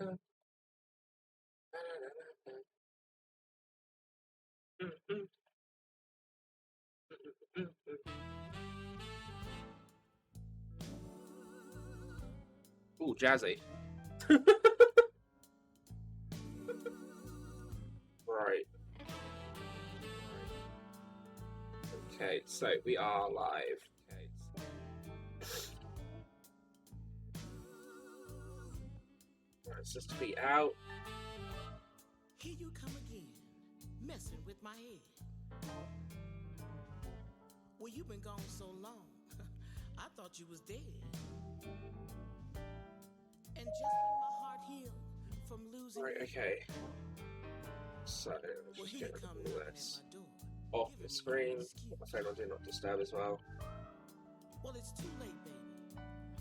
Ooh, jazzy. Right. Okay, so we are live. Okay. Right, it's just to be out. Here you come again, messing with my head. Well, you've been gone so long, I thought you was dead. And just when my heart healed from losing Right, you, okay. So, let's well, just here get you rid come of all knocking at this my door. off Giving the me screen. an excuse. Put my phone on Do Not Disturb as well. Well, it's too late, baby.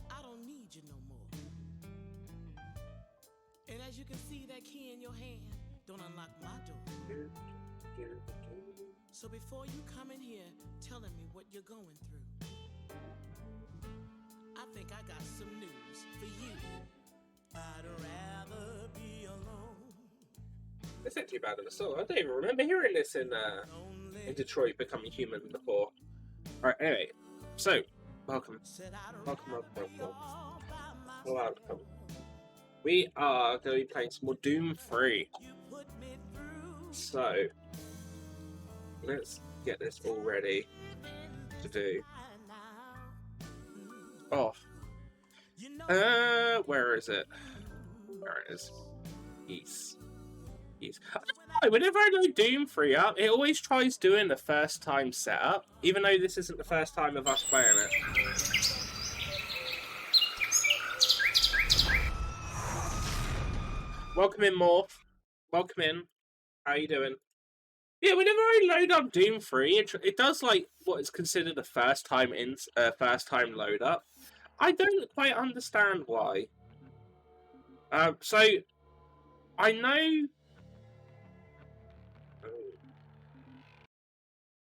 I don't need you no more. And as you can see that key in your hand, don't unlock my door. So before you come in here telling me what you're going through, I think I got some news for you. I'd rather be alone. It's not too bad of a song. I don't even remember hearing this in Detroit Becoming Human before. Alright, anyway. So, welcome. Welcome. We are going to be playing some more Doom 3. So, let's get this all ready to do. Oh. Where is it? There it is. East. I don't know, whenever I load Doom 3 up, it always tries doing the first time setup, even though this isn't the first time of us playing it. Welcome in, Morph. Welcome in. How you doing? Yeah, whenever I load up Doom 3, it does like what is considered a first time load up. I don't quite understand why. So I know.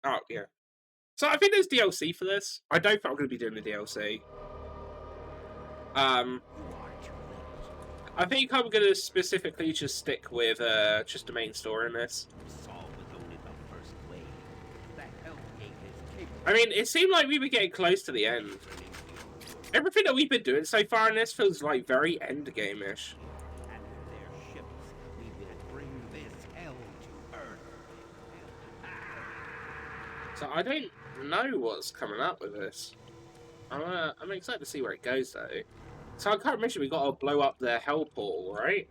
Oh yeah. So I think there's DLC for this. I don't think I'm going to be doing the DLC. I think I'm going to specifically just stick with just the main story in this. I mean, it seemed like we were getting close to the end. Everything that we've been doing so far in this feels like very endgame-ish. So I don't know what's coming up with this. I'm excited to see where it goes, though. So I can't remember, we got to blow up the hell portal, right?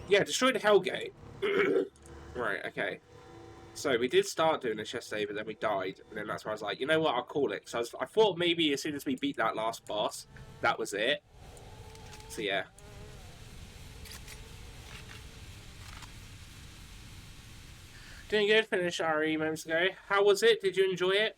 Yeah, destroy the hell gate. Right, okay. So we did start doing this yesterday, but then we died, and then that's where I was like, you know what, I'll call it. So I thought maybe as soon as we beat that last boss, that was it. So yeah. Doing good, finished RE moments ago. How was it? Did you enjoy it?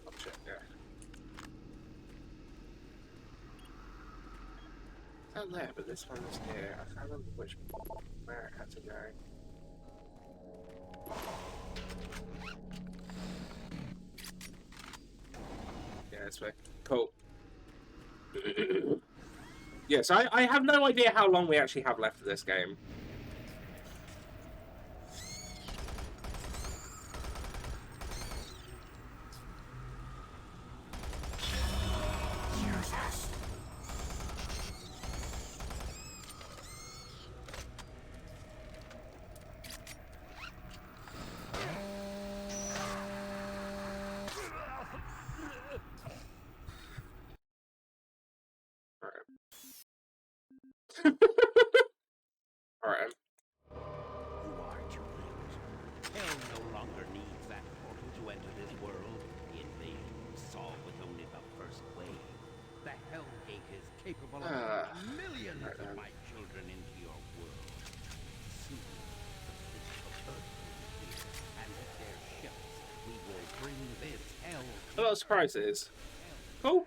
I'll check there. It's not there, but this one is here. I can't remember where it had to go. Yeah, this way. Cool. Yeah, so I have no idea how long we actually have left of this game. Alright. You are too late. Hell no longer needs that portal to enter this world. The invasion was solved with only the first wave. The Hell Gate is capable of bringing millions of my children into your world. Soon, the fleet of Earth will be here, and with their ships, we will bring this hell. A lot of surprises. Cool.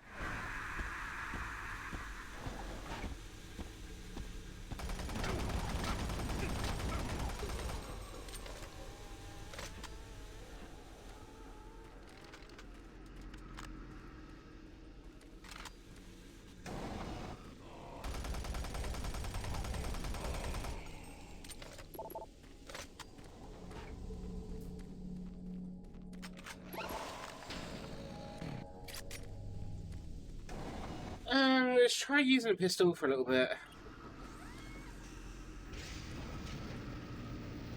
let's try using a pistol for a little bit.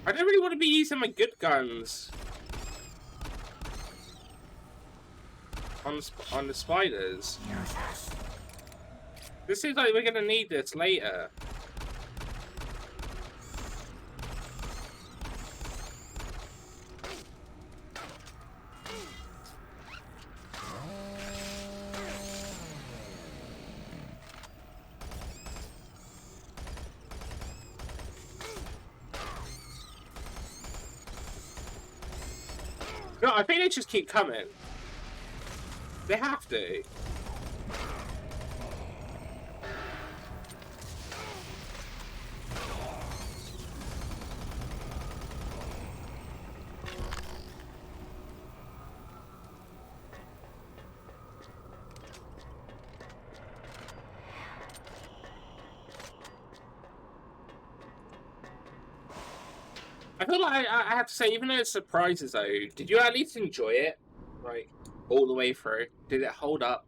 I don't really want to be using my good guns on the spiders. This seems like we're gonna need this later. No, I think they just keep coming. They have to. I feel like I have to say, even though it's surprises though, did you at least enjoy it? Like, all the way through? Did it hold up?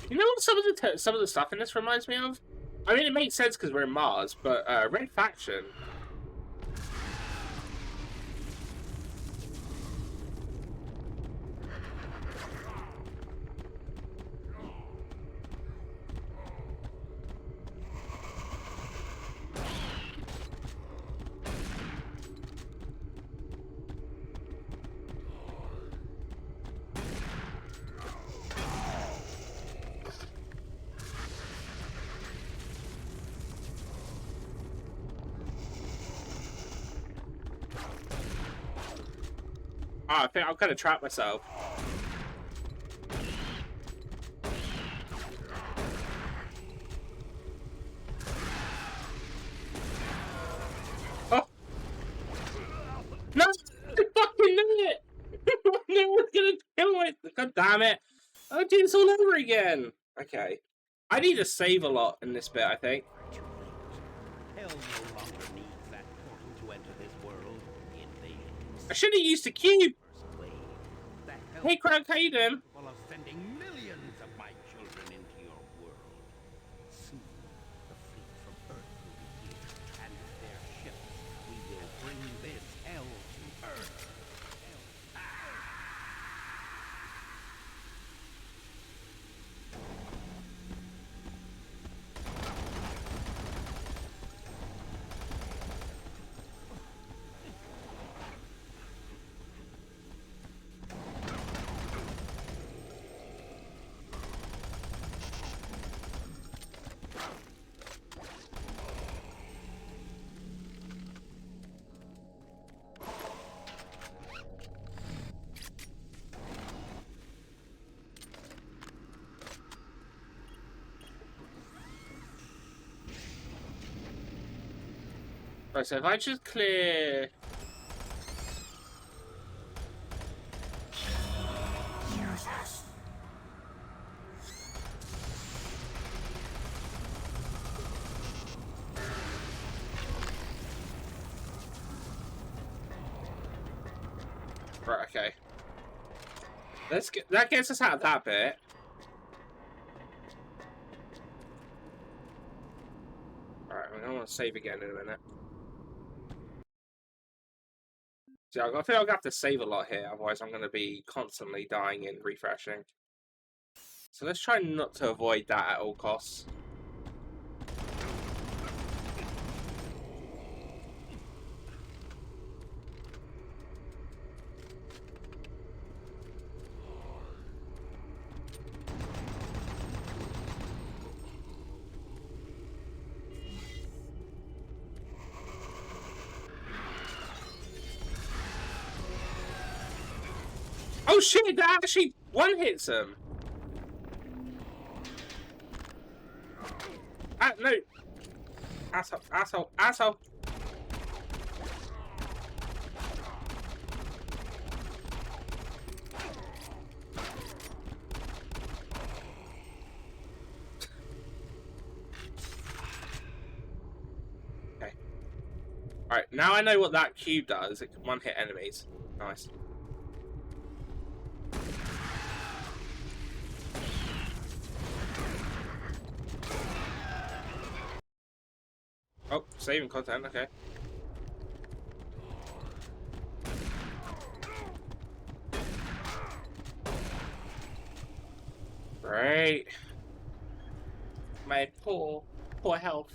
You know what some of the stuff in this reminds me of? I mean, it makes sense because we're in Mars, but Red Faction. I think I'm gonna trap myself. Oh no! I fucking knew it! No one's gonna kill it! God damn it! I'll do this all over again! Okay. I need to save a lot in this bit, I think. Too late. Hell no longer needs that portal to enter this world. Invasions. I should have used the cube! First wave. The hell Hey Craig, how you doing? capable of sending millions of my children into your world. Soon, the fleet from Earth will be here, and with their ships, we will bring this hell to Earth. Right, so if I just clear... Right, okay. Let's get... That gets us out of that bit. Alright, I'm gonna want to save again in a minute. See, I feel like I'm gonna have to save a lot here, otherwise I'm gonna be constantly dying and refreshing. So let's try not to avoid that at all costs. Oh shit, that actually one hits him! No! Asshole, asshole, asshole! Okay. Alright, now I know what that cube does. It can one-hit enemies. Nice. Oh, saving content, okay. Great. My poor health.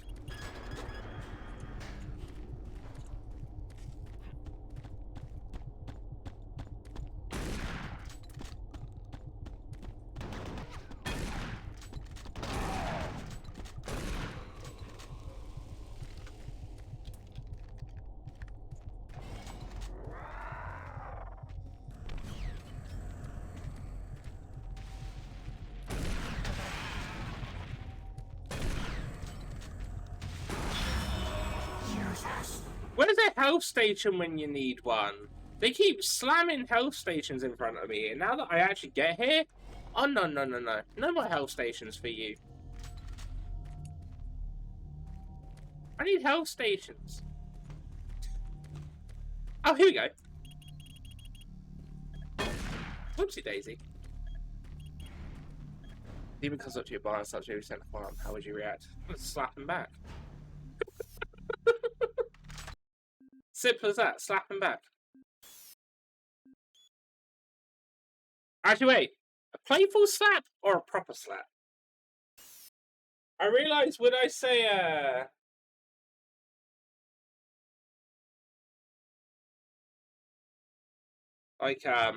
Where's a health station when you need one? They keep slamming health stations in front of me, and now that I actually get here, oh no, no, no, no. No more health stations for you. I need health stations. Oh, here we go. Whoopsie daisy. Demon comes up to your bar and starts to sent farm. How would you react? Slap him back. Simple as that. Slap him back. Actually, wait. A playful slap or a proper slap? I realise when I say, like, oh,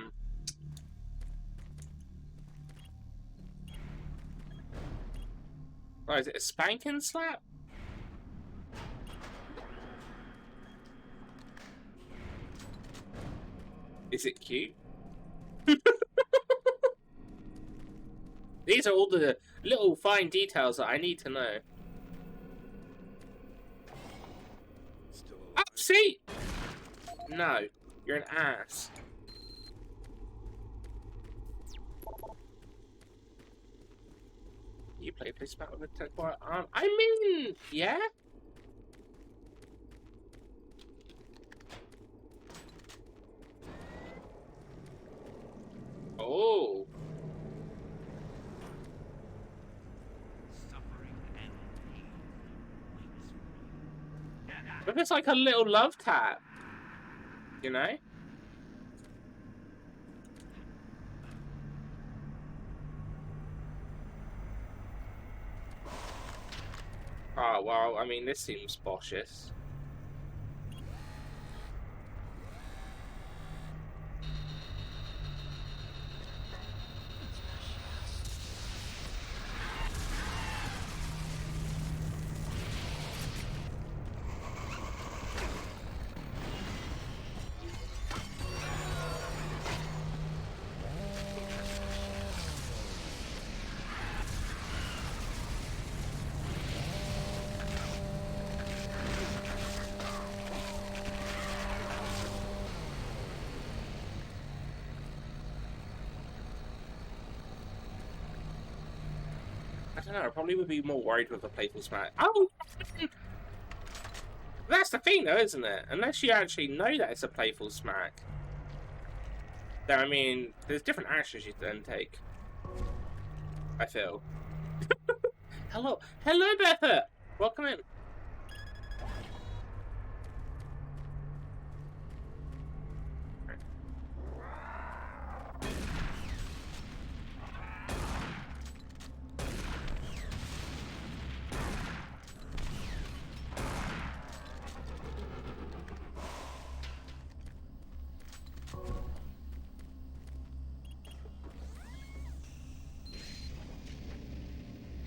is it a spanking slap? Is it cute? These are all the little fine details that I need to know. Oh, see? No, you're an ass. You play this battle with a quiet arm. I mean, yeah? Oh. But it's like a little love tap, you know? Oh, well, I mean, this seems boshish. I don't know, I probably would be more worried with a playful smack. Oh! That's the thing, though, isn't it? Unless you actually know that it's a playful smack. Then, I mean, there's different actions you then take. I feel. Hello. Hello, Betha! Welcome in.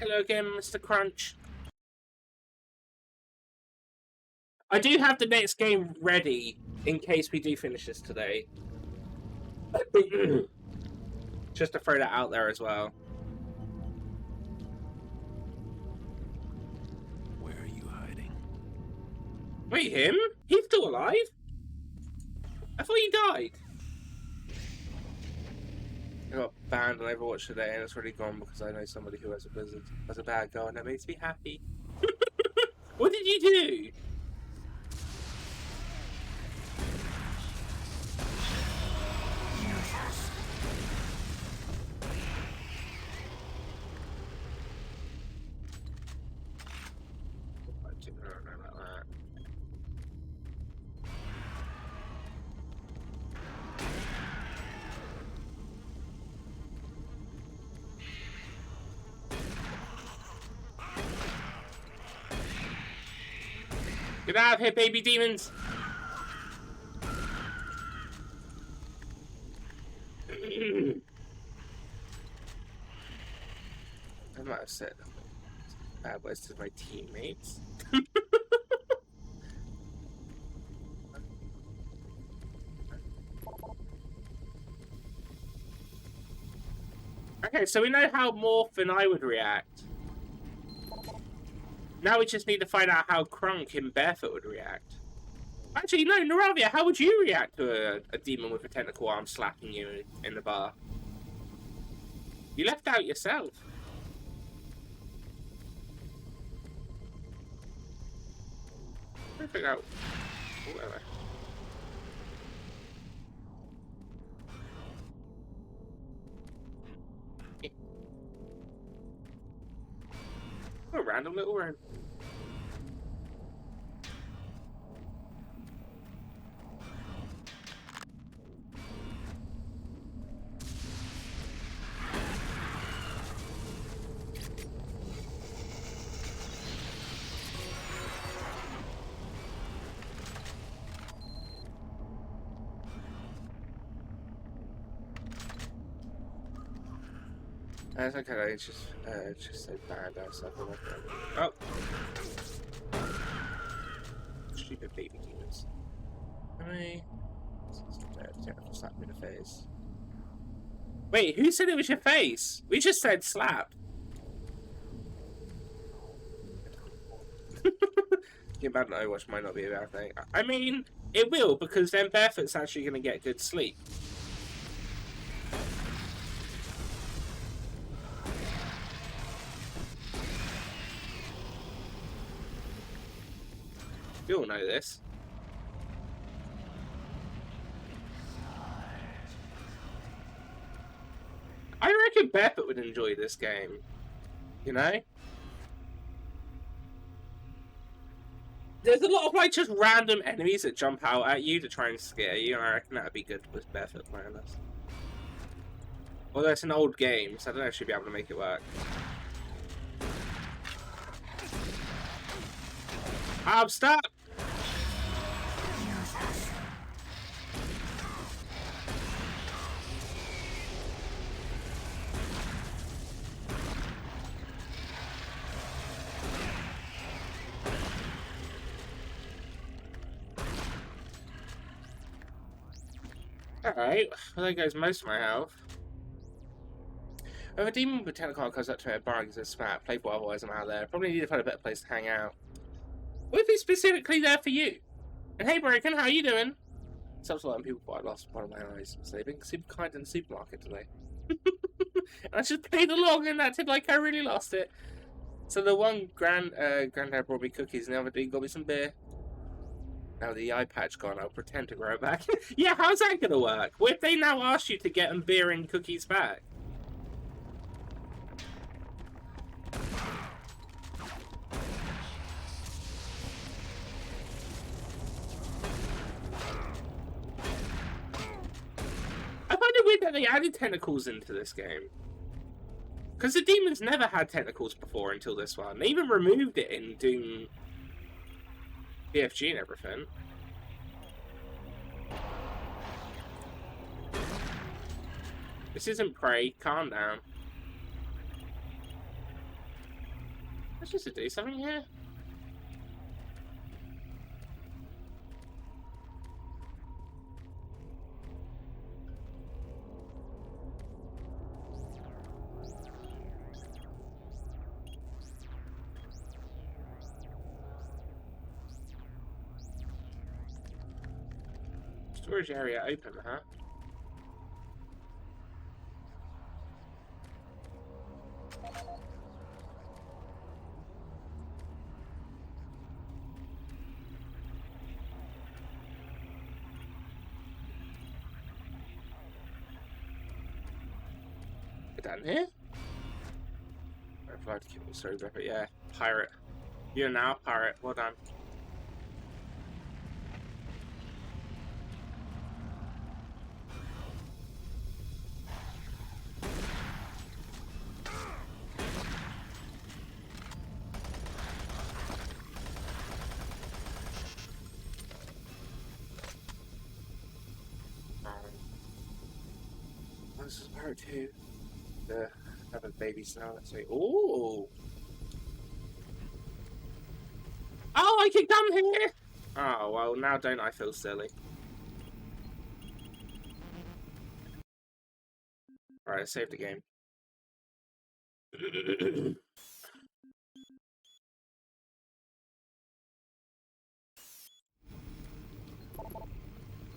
Hello again, Mr. Crunch. I do have the next game ready in case we do finish this today. Just to throw that out there as well. Wait, him? He's still alive? I thought he died. I got banned on Overwatch today, and it's already gone because I know somebody who has a blizzard as a bad guy, and that makes me happy. What did you do? Get out of here, baby demons! I might have said bad words to my teammates. Okay, so we know how Morph and I would react. Now we just need to find out how Crunk and Barefoot would react. Actually, no, Naravia, how would you react to a demon with a tentacle arm slapping you in the bar? You left out yourself. Figure out. Whatever. A random little room. That's okay, it's just so bad stuff. Oh! Stupid baby demons. Slap me in the face. Wait, who said it was your face? We just said slap. Getting bad at Overwatch might not be a bad thing. I mean, it will, because then Barefoot's actually going to get good sleep. You all know this. I reckon Barefoot would enjoy this game. You know? There's a lot of like just random enemies that jump out at you to try and scare you, and I reckon that'd be good with Barefoot playing this. Although it's an old game, so I don't know if she'd be able to make it work. I'm stuck! Alright, well there goes most of my health. If a demon with tentacle comes up to a bar and gives a spat, playful otherwise I'm out there. Probably need to find a better place to hang out. What if he's specifically there for you? And hey Broken, how you doing? Sounds like people quite lost one of my eyes. So they've been super kind in the supermarket today. And I just played along and acted like I really lost it. So the one granddad brought me cookies and the other dude got me some beer. Now the eye patch gone, I'll pretend to grow back. Yeah, how's that gonna work? What if they now ask you to get them beer and cookies back? I find it weird that they added tentacles into this game. Because the demons never had tentacles before until this one. They even removed it in Doom BFG and everything. This isn't Prey. Calm down. Let's just do something here. Storage area open, huh? Down here? I'd like to keep the story but yeah. Pirate. You're now a pirate. Well done. This is pirate too. The having babies now. Let's say, oh, I can come here. Oh well, now don't I feel silly? All right, save the game.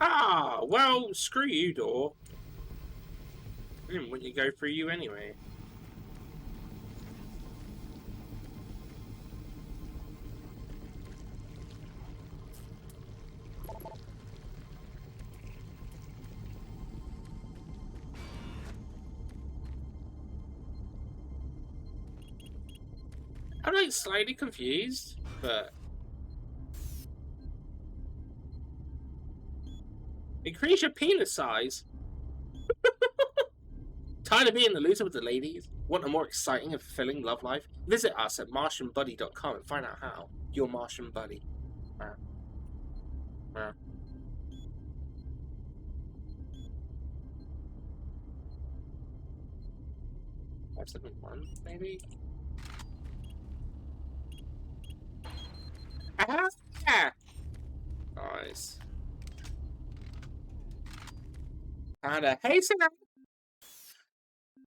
Ah, well, screw you, door. Wouldn't you go through you anyway? I'm like slightly confused, but increase your penis size. Tired of being the loser with the ladies? Want a more exciting and fulfilling love life? Visit us at martianbuddy.com and find out how. Your Martian buddy. Wow. 571, maybe? Ah! Nice. Hey, Sam!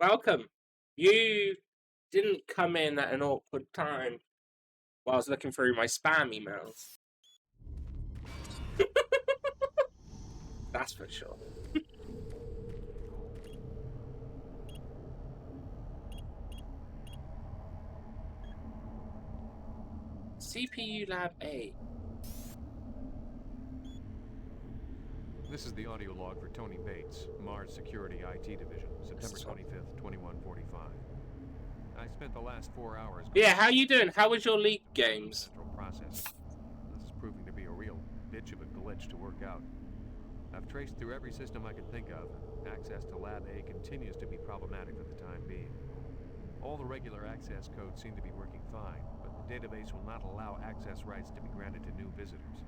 Welcome. You didn't come in at an awkward time while I was looking through my spam emails. That's for sure. CPU Lab A. This is the audio log for Tony Bates, Mars Security IT Division, September 25th, 2145. I spent the last 4 hours... Yeah, how you doing? How was your League games? Central process. This is proving to be a real bitch of a glitch to work out. I've traced through every system I could think of. Access to Lab A continues to be problematic for the time being. All the regular access codes seem to be working fine, but the database will not allow access rights to be granted to new visitors.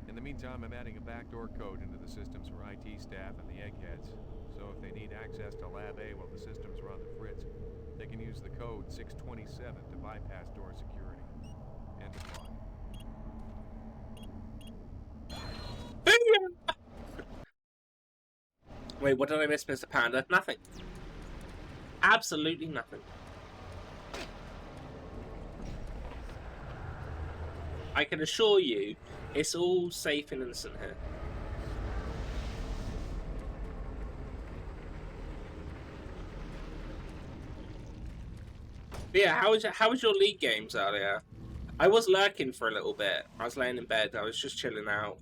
In the meantime, I'm adding a backdoor code into the systems for IT staff and the eggheads. So if they need access to Lab A while the systems are on the fritz, they can use the code 627 to bypass door security. End of log. Wait, what did I miss, Mr. Panda? Nothing. Absolutely nothing. I can assure you, it's all safe and innocent here. But yeah, how was your League games earlier? I was lurking for a little bit. I was laying in bed. I was just chilling out.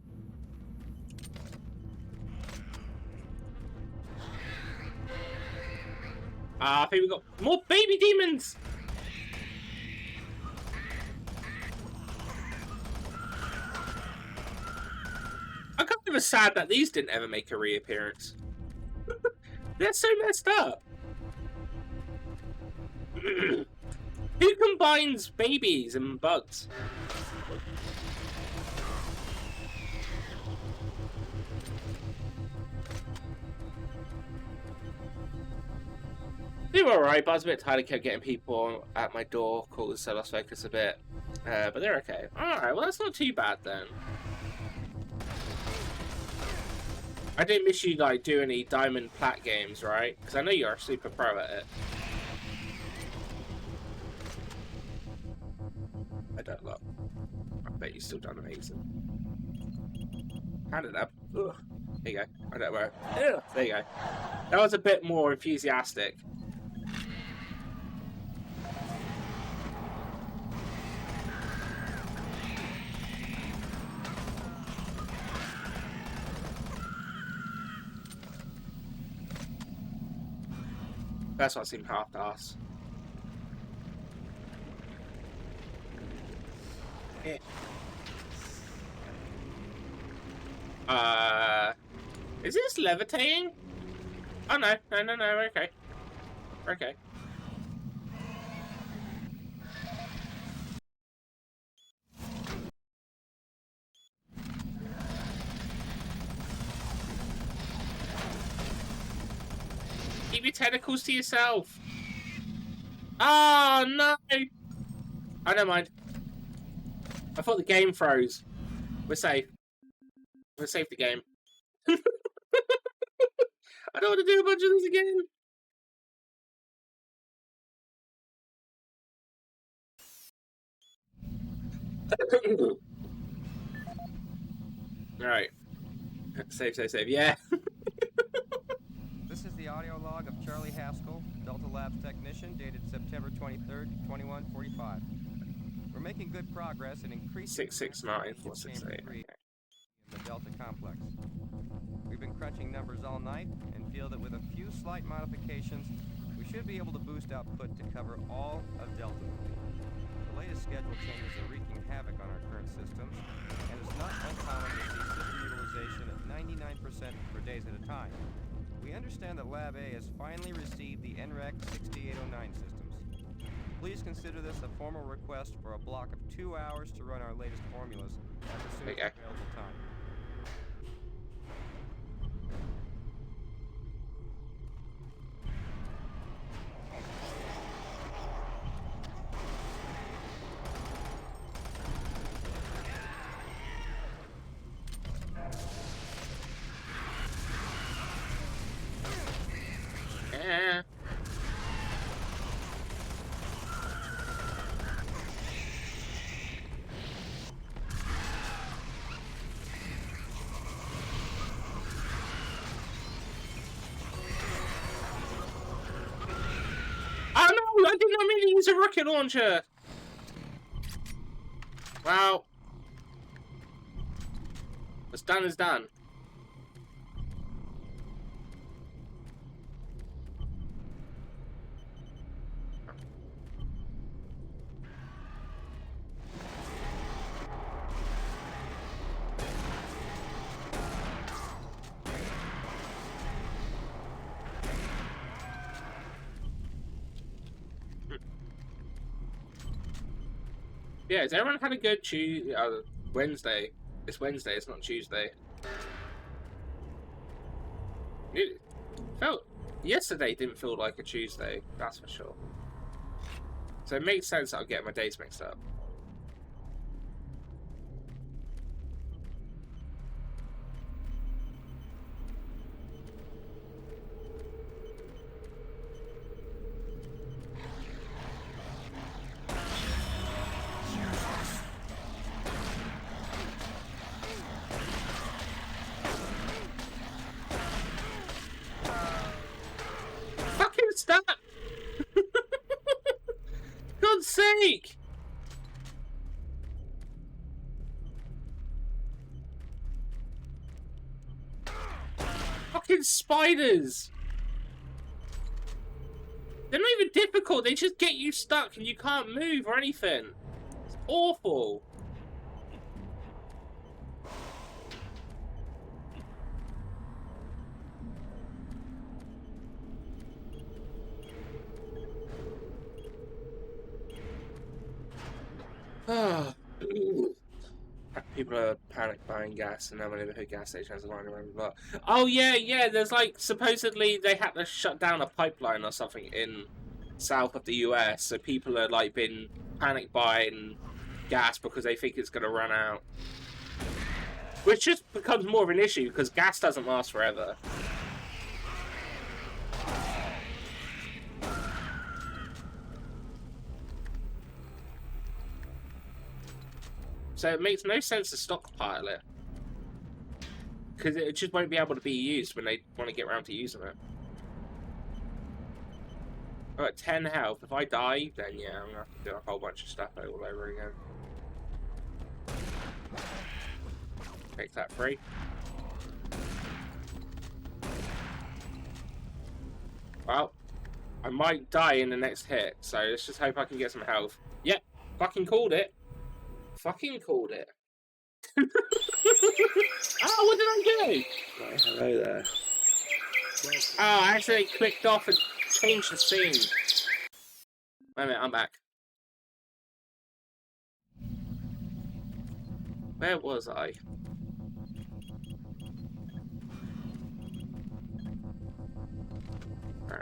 I think we got more baby demons! I'm kind of sad that these didn't ever make a reappearance. They're so messed up. Who combines babies and bugs? They were alright, but I was a bit tired. I kept getting people at my door, called the lost focus a bit. But they're okay. Alright, well that's not too bad then. I didn't miss you like do any Diamond Plat games, right? Because I know you're a super pro at it. I don't look. I bet you've still done amazing. Hand it up. Ugh. There you go. I don't know. There you go. That was a bit more enthusiastic. That's what seemed half-assed. Yeah. Is this levitating? Oh no, no, we're okay. We're okay. Keep your tentacles to yourself. Oh no! I don't mind. I thought the game froze. We're safe. We're safe the game. I don't want to do a bunch of this again. Alright. Save. Yeah. This is the audio log of Charlie Haskell, Delta Labs technician, dated September 23rd, 2145. We're making good progress in increasing 669 468. in the Delta complex. We've been crunching numbers all night and feel that with a few slight modifications, we should be able to boost output to cover all of Delta. The latest schedule changes are wreaking havoc on our current systems, and it's not uncommon to see system utilization at 99% for days at a time. We understand that Lab A has finally received the NREC 6809 systems. Please consider this a formal request for a block of 2 hours to run our latest formulas at the soonest available time. Oh no! I did not mean to use a rocket launcher! Well... what's done is done. Yeah, has everyone had a good Wednesday? It's Wednesday, it's not Tuesday. It felt... yesterday didn't feel like a Tuesday, that's for sure. So it makes sense that I'll get my days mixed up. Stop! God's sake! Fucking spiders! They're not even difficult, they just get you stuck and you can't move or anything. It's awful. People are panic buying gas, and now my neighborhood gas station has a line around the block. Oh yeah, there's like supposedly they had to shut down a pipeline or something in south of the US, so people are like been panic buying gas because they think it's gonna run out. Which just becomes more of an issue because gas doesn't last forever. So it makes no sense to stockpile it. Because it just won't be able to be used when they want to get around to using it. Oh, at 10 health. If I die, then yeah, I'm going to have to do a whole bunch of stuff all over again. Take that free. Well, I might die in the next hit, so let's just hope I can get some health. Yep, fucking called it. Fucking called it. Oh, what did I do? Oh, hello there. Oh, I actually clicked off and changed the scene. Wait a minute, I'm back. Where was I?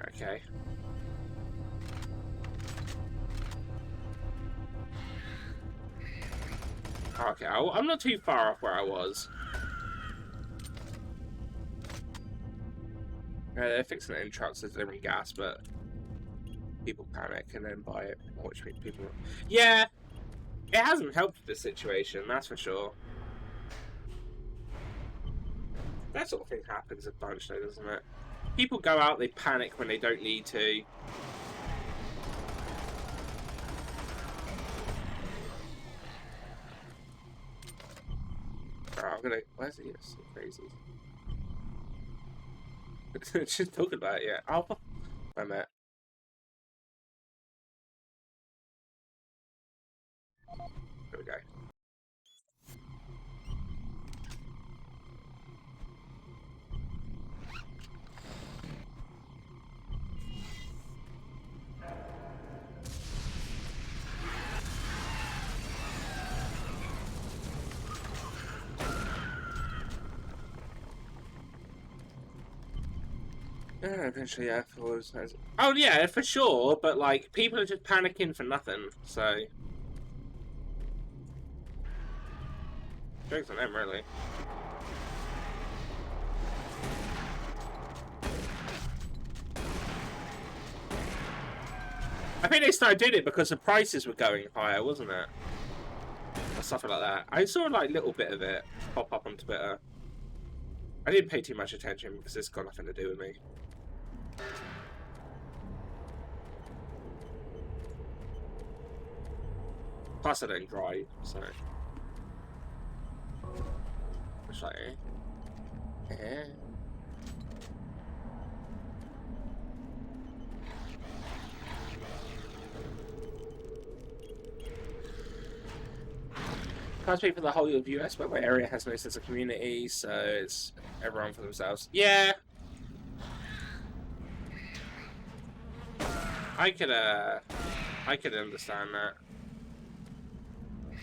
Okay. Okay, I'm not too far off where I was. They're fixing it in trucks as delivering gas, but people panic and then buy it. Which people... Yeah! It hasn't helped the situation, that's for sure. That sort of thing happens a bunch though, doesn't it? People go out, they panic when they don't need to. Oh, I'm gonna... Where's he? It's so crazy. Just talking about it, yeah. Oh, wait a minute. There we go. Yeah, eventually, yeah, oh yeah, for sure, but like, people are just panicking for nothing, so... Joke's on them, really. I think they started doing it because the prices were going higher, wasn't it? Or something like that. I saw like a little bit of it pop up on Twitter. I didn't pay too much attention because it's got nothing to do with me. Plus I don't drive, so... It's like... Eh. Can't speak for the whole of US, but my area has no sense of community, so it's everyone for themselves. Yeah! I could understand that.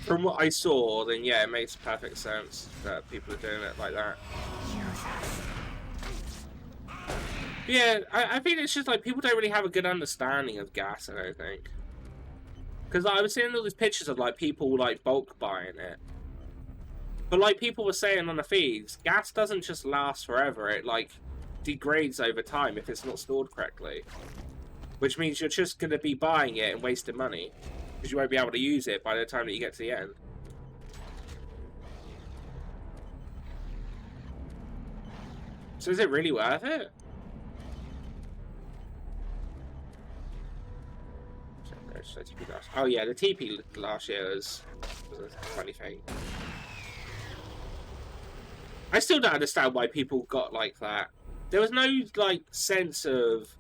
From what I saw, then yeah, it makes perfect sense that people are doing it like that. Yeah, I think it's just like people don't really have a good understanding of gas, I don't think. Because like, I was seeing all these pictures of like people like bulk buying it. But like people were saying on the feeds, gas doesn't just last forever, it like degrades over time if it's not stored correctly. Which means you're just going to be buying it and wasting money. Because you won't be able to use it by the time that you get to the end. So is it really worth it? Oh yeah, the TP last year was a funny thing. I still don't understand why people got like that. There was no like sense of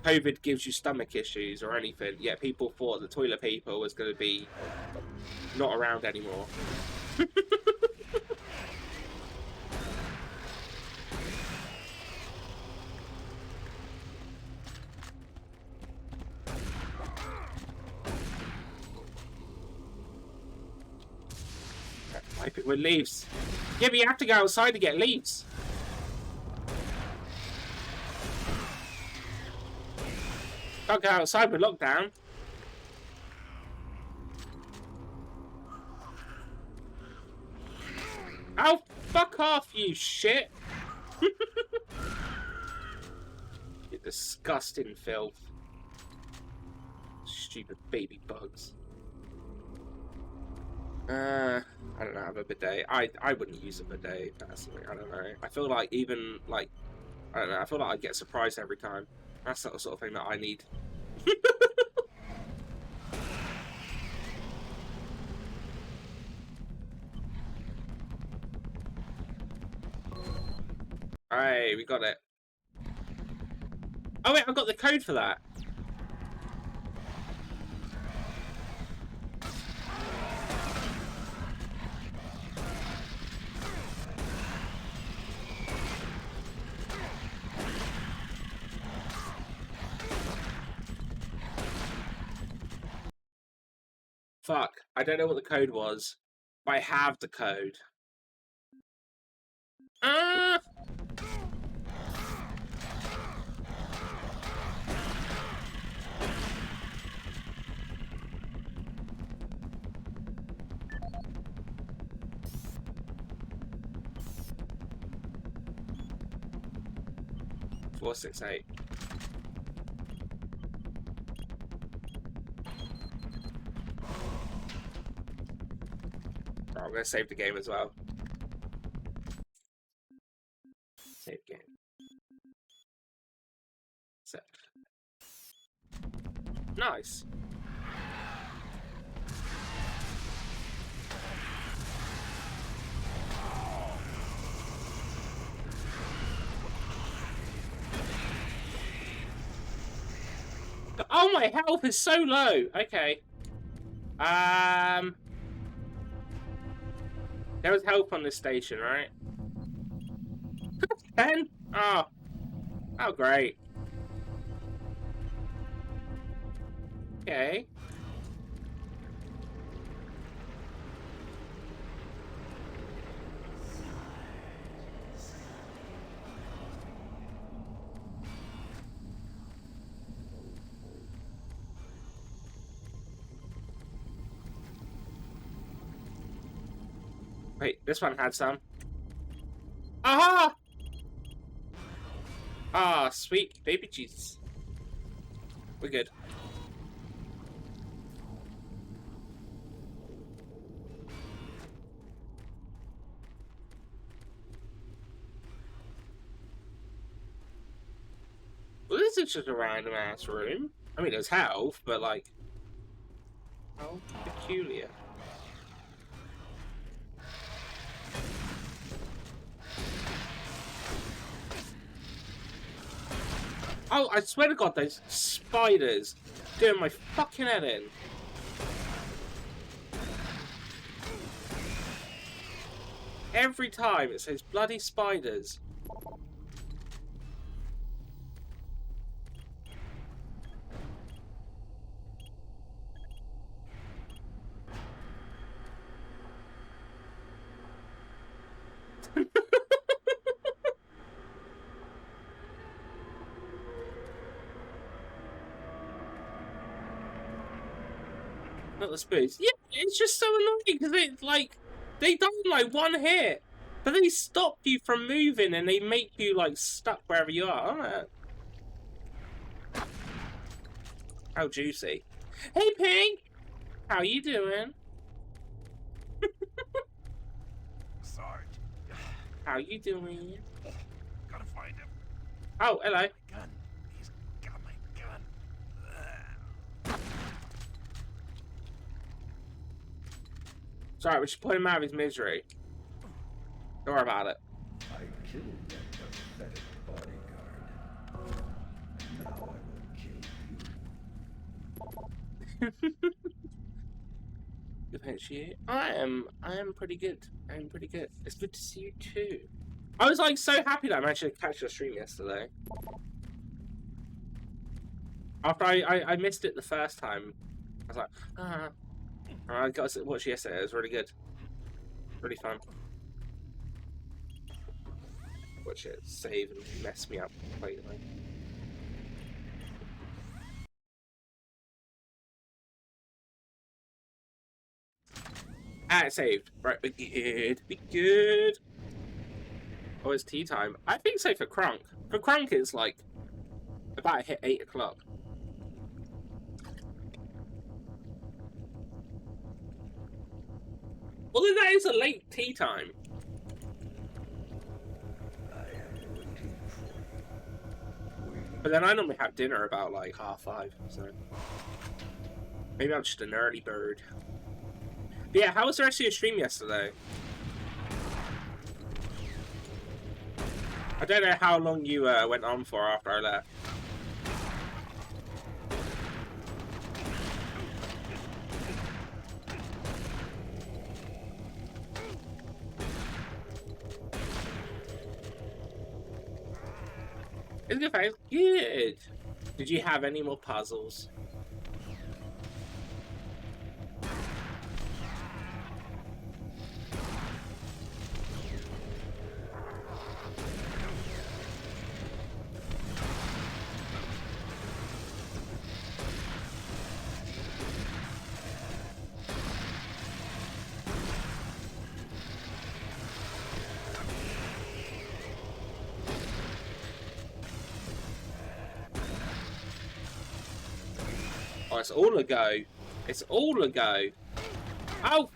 COVID gives you stomach issues or anything, yet people thought the toilet paper was going to be not around anymore. Wipe it with leaves. Yeah, but you have to go outside to get leaves. Can't go outside with lockdown. Oh, fuck off, you shit! You disgusting filth. Stupid baby bugs. I don't know. don't have a bidet. I wouldn't use a bidet personally. I don't know. I feel like even like I don't know. I feel like I get surprised every time. That's not the sort of thing that I need. Hey, we got it. Oh wait, I've got the code for that. Fuck, I don't know what the code was, but I have the code. Ah! 468. Oh, I'm gonna save the game as well. Save game. Set. Nice. Oh, my health is so low. Okay. There was health on this station, right? 10? Oh. Oh, great. Okay. Wait, this one had some. Aha! Ah, sweet baby Jesus. We're good. Well, this is just a random ass room. I mean, there's health, but like, how peculiar. Oh, I swear to God, those spiders doing my fucking head in. Every time it says bloody spiders. Not the spoons. Yeah, it's just so annoying because it's like they die in like one hit, but they stop you from moving and they make you like stuck wherever you are. How juicy! Hey, Pink, how you doing? Sarge, How you doing? gotta find him. Oh, hello. Gun. He's got my gun. Sorry, we should put him out of his misery. Don't worry about it. I killed that pathetic bodyguard. Now I will kill you. Good, thanks you. I am pretty good. I'm pretty good. It's good to see you too. I was like so happy that I managed to catch your stream yesterday. After I missed it the first time, I was like, ah. I got to watch it yesterday. It was really good. Really fun. Watch it save and mess me up completely. Ah, it saved. Right, we're good. Be good. Oh, it's tea time. I think so for Crunk. For Crunk, it's like about to hit 8 o'clock. Although that is a late tea time. I am waiting for you. Waiting. But then I normally have dinner about like 5:30, so maybe I'm just an early bird. But yeah, how was the rest of your stream yesterday? I don't know how long you went on for after I left. It's good, thanks. Good. Did you have any more puzzles? Oh, it's all a go. It's all a go. Oh!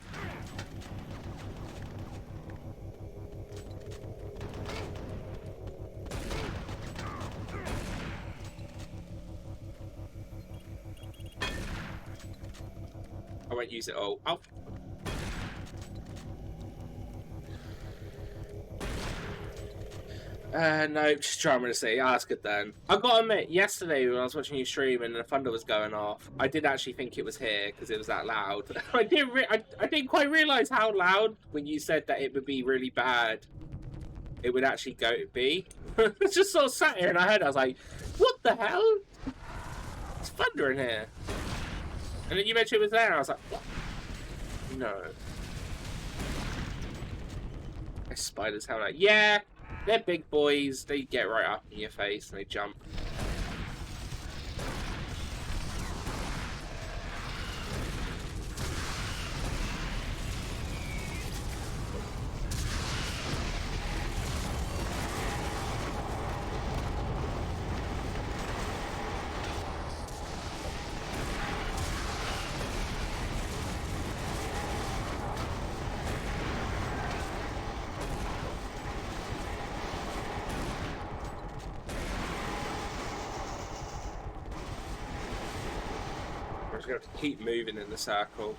I won't use it all. Oh! No, just trying to say, that's good then. I gotta admit, yesterday when I was watching you stream and the thunder was going off, I did actually think it was here because it was that loud. I didn't quite realise how loud when you said that it would be really bad. It would actually be. It's just sort of sat here in my head. I was like, what the hell? It's thunder in here. And then you mentioned it was there, and I was like, what? No. Spiders, how like, yeah. They're big boys, they get right up in your face and they jump. I'm just going to have to keep moving in the circle.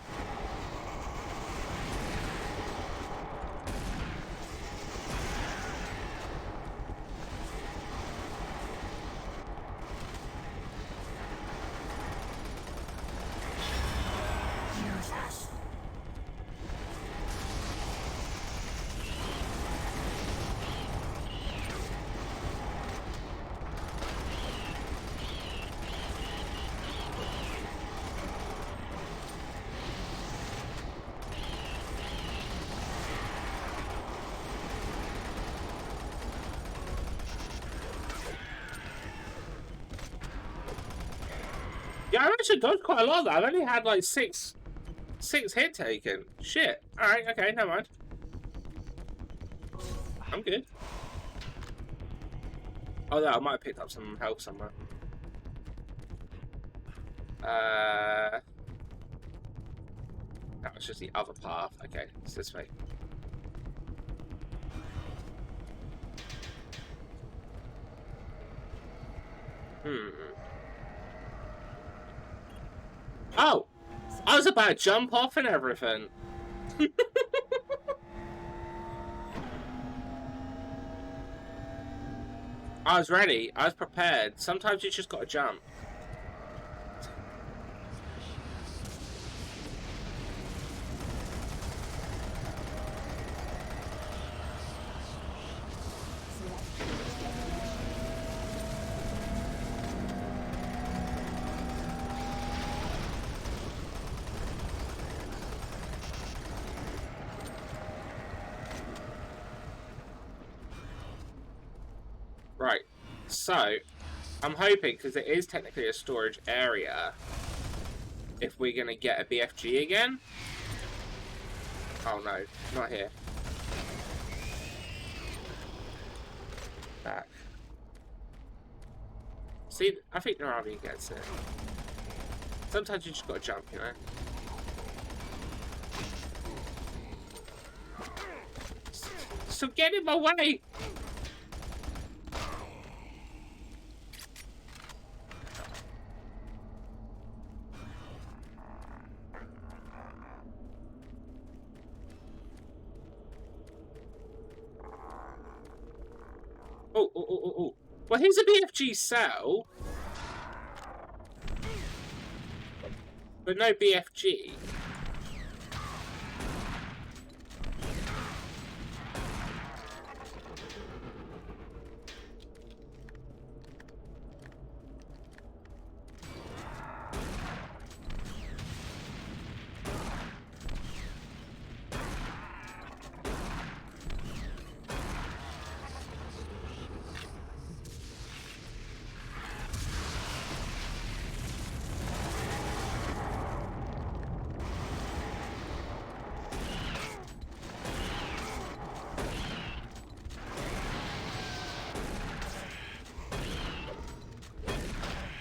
Yeah, I've actually dodged quite a lot of that. I've only had like six hit taken. Shit. Alright, okay, never mind. I'm good. Oh, no, I might have picked up some health somewhere. That was just the other path. Okay, it's this way. Oh! I was about to jump off and everything. I was ready. I was prepared. Sometimes you just gotta jump. Right, so I'm hoping, because it is technically a storage area, if we're going to get a BFG again. Oh no, not here. Back. See, I think Naravi gets it. Sometimes you just gotta jump, you know? So get in my way! Oh. Well, here's a BFG cell. But no BFG.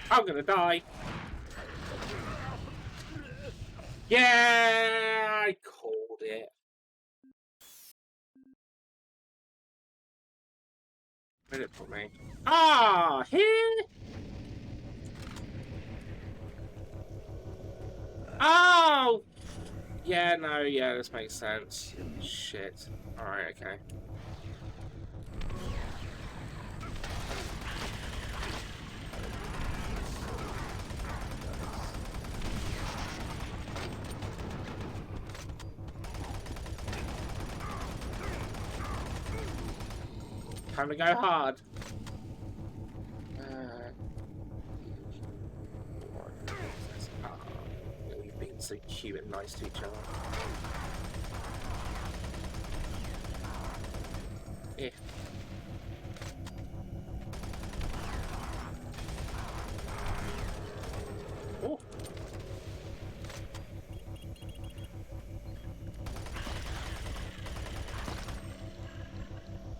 I'm gonna die. Yeah, I called it. Where did it put me? Ah, here. Oh, yeah, no, yeah, this makes sense. Shit. All right, okay. Time to go hard. We've been so cute and nice to each other. Yeah. Oh.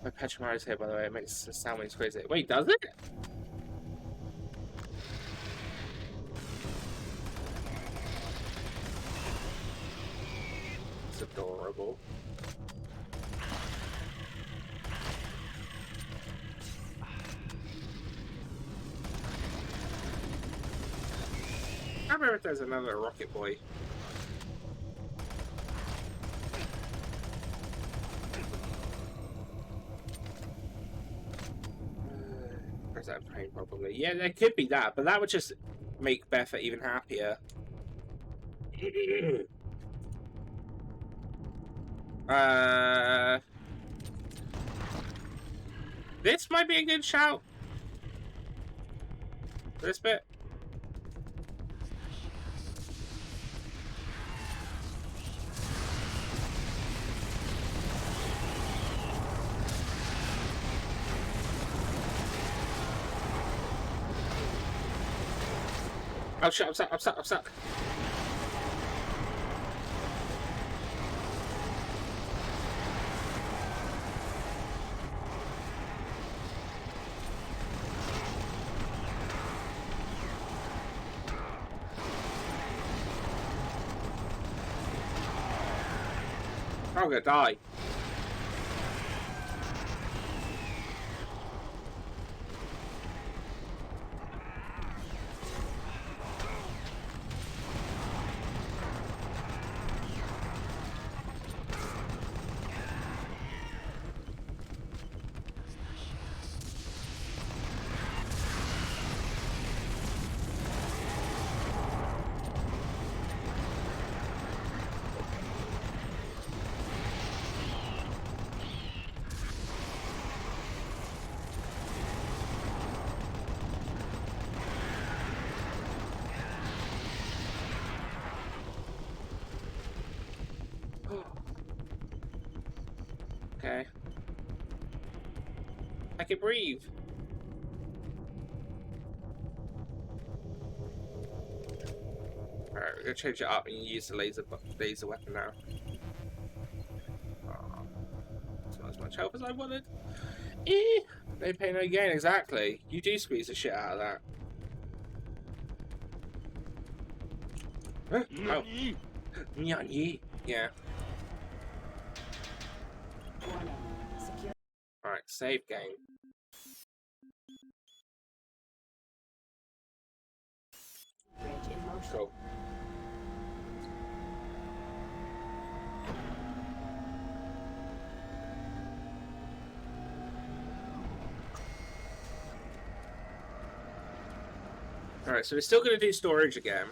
My Petromaro's here, by the way. It makes the sound waves crazy. Wait, does it? It's adorable. I remember if there's another Rocket Boy. Where's that pain, probably? Yeah, there could be that, but that would just make Beth even happier. This might be a good shout. This bit. Oh shit, I'm stuck. I'm gonna die. Okay. I can breathe. Alright, we're gonna change it up and use the laser weapon now. Oh, it's not as much help as I wanted. Eh, no pain, no gain, exactly. You do squeeze the shit out of that. Huh? Oh. Yeah. Warning. Save game. Bridge in motion. Cool. Alright, so we're still going to do storage again.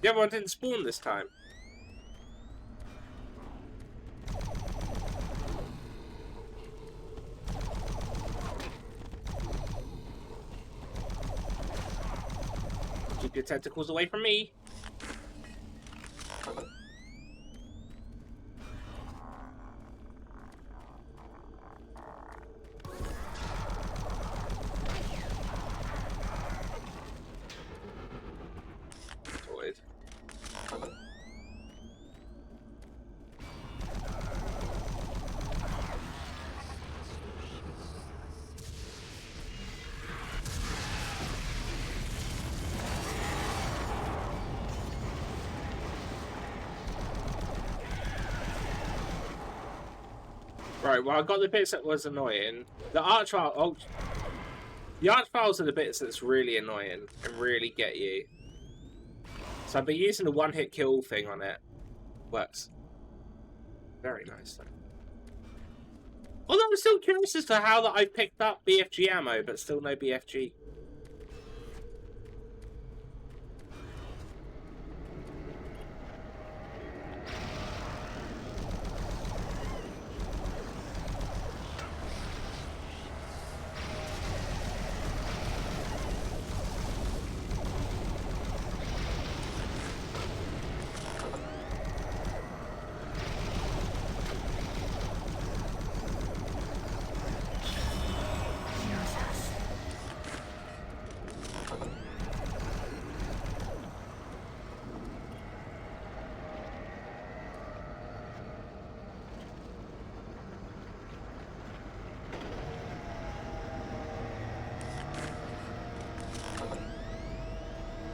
The other one didn't spawn this time. Keep your tentacles away from me. Toys. Right, well, I got the bits that was annoying. The arch file, the arch files are the bits that's really annoying and really get you. So I've been using the one-hit kill thing on it. Works very nicely. Although I'm still curious as to how that I picked up BFG ammo, but still no BFG.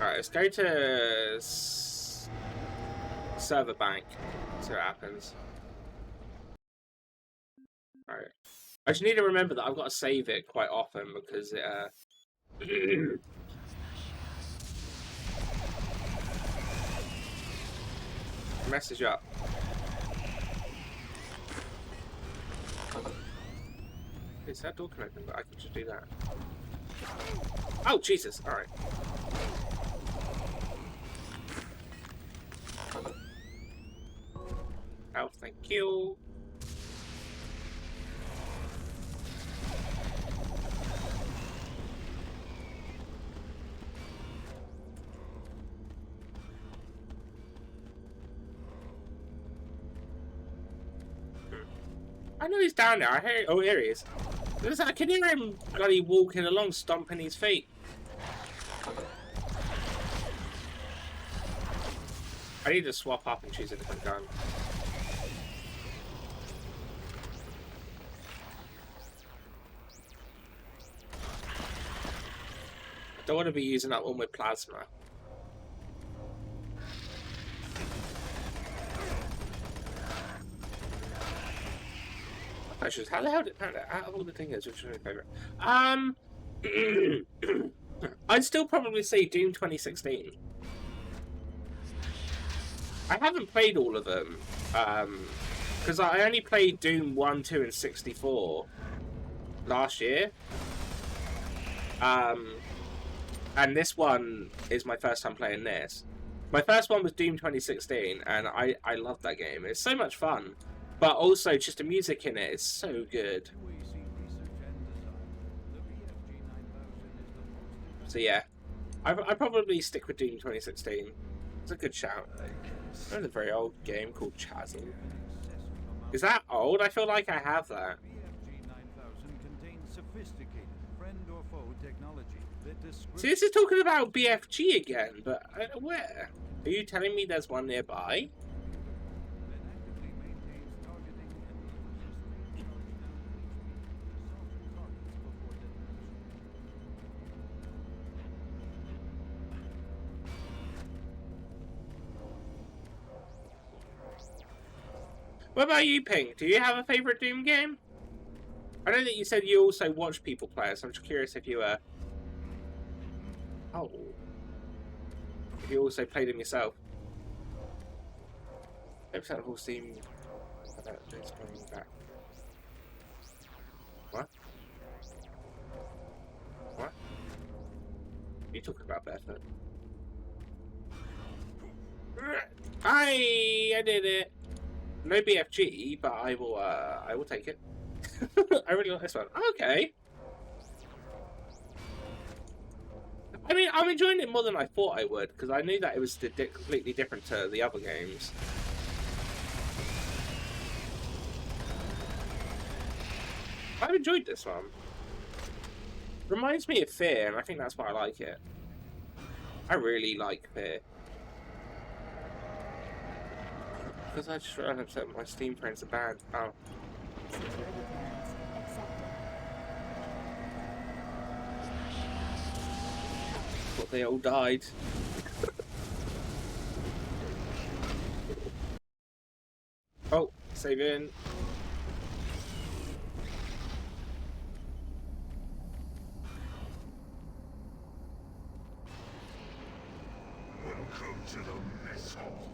Alright, let's go to server bank. See what happens. Alright. I just need to remember that I've got to save it quite often because it messes you up. Is that door can open? But I can just do that. Oh, Jesus! Alright. Oh, thank you. I know he's down there. I hear. Oh, here he is. I can hear him bloody walking along, stomping his feet. I need to swap up and choose a different gun. I don't want to be using that one with plasma. Actually, how the hell did out of all the things, which is my favorite? I'd still probably say Doom 2016. I haven't played all of them, because I only played Doom 1, 2, and 64 last year. And this one is my first time playing this. My first one was Doom 2016, and I loved that game. It's so much fun. But also, just the music in it is so good. So yeah, I probably stick with Doom 2016. It's a good shout. There's a very old game called Chasm. Is that old? I feel like I have that. BFG 9000 contains sophisticated friend or foe technology description. See, this is talking about BFG again, but where? Are you telling me there's one nearby? That actively maintains targeting and delivers sustained charge down to HP to soften targets before detonation. What about you, Pink? Do you have a favorite Doom game? I know that you said you also watch people play it, so I'm just curious if you oh, if you also played them yourself. Episode of all Steam about this coming back. What? What? What are you talking about, Barefoot? I did it. No BFG, but I will take it. I really like this one. Okay. I mean, I'm enjoying it more than I thought I would, because I knew that it was completely different to the other games. I've enjoyed this one. Reminds me of Fear, and I think that's why I like it. I really like Fear. Because I just realized that my Steam friends are banned. Oh. Security clearance accepted. But they all died. Oh, save in. Welcome to the mess hall.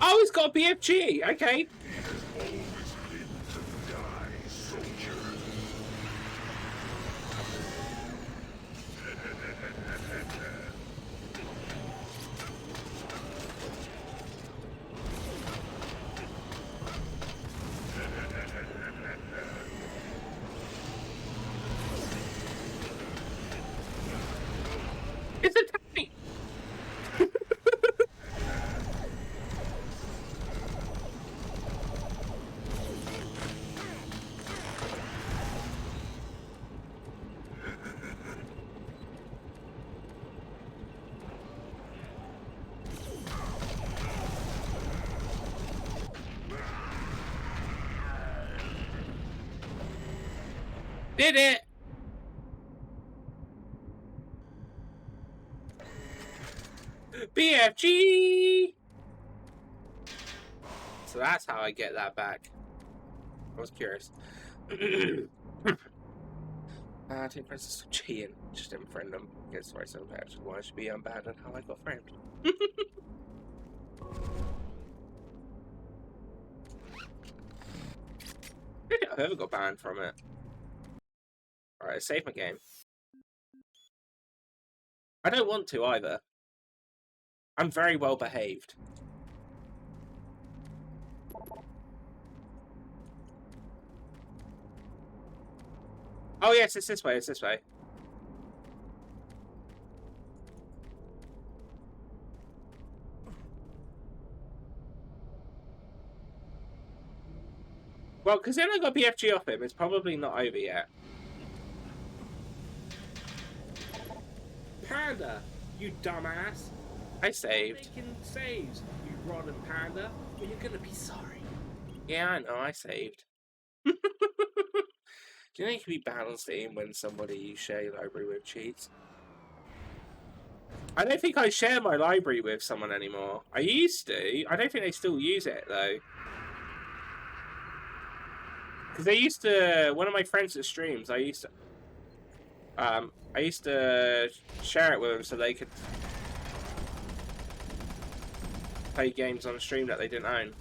Oh, it's got a BFG. Okay. Always been to die, soldier. It's a tank. Did it! BFG! So that's how I get that back. I was curious. Take Princess cheating. Just didn't friend them. Guess why so bad. Why should be unbanned how I got framed. I don't think I've ever got banned from it. Alright, save my game. I don't want to either. I'm very well behaved. Oh yes, it's this way, it's this way. Well, because then I got BFG off him, it's probably not over yet. Panda, you dumbass. I saved. Making saves, you rotten panda, or you're gonna be sorry. Yeah, I know, I saved. Do you think you can be banned on Steam when somebody you share your library with cheats? I don't think I share my library with someone anymore. I used to. I don't think they still use it, though. Because they used to... One of my friends that streams, I used to share it with them so they could play games on stream that they didn't own.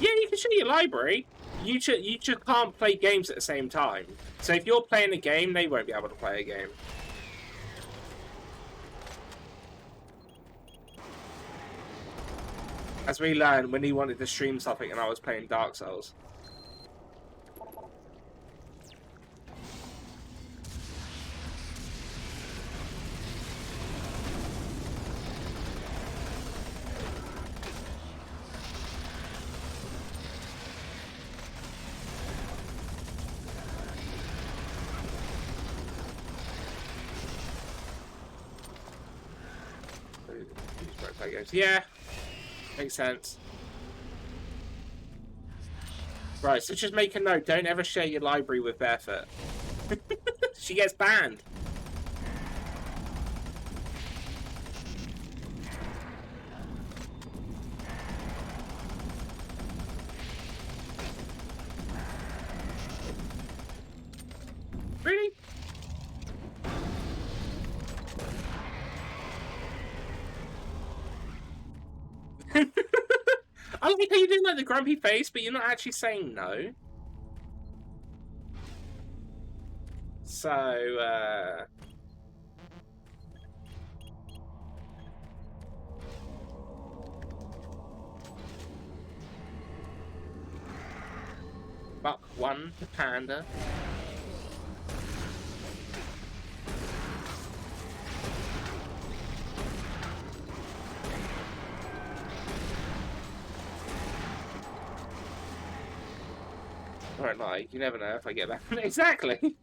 Yeah, you can share your library. You just can't play games at the same time. So if you're playing a game, they won't be able to play a game. As we learned when he wanted to stream something and I was playing Dark Souls. goes. Yeah, makes sense. Right, so just make a note. Don't ever share your library with Barefoot. She gets banned. Really? I like how you do like the grumpy face, but you're not actually saying no. So, Buck 1 to Panda. Or like, you never know if I get back. Exactly!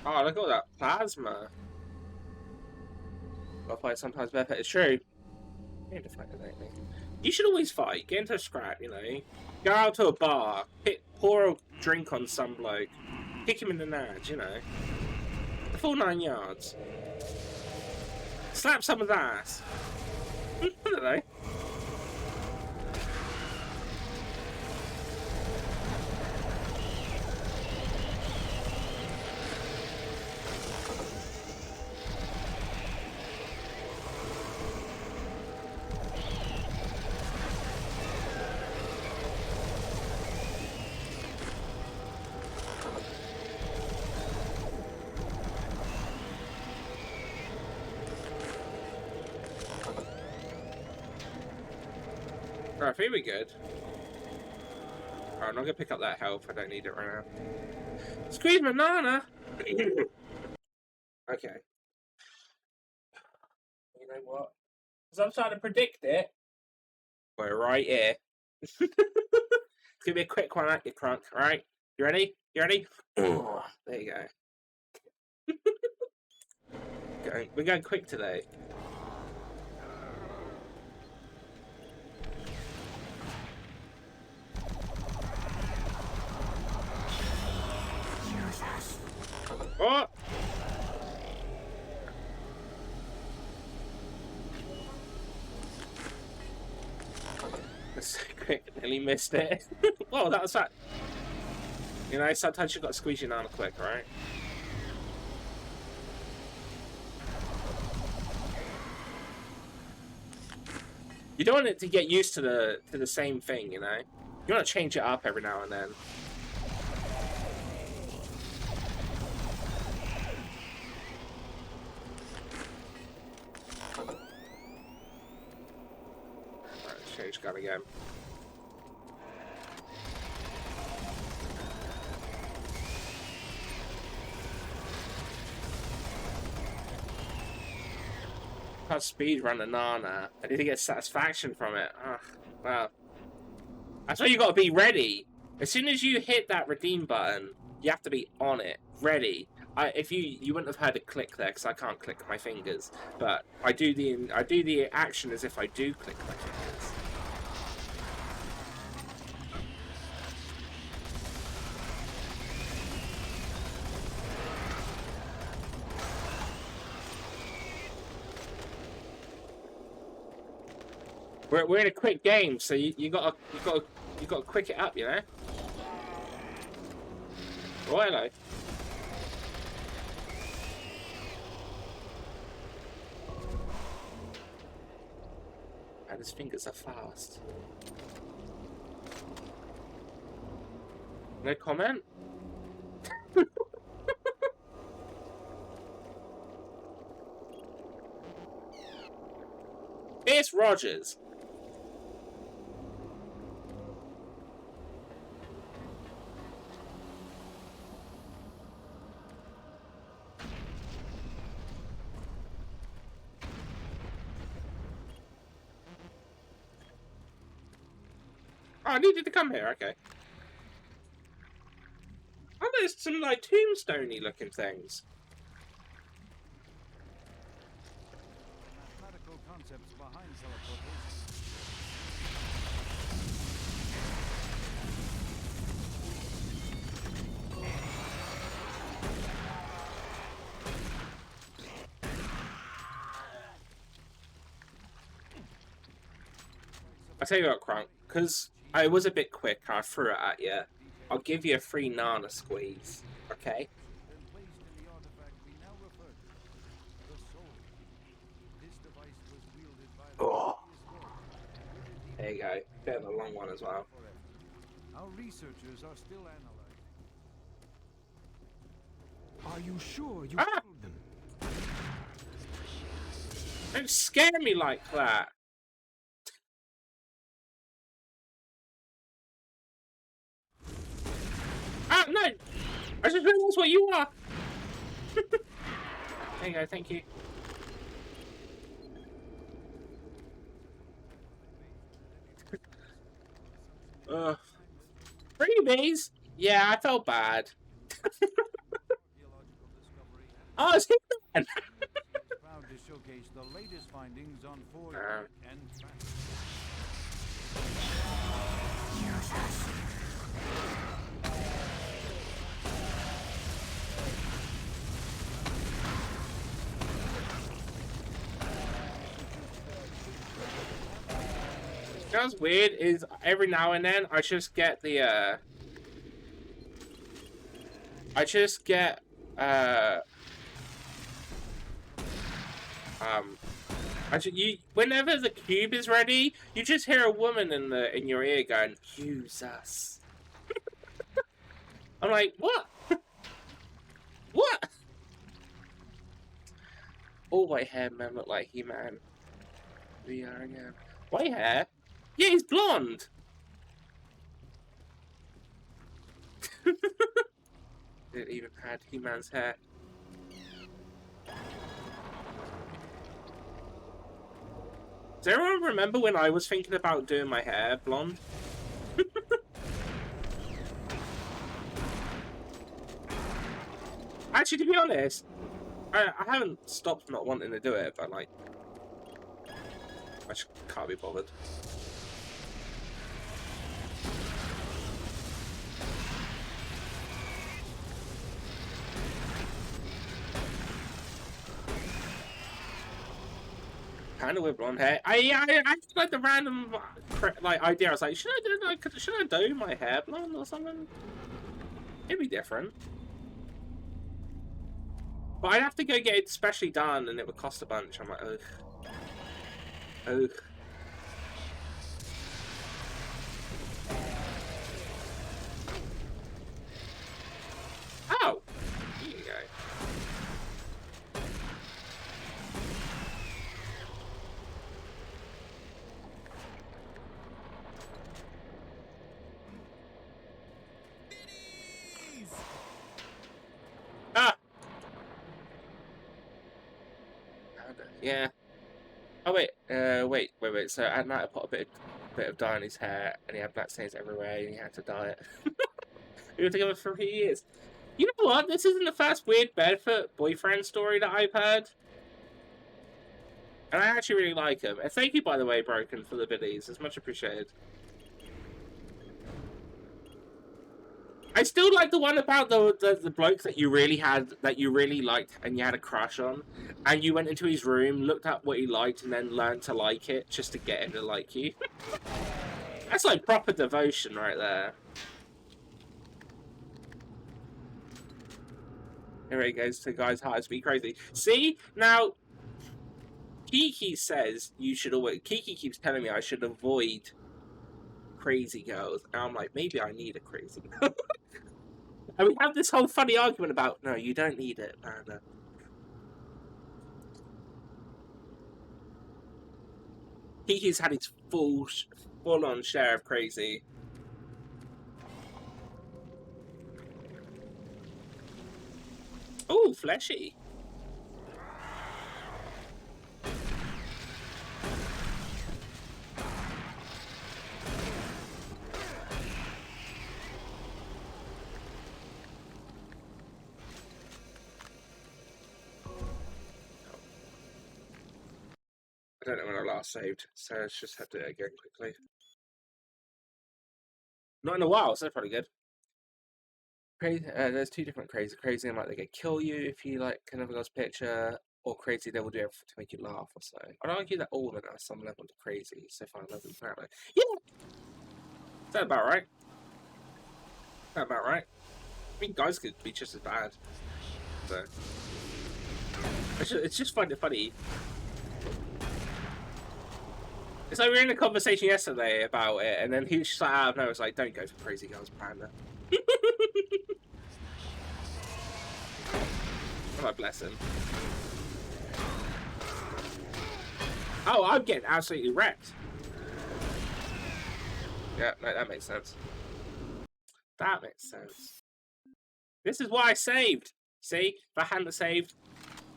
Oh, look at all that plasma. I'll fight sometimes better. It's true. You need to fight it lately. You should always fight. Get into a scrap, you know. Go out to a bar, pour a drink on some bloke, kick him in the nads, you know. The full 9 yards. Slap someone's ass. I don't know. Right, I think we're good. Alright, I'm not gonna pick up that health. I don't need it right now. Squeeze banana! Okay. You know what? Because I'm trying to predict it. We're right here. It's gonna be a quick one at you, Crunk. Alright? You ready? You ready? Oh, there you go. We're going quick today. What? That's so quick, nearly missed it. Whoa, that was that. You know, sometimes you've got to squeeze your nana quick, right? You don't want it to get used to the same thing, you know? You want to change it up every now and then. Alright, change gun again. Can't speedrun a Nana. I need to get satisfaction from it. Ugh, well. That's why you gotta be ready. As soon as you hit that redeem button, you have to be on it, ready. If you wouldn't have heard a click there because I can't click my fingers, but I do the action as if I do click my fingers. We're in a quick game, so you gotta quick it up, you know. Oh, hello. And his fingers are fast. No comment? It's Rogers. Oh, I needed to come here. Okay. Oh, there's some like tombstone-y looking things. Mathematical concepts behind teleportation. I tell you what, Crunk, because I was a bit quick, I threw it at you. I'll give you a free Nana squeeze, okay? Then placed in the artifact we now refer to, the soul. This device was wielded by the Oh, previous lord. there you go. Bit of a long one as well. Our researchers are still analyzing. Are you sure you killed them? Don't scare me like that. Ah, no! I just realised what you are! There you go, thank you. Freebies? Yeah, I felt bad. Oh, it's Hitman! Proud to showcase the latest findings on 4 Uh. and You know what's weird is every now and then I just get the whenever the cube is ready, you just hear a woman in your ear going, "Use us." I'm like, what? What? All white hair men look like He-Man. We are again. White hair? Yeah, he's blonde. It even had He-Man's hair. Does everyone remember when I was thinking about doing my hair blonde? Actually, to be honest, I haven't stopped not wanting to do it, but like, I just can't be bothered. Kinda with blonde hair. I had like the random like idea. I was like, should I do my hair blonde or something? It'd be different. But I'd have to go get it specially done, and it would cost a bunch. I'm like, ugh. Ugh. Oh! Here you go. Ah! Yeah. Oh wait, wait. So at night I put a bit of dye in his hair, and he had black stains everywhere, and he had to dye it. We were together for 3 years. You know what? This isn't the first weird barefoot boyfriend story that I've heard. And I actually really like him. And thank you, by the way, Broken, for the biddies. It's much appreciated. I still like the one about the bloke that you really liked and you had a crush on, and you went into his room, looked up what he liked, and then learned to like it just to get him to like you. That's like proper devotion right there. Here he goes to guys' hearts be crazy. See? Now, Kiki says you should always... Kiki keeps telling me I should avoid crazy girls. And I'm like, maybe I need a crazy girl. And we have this whole funny argument about, no, you don't need it, man. Kiki's had his full-on share of crazy. Oh, fleshy. don't know when I last saved, so let's just have to do it again quickly. Not in a while, so that's probably good. Crazy. There's two different crazy. Crazy and like they could kill you if you like another girl's picture, or crazy they will do everything to make you laugh or so. I'd argue that all of them are some level to crazy. So far, level apparently. Yeah, is that about right? Is that about right? I mean, guys could be just as bad. So it's just funny. It's like we were in a conversation yesterday about it, and then he just like out of nowhere was like, "Don't go for crazy girls, Panda." Oh, bless him. Oh, I'm getting absolutely wrecked. Yeah, no, that makes sense. That makes sense. This is why I saved. See, if I hadn't saved,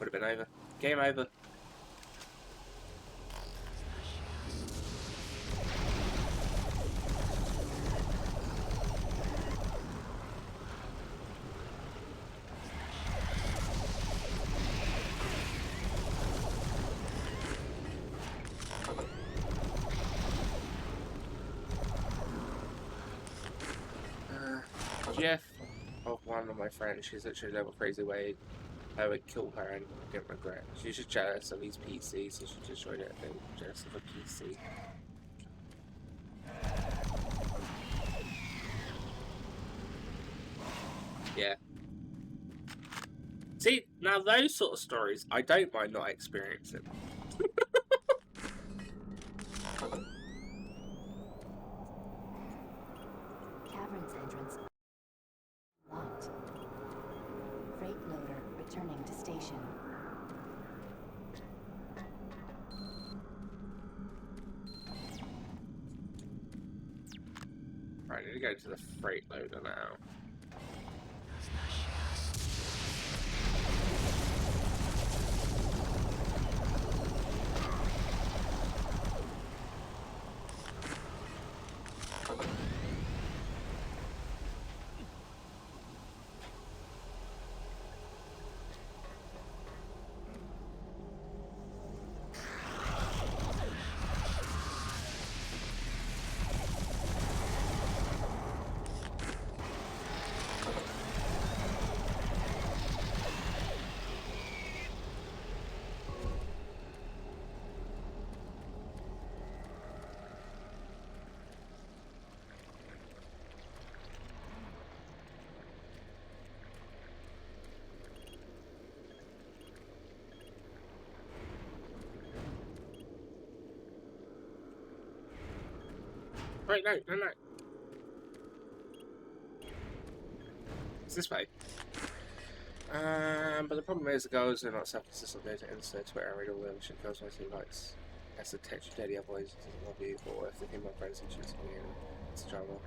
would have been over. Game over. Jeff, of one of my friends, she's actually level crazy way. I would kill her and didn't regret. She's just jealous of these PCs, so she destroyed it. And jealous of a PC. Yeah. See, now those sort of stories, I don't mind not experiencing. Cavern's entrance locked. Freight loader returning to station. Right, I need to go to the freight loader now. Wait, no. It's this way. But the problem is the girls are not self-consistent data insert Twitter and read all the shit girls mostly likes as the text daily otherwise it doesn't love you, or if they think my friends and shit's coming in, it's a drama.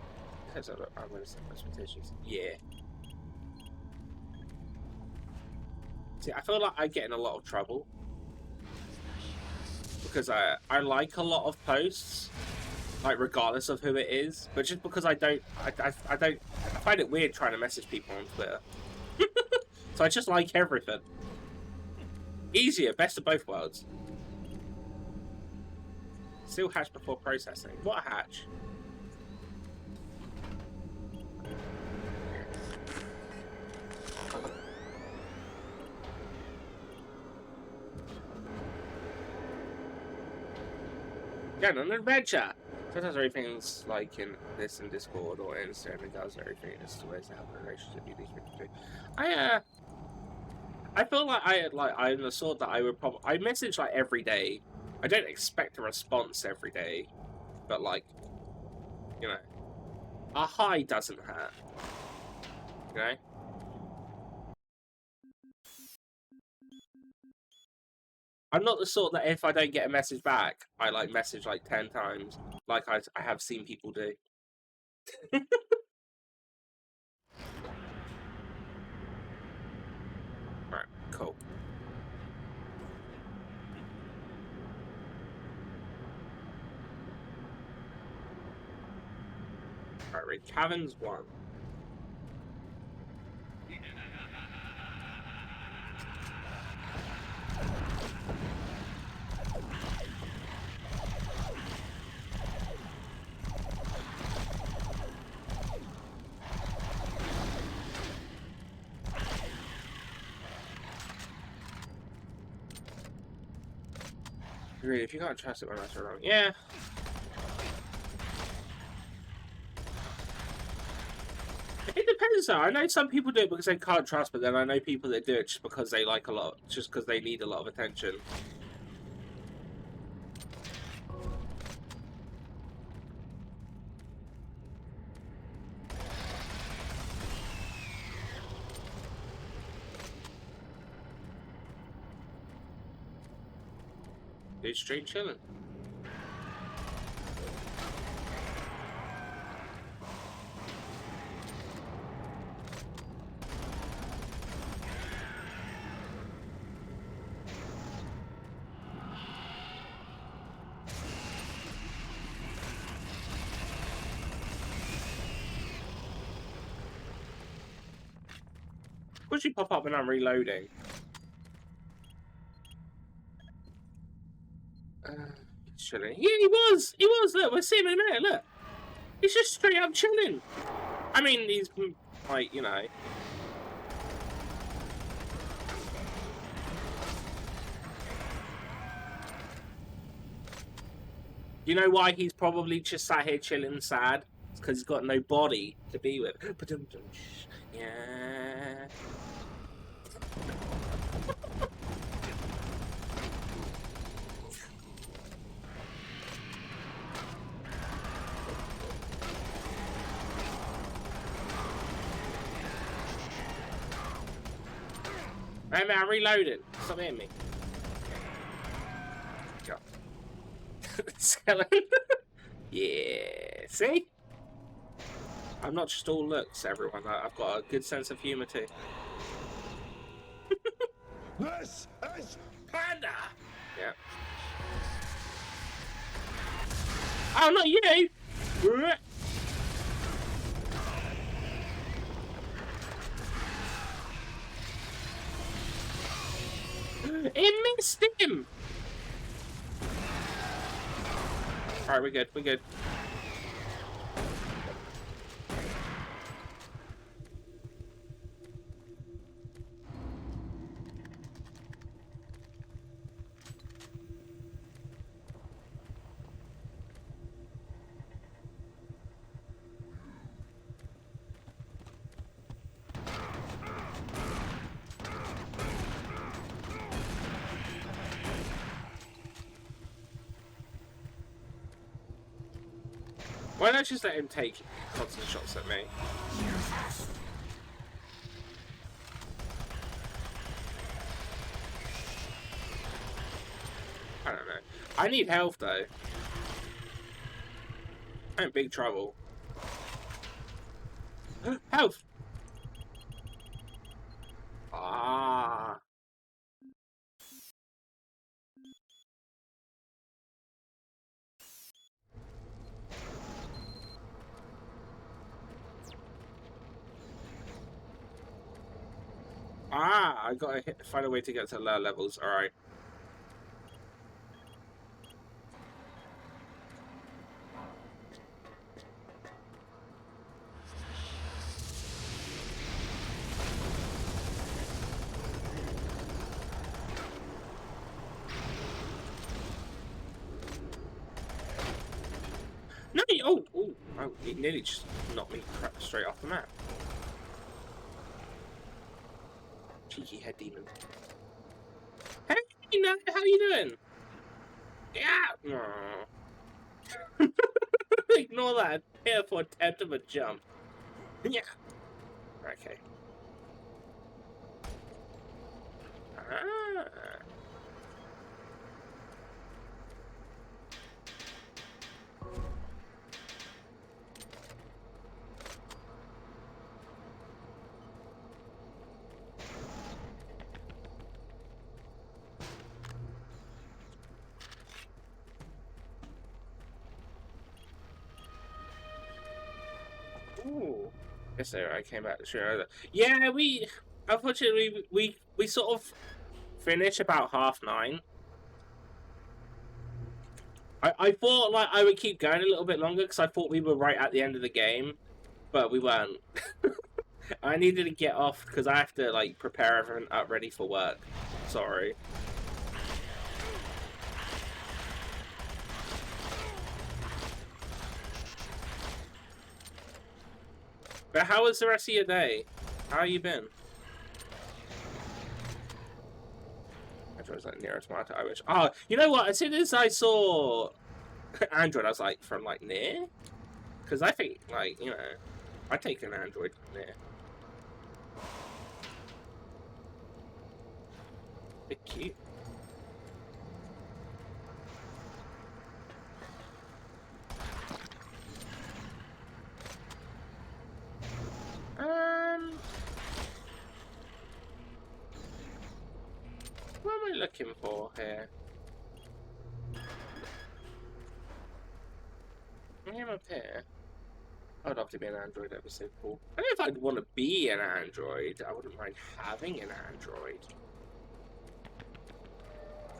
Because I'm gonna set expectations. Yeah. See, I feel like I get in a lot of trouble because I like a lot of posts, like regardless of who it is, but just because I find it weird trying to message people on Twitter. So I just like everything. Easier, best of both worlds. Still hatch before processing. What a hatch? Going on an adventure! Sometimes everything's like in this in Discord or Instagram, it does everything. It's the ways to have a relationship you need to do. I feel like I'm the sort that I would probably I message like every day. I don't expect a response every day, but like, you know, a hi doesn't hurt. You know. I'm not the sort that if I don't get a message back, I like message like 10 times, like I have seen people do. Right, cool. Right, read Caverns 1. Really, if you can't trust it when that's wrong. Yeah. It depends though. I know some people do it because they can't trust, but then I know people that do it just because they like a lot, just because they need a lot of attention. Dude, straight chilling. Would you pop up when I'm reloading? He's chilling. Yeah, he was. He was. Look, we'll see him in a minute. Look, he's just straight up chilling. I mean, he's like, you know. You know why he's probably just sat here chilling sad? It's because he's got no body to be with. Yeah. Hey man, I'm reloading. Stop hitting me. Go. Skeleton. Yeah. See? I'm not just all looks, everyone. I've got a good sense of humour too. This is Panda! Yeah. Oh, not you! It missed him! Alright, we're good, we're good. Why not just let him take constant shots at me? I don't know. I need health though. I'm in big trouble. Health! Ah. Ah, I gotta find a way to get to lower levels. Alright. No, oh, he nearly just knocked me straight off the map. Cheeky head demon. Hey, Nat, how you doing? Yeah. Aww. Ignore that pitiful attempt of a jump. Yeah. Okay. Ah. Ooh. Yes, there. I came back straight over. Yeah, we unfortunately we sort of finished about 9:30. I thought like I would keep going a little bit longer because I thought we were right at the end of the game, but we weren't. I needed to get off because I have to like prepare everything up ready for work. Sorry. But how was the rest of your day? How you been? Android's like near a smart. I wish. Oh, you know what? As soon as I saw Android, I was like, from like near? Because I think, like, you know, I take an Android from near. Bit cute. What am I looking for here? I am up here. I'd love to be an android, that'd be so cool. I don't know if I'd want to be an android. I wouldn't mind having an android.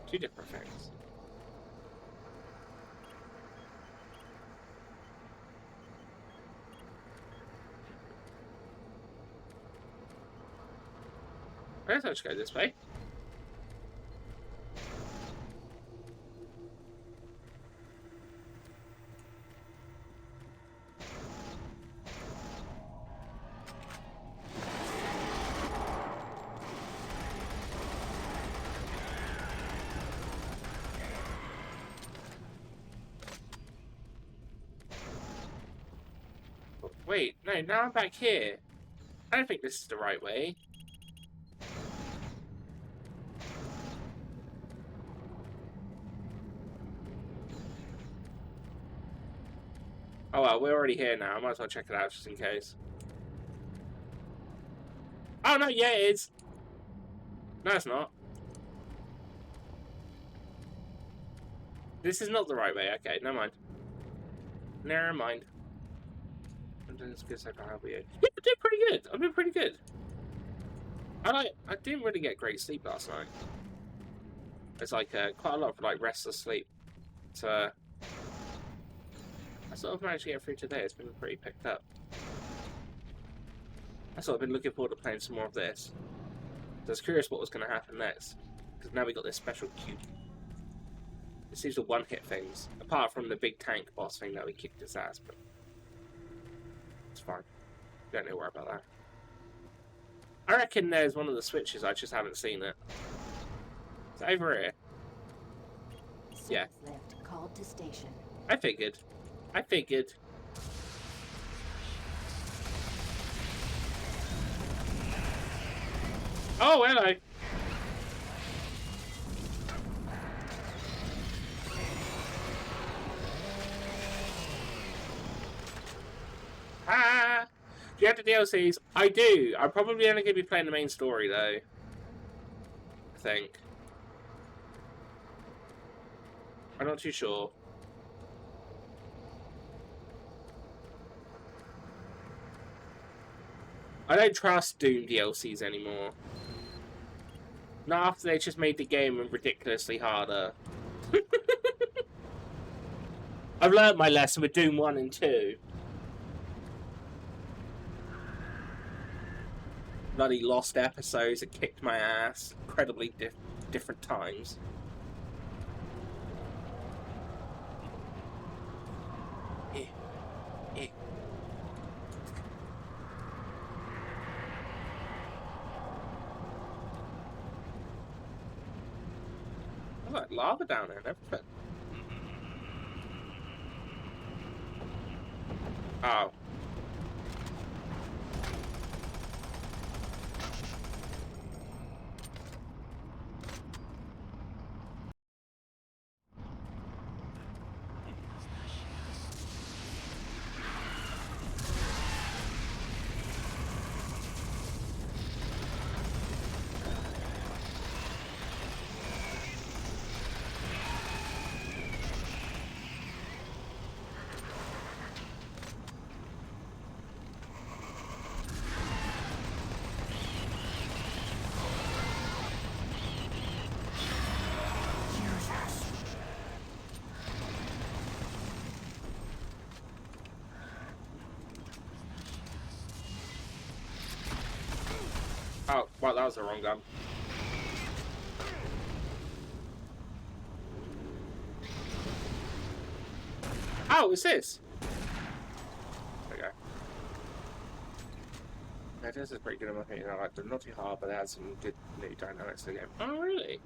Two different things. I guess I'll just go this way. Wait, no, now I'm back here. I don't think this is the right way. Oh well, we're already here now. I might as well check it out just in case. Oh no, yeah it is. No, it's not. This is not the right way. Okay, never mind. Never mind. I'm doing as good as I can help you. Yeah, I did pretty good. I've been pretty good. I didn't really get great sleep last night. It's like quite a lot of like restless sleep. So I sort of managed to get through today. It's been pretty picked up. I sort of been looking forward to playing some more of this. So I was curious what was going to happen next. Because now we got this special cube. It seems to one-hit things. Apart from the big tank boss thing that we kicked his ass, but it's fine. Don't need to worry about that. I reckon there's one of the switches, I just haven't seen it. It's over here. Yeah. Lift called to station. I figured. I figured. Oh, hello. Ah! Do you have the DLCs? I do. I'm probably only going to be playing the main story, though. I think. I'm not too sure. I don't trust Doom DLCs anymore. Not after they just made the game ridiculously harder. I've learned my lesson with Doom 1 and 2. Bloody lost episodes that kicked my ass incredibly different times. There's like lava down there and everything. Oh. Oh, well, that was the wrong gun. Oh, it's this. Okay. Yeah, this is pretty good in my opinion. I like them. Not too hard, but they had some good new dynamics in the game. Oh, really?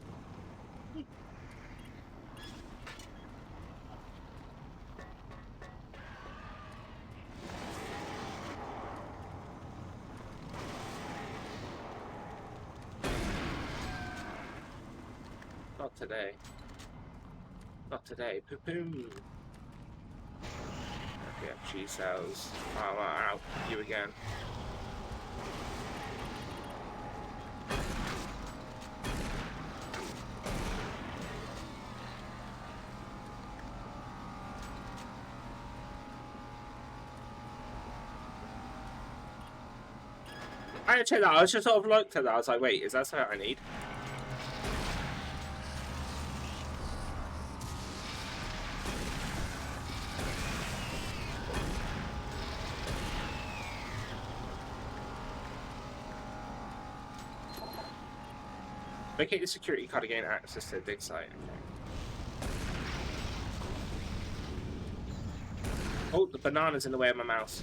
Not today. Not today. Poom. BFG cells. Oh, ow. You again. I didn't check that. I was just sort of looked at that. I was like, wait, is that something I need? Vacate the security card to gain access to the dig site. Okay. Oh, the banana's in the way of my mouse.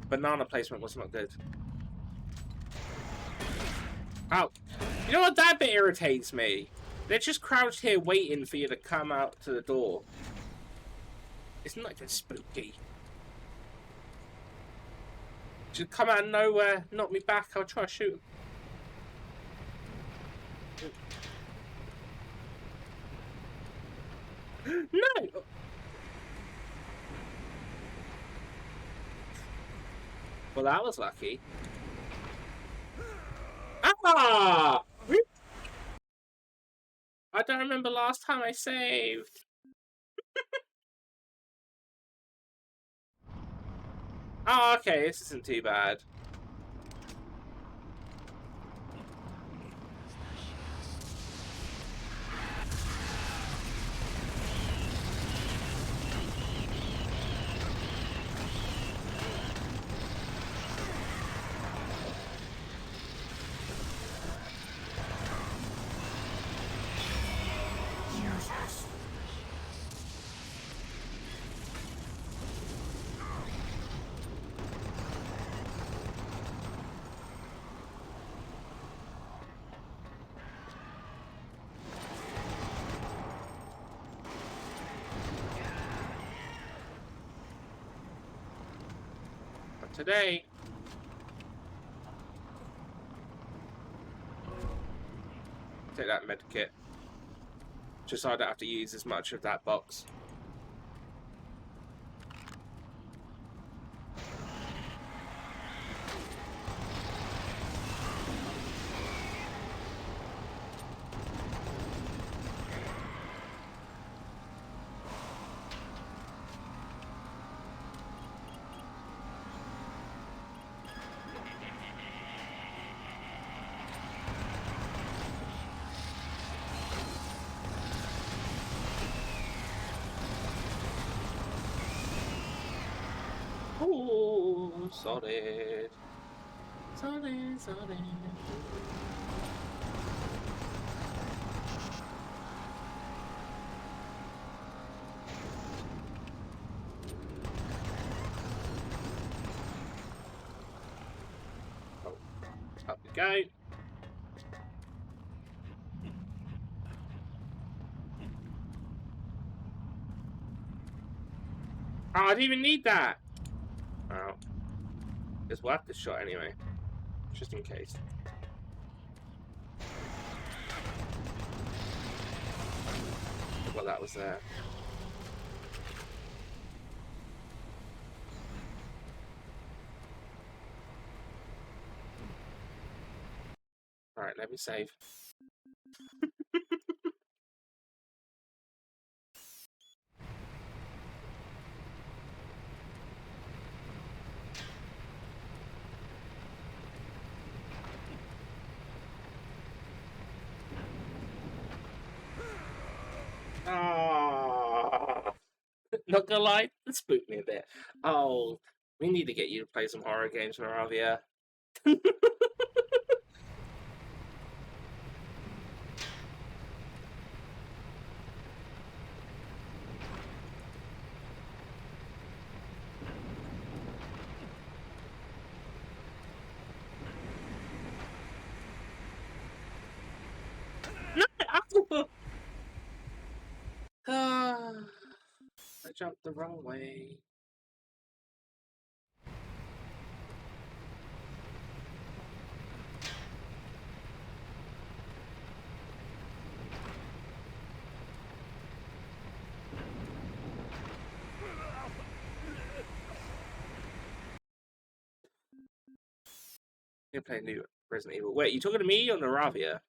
Banana placement was not good. Oh, you know what? That bit irritates me. They're just crouched here waiting for you to come out to the door. It's not even spooky. Just come out of nowhere, knock me back, I'll try to shoot him. No! Well, that was lucky. Ah! I don't remember last time I saved. Oh, okay, this isn't too bad. But today... Take that med kit. Just so I don't have to use as much of that box. Ooh, solid. Solid, solid. Oh, up we go. Oh, I didn't even need that. Oh. Just whack this shot anyway. Just in case. Well, that was there. Alright, let me save. Ah, not gonna lie, it spooked me a bit. Oh, we need to get you to play some horror games, Moravia. jumped the wrong way. You're playing new Resident Evil. Wait, you talking to me or Naravia?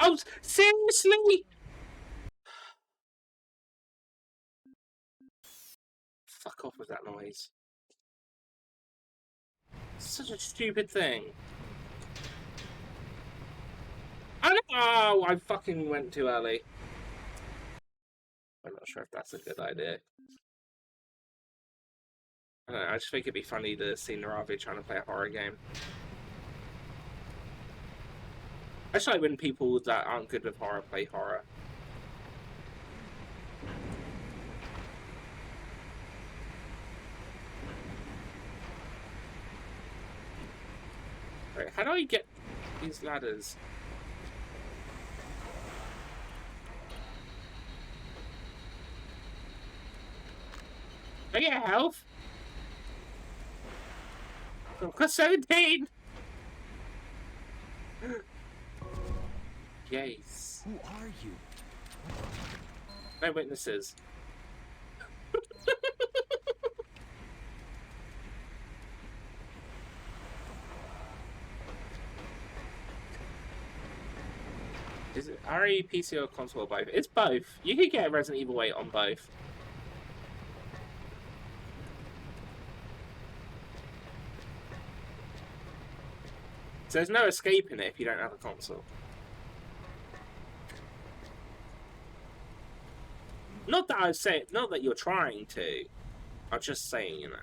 Oh, seriously? Fuck off with that noise. Such a stupid thing. Oh, I fucking went too early. I'm not sure if that's a good idea. I don't know, I just think it'd be funny to see Naravia trying to play a horror game. I just like when people that aren't good with horror play horror. Right, how do I get these ladders? Do I get health? Oh, +17! Yes. Who are you? No witnesses. Is it RE, PC, or console, or both? It's both. You could get Resident Evil 8 on both. So there's no escaping it if you don't have a console. Not that I say, not that you're trying to. I'm just saying, you know.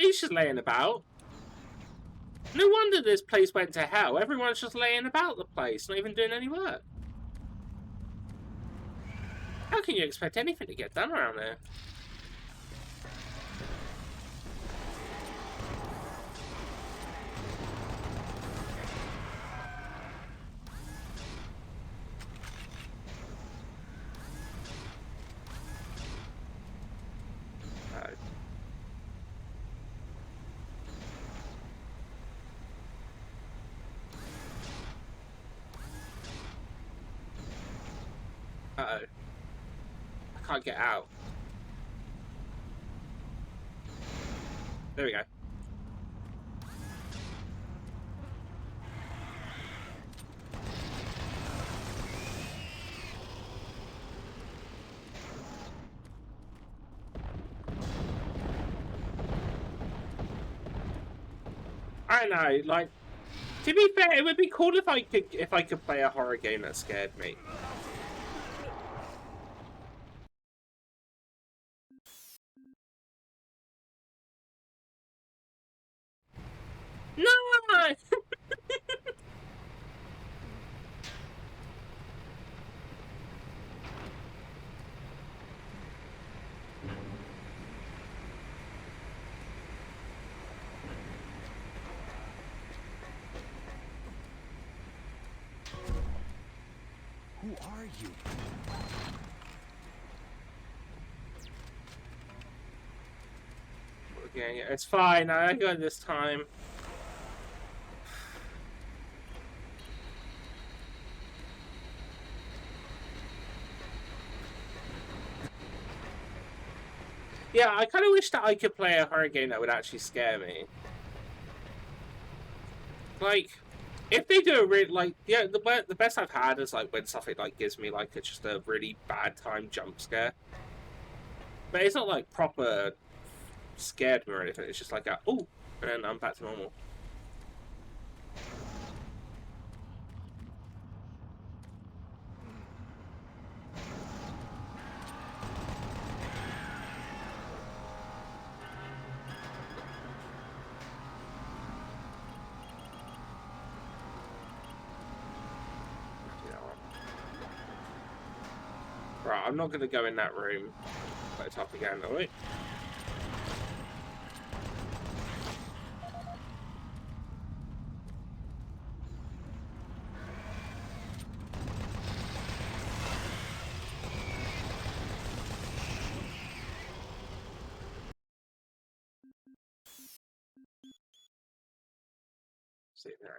He's just laying about. No wonder this place went to hell. Everyone's just laying about the place, not even doing any work. How can you expect anything to get done around here? Uh-oh. I can't get out. There we go. I know, like, to be fair, it would be cool if I could play a horror game that scared me. No! Who are you? Okay, it's fine. I got this time. Yeah, I kind of wish that I could play a horror game that would actually scare me. Like, if they do a really, like, yeah, the best I've had is, like, when something, like, gives me, like, just a really bad time jump scare. But it's not, like, proper scared me or anything. It's just like, oh, and then I'm back to normal. Right, I'm not going to go in that room. Put it up again, alright? See there.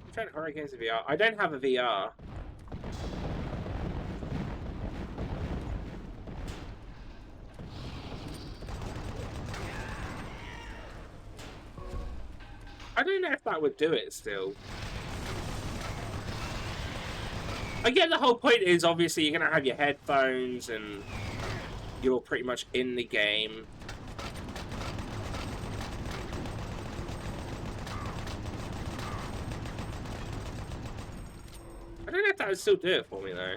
I'm trying horror games in VR. I don't have a VR. I don't know if that would do it still. I get the whole point is obviously you're going to have your headphones and you're pretty much in the game. I don't know if that would still do it for me though.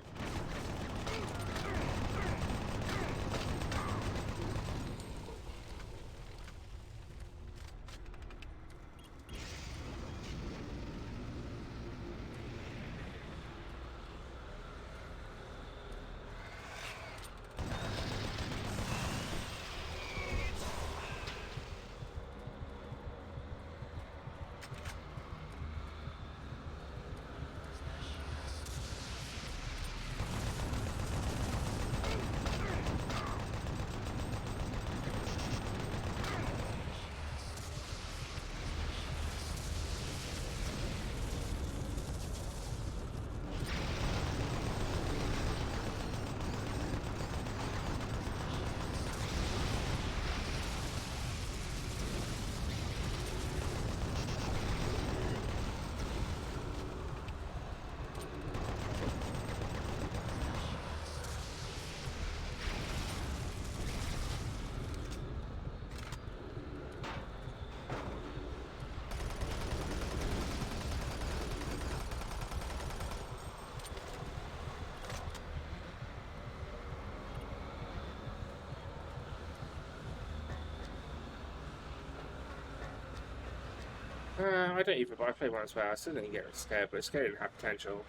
I don't even. I play one as well. I still didn't get scared, but scared didn't have potential.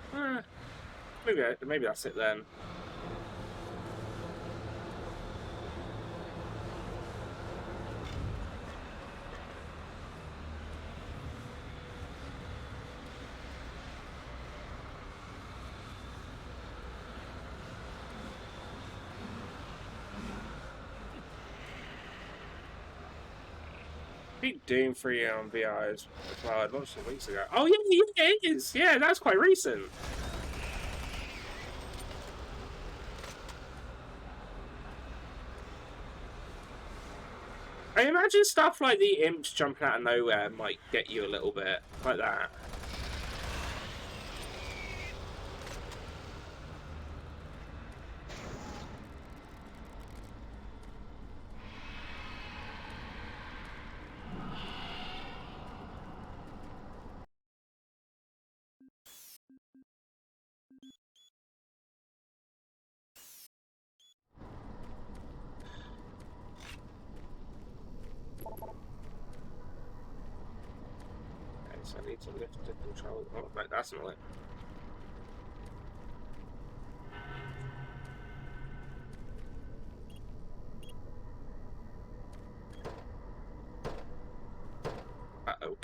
Maybe that's it then. Beat Doom 3 on VR as well. I launched some weeks ago. Oh yeah, it is. Yeah, that's quite recent. I imagine stuff like the imps jumping out of nowhere might get you a little bit like that. So I need to lift the control. Oh, right, that's not it. Uh-oh.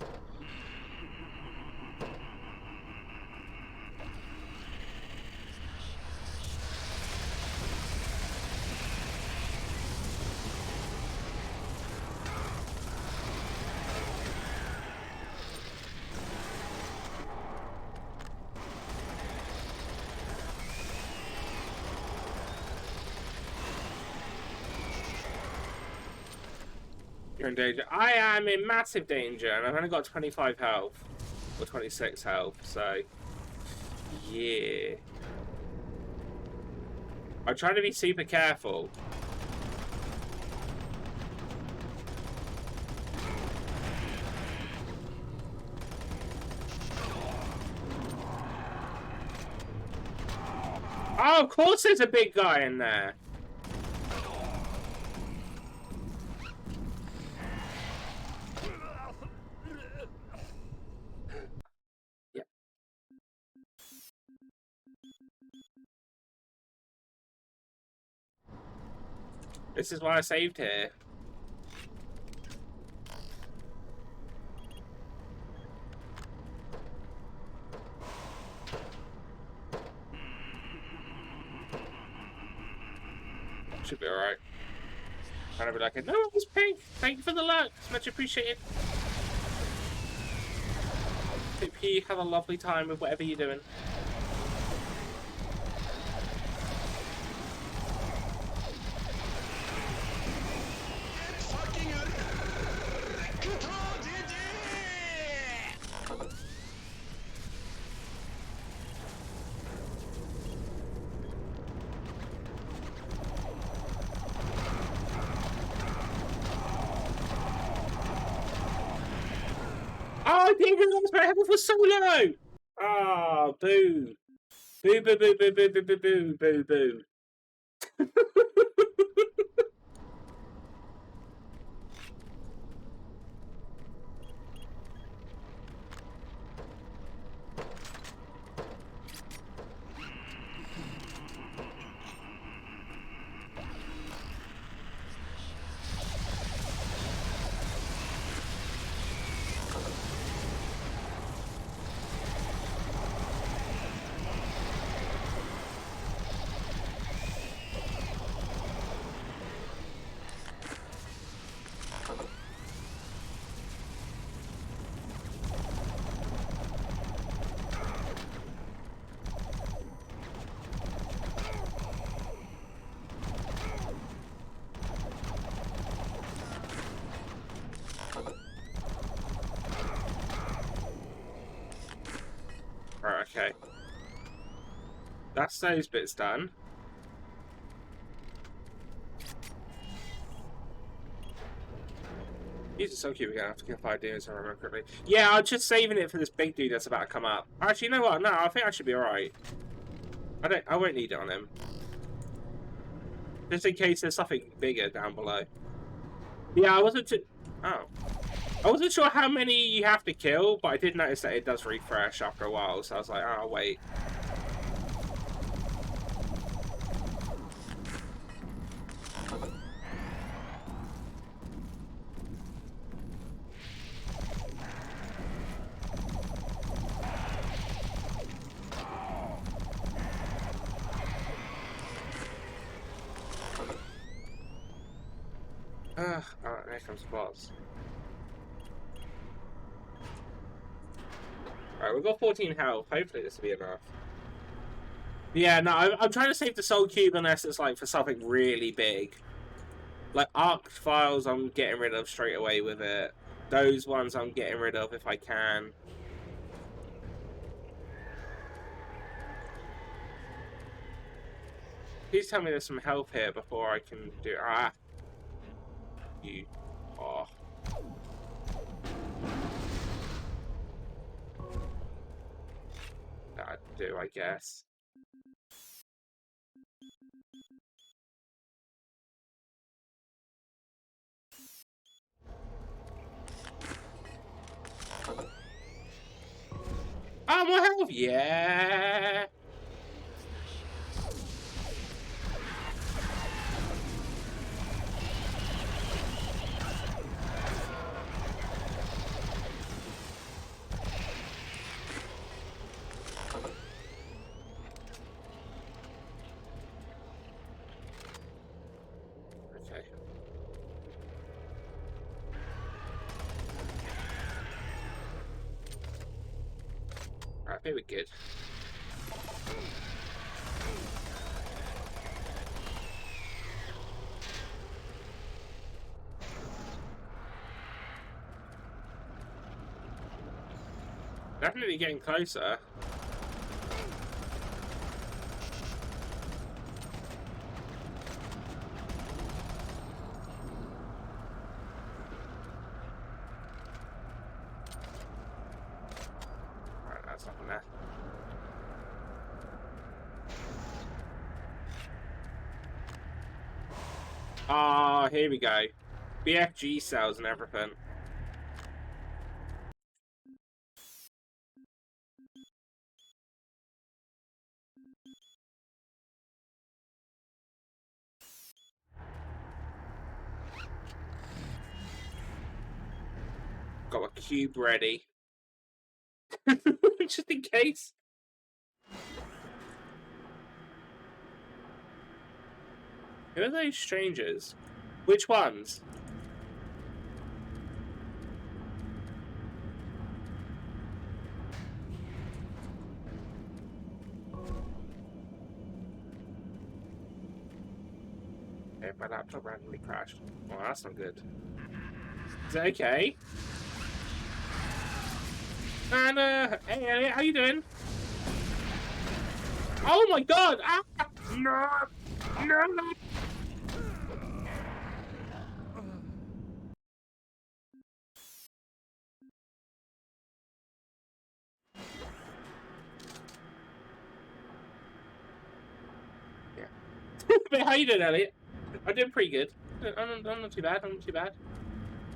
You're in danger. I am in massive danger, and I've only got 25 health. Or 26 health, so... Yeah. I'm trying to be super careful. Oh, of course there's a big guy in there. Yeah. This is why I saved here. Should be alright. And I'll be like, no, it's pink. Thank you for the luck. It's much appreciated. Hope you have a lovely time with whatever you're doing. Oh, I didn't realize my health was so low! Ah, oh, boo. Boo, boo, boo, boo, boo, boo, boo, boo, boo, boo. Right, okay. That's those bits done. These are so cute, we're gonna have to kill 5 demons if I remember correctly. Yeah, I'm just saving it for this big dude that's about to come up. Actually, you know what? No, I think I should be alright. I won't need it on him. Just in case there's something bigger down below. Yeah, I wasn't too... Oh. I wasn't sure how many you have to kill, but I did notice that it does refresh after a while, so I was like, oh, wait. Alright, there comes the boss. Alright, we've got 14 health. Hopefully this will be enough. Yeah, no, I'm trying to save the soul cube unless it's like for something really big. Like arc files I'm getting rid of straight away with it. Those ones I'm getting rid of if I can. Please tell me there's some health here before I can do... Ah! You... Oh. That do, I guess. Oh, more health! Yeah! Alright, very good. definitely getting closer. Right, that's nothing there. Ah, here we go. BFG cells and everything. Got a cube ready. Just in case. Who are those strangers? Which ones? Okay, my laptop randomly crashed. Well, that's not good. Is that okay? And, hey, Elliot, how you doing? Oh my god! Ah! No! No! Yeah. But how you doing, Elliot? I'm doing pretty good. I'm not too bad. I'm not too bad.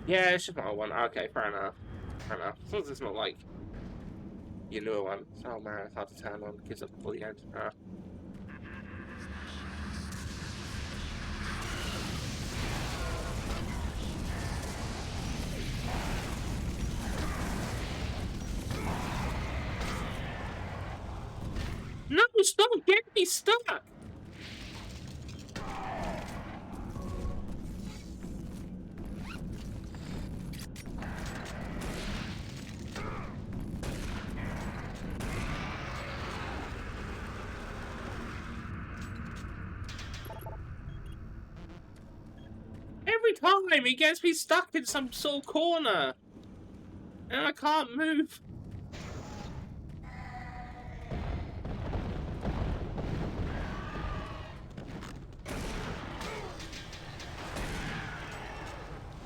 Yeah, it's just my old one. Okay, fair enough. Fair enough. As long as it's not like your newer one. Oh man, it's hard to turn on. Gives up before the end. No, stop! Get me stuck! Every time he gets me stuck in some sort of corner. And I can't move.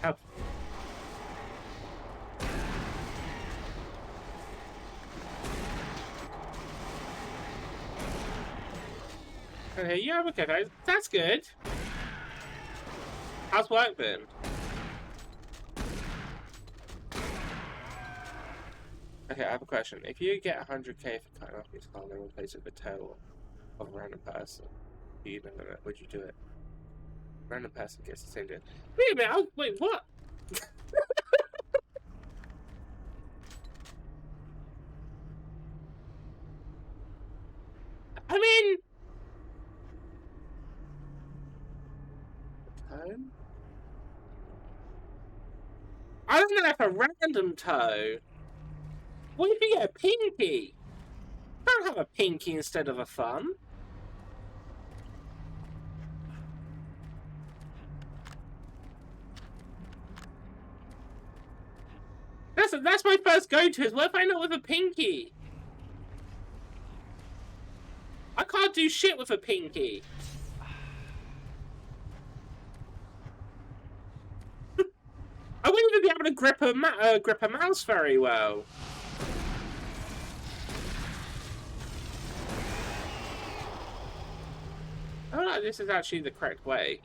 Help. Okay, yeah, okay, guys. That's good. How's work been? Okay, I have a question. If you get 100k for cutting off your skull and then replace it with a tail of a random person, would you do it? Random person gets the same deal. Wait a minute, wait, what? I mean... I don't know if a random toe. What if you get a pinky? Don't have a pinky instead of a thumb. That's my first go-to, is what if I end up with a pinky? I can't do shit with a pinky. I wouldn't even be able to grip a mouse very well. Oh no, this is actually the correct way.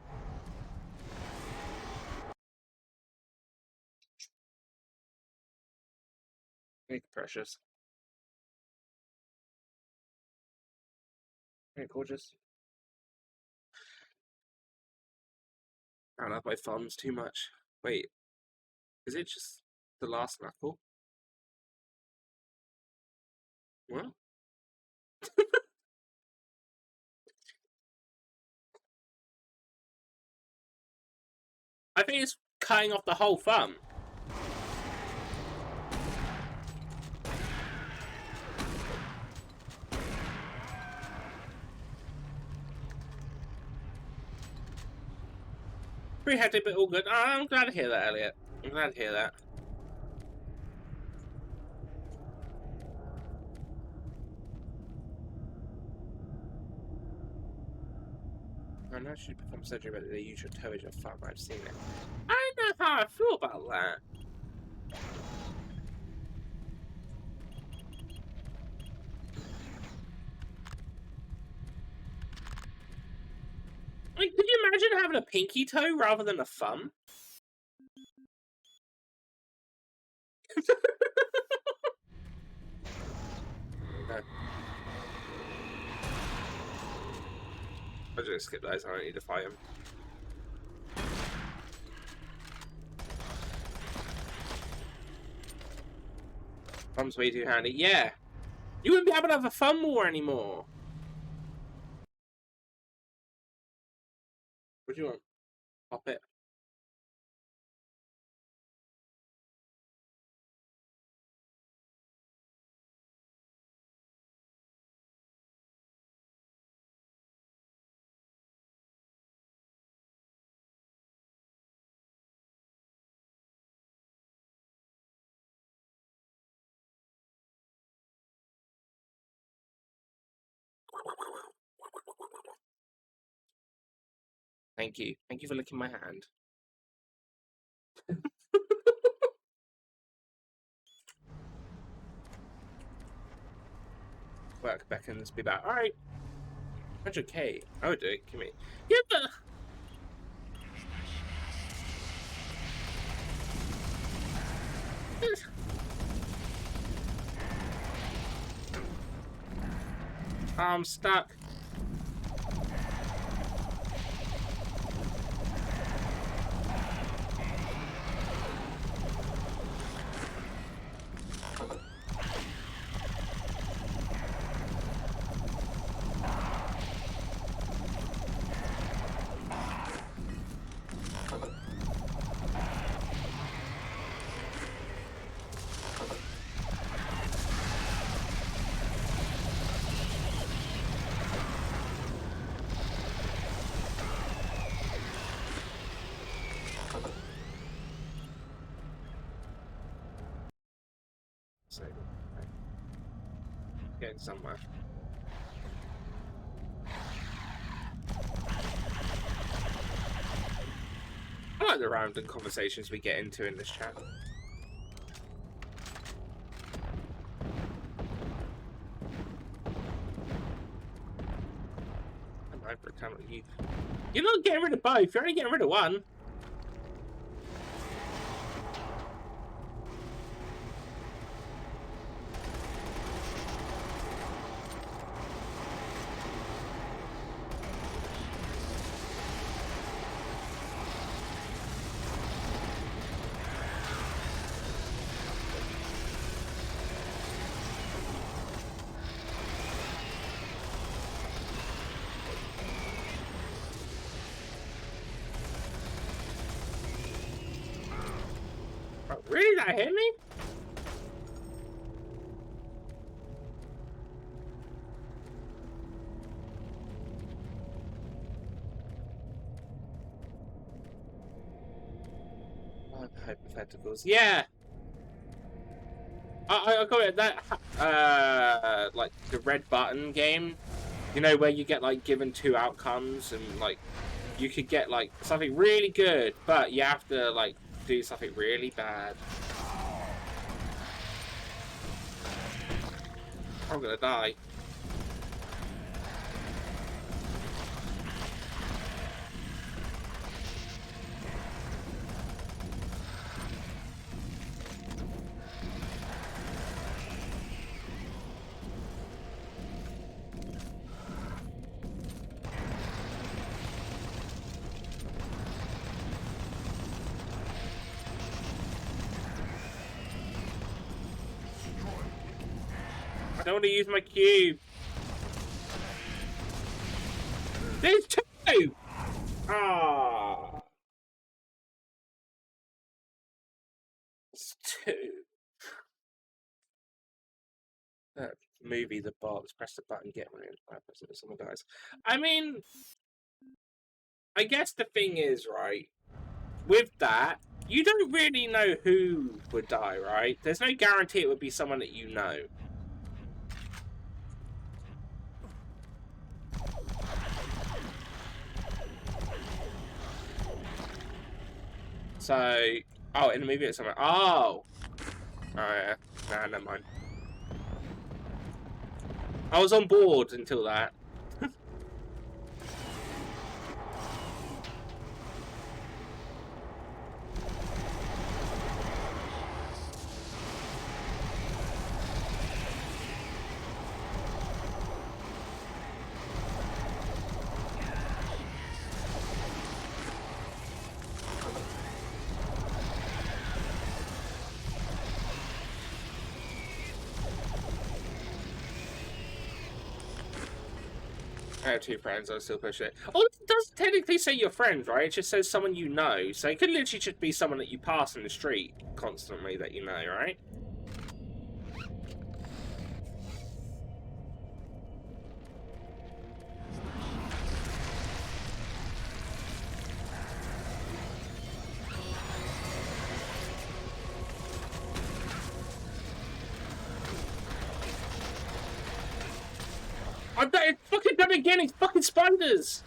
Thank you, precious. Hey, gorgeous. I love my thumbs too much. Wait, is it just the last knuckle? What? I think it's cutting off the whole thumb. Pretty hectic, but all good. Oh, I'm glad to hear that, Elliot. I'm glad to hear that. I know she become surgery about the usual towage of fun. I've seen it. I don't know how I feel about that. Like, could you imagine having a pinky toe rather than a thumb? No. I'm just gonna skip those. I don't need to fight him. Thumb's way too handy. Yeah. You wouldn't be able to have a thumb war anymore. What do you want? Pop it. Thank you. Thank you for licking my hand. Work beckons be back. Alright. 100k. I would do it. Give me. Yeah, but. I'm stuck. So, getting somewhere. I like the random conversations we get into in this chat. I'm over telling you. You're not getting rid of both, you're only getting rid of one. Really? That hit me? Oh, hypotheticals. Yeah! I got it. That, like, the red button game, you know, where you get, like, given two outcomes and, like, you could get, like, something really good, but you have to, like, do something really bad. I'm gonna die. I don't want to use my cube. There's two! Ah. It's two. Movie the box, press the button, get rid of someone dies. I mean, I guess the thing is, right, with that, you don't really know who would die, right? There's no guarantee it would be someone that you know. So, oh, in the movie it's somewhere. Oh, yeah. Nah, never mind. I was on board until that. I have 2 friends, I still push it. Oh, it doesn't technically say your friends, right? It just says someone you know. So it could literally just be someone that you pass in the street constantly that you know, right? It's fucking done again, it's fucking spiders!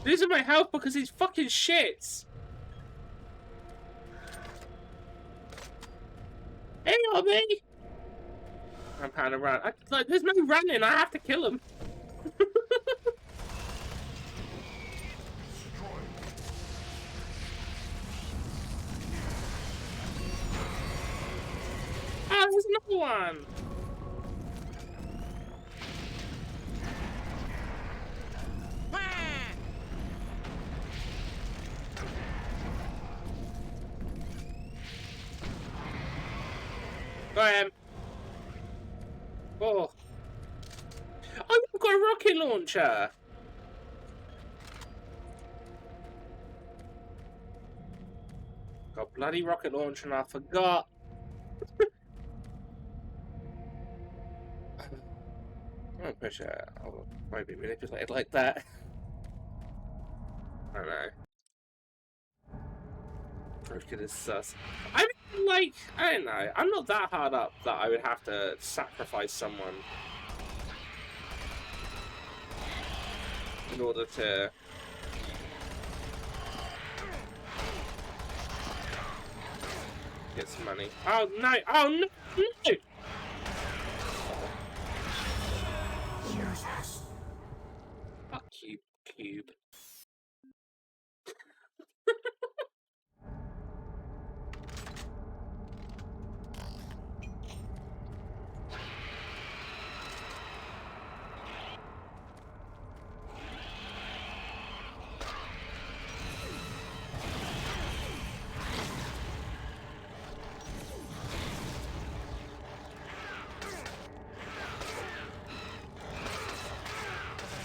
Losing my health because he's fucking shits! Hey, me! I'm trying to run. Like, there's no running, I have to kill him. Ah, there's another one! I am. Oh. Oh, you've got a rocket launcher! Got a bloody rocket launcher and I forgot. I don't push it. I won't be manipulated like that. I don't know. Broken is sus. I mean, like, I don't know. I'm not that hard up that I would have to sacrifice someone in order to get some money. Oh no! Oh no! No! Fuck you, Cube.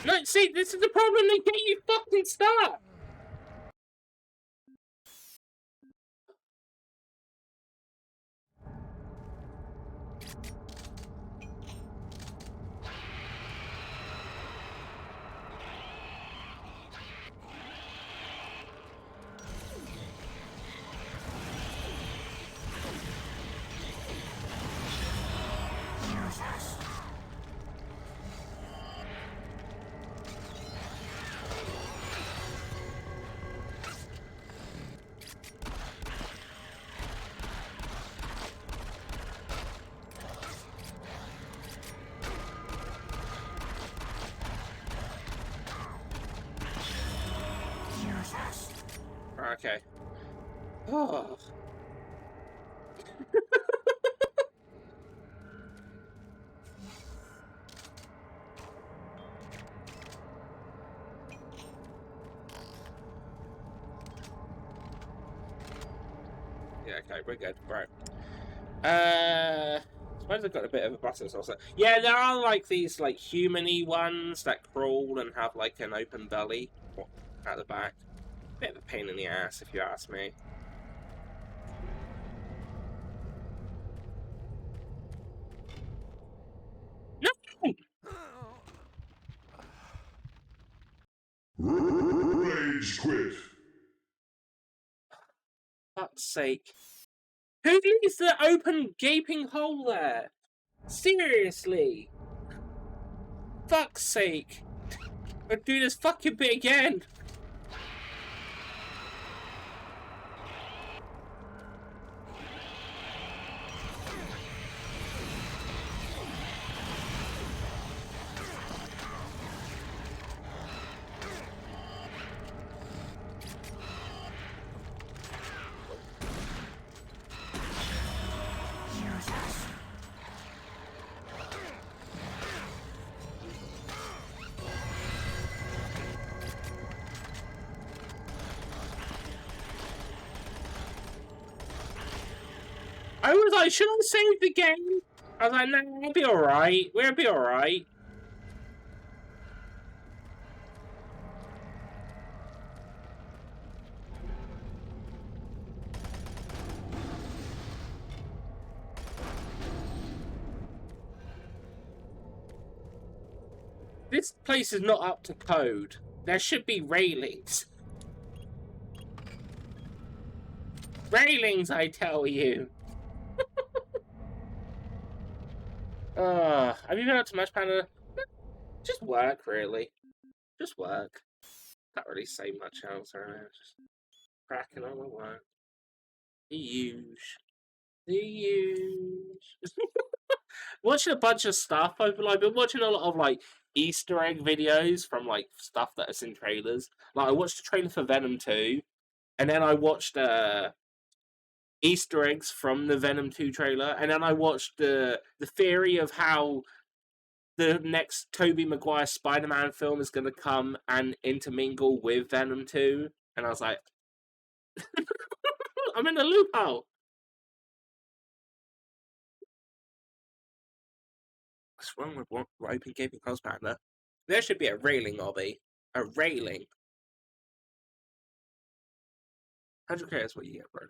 No, see, this is the problem. They get you fucking stuck. Okay. Oh. Yeah, okay, we're good. Right. Suppose I've got a bit of a butter sauce. Yeah, there are like these like human-y ones that crawl and have like an open belly at the back. Bit of a pain in the ass, if you ask me. No! Rage quit. Fuck's sake. Who leaves the open gaping hole there? Seriously. Fuck's sake. I'll do this fucking bit again. I was like, should I save the game? I was like, nah, we'll be alright. We'll be alright. This place is not up to code. There should be railings. Railings, I tell you. Have you been up to much, Panda? Just work, really. Just work. Can't really say much else, right? Just cracking on the work. The huge. The huge. Watching a bunch of stuff. I've been watching a lot of like Easter egg videos from like stuff that is in trailers. Like I watched the trailer for Venom 2, and then I watched Easter eggs from the Venom 2 trailer, and then I watched the theory of how the next Tobey Maguire Spider-Man film is going to come and intermingle with Venom 2, and I was like, I'm in a loophole. What's wrong with what open gaping holes, Panda? There should be a railing, Obby. A railing. 100k is what you get, bro.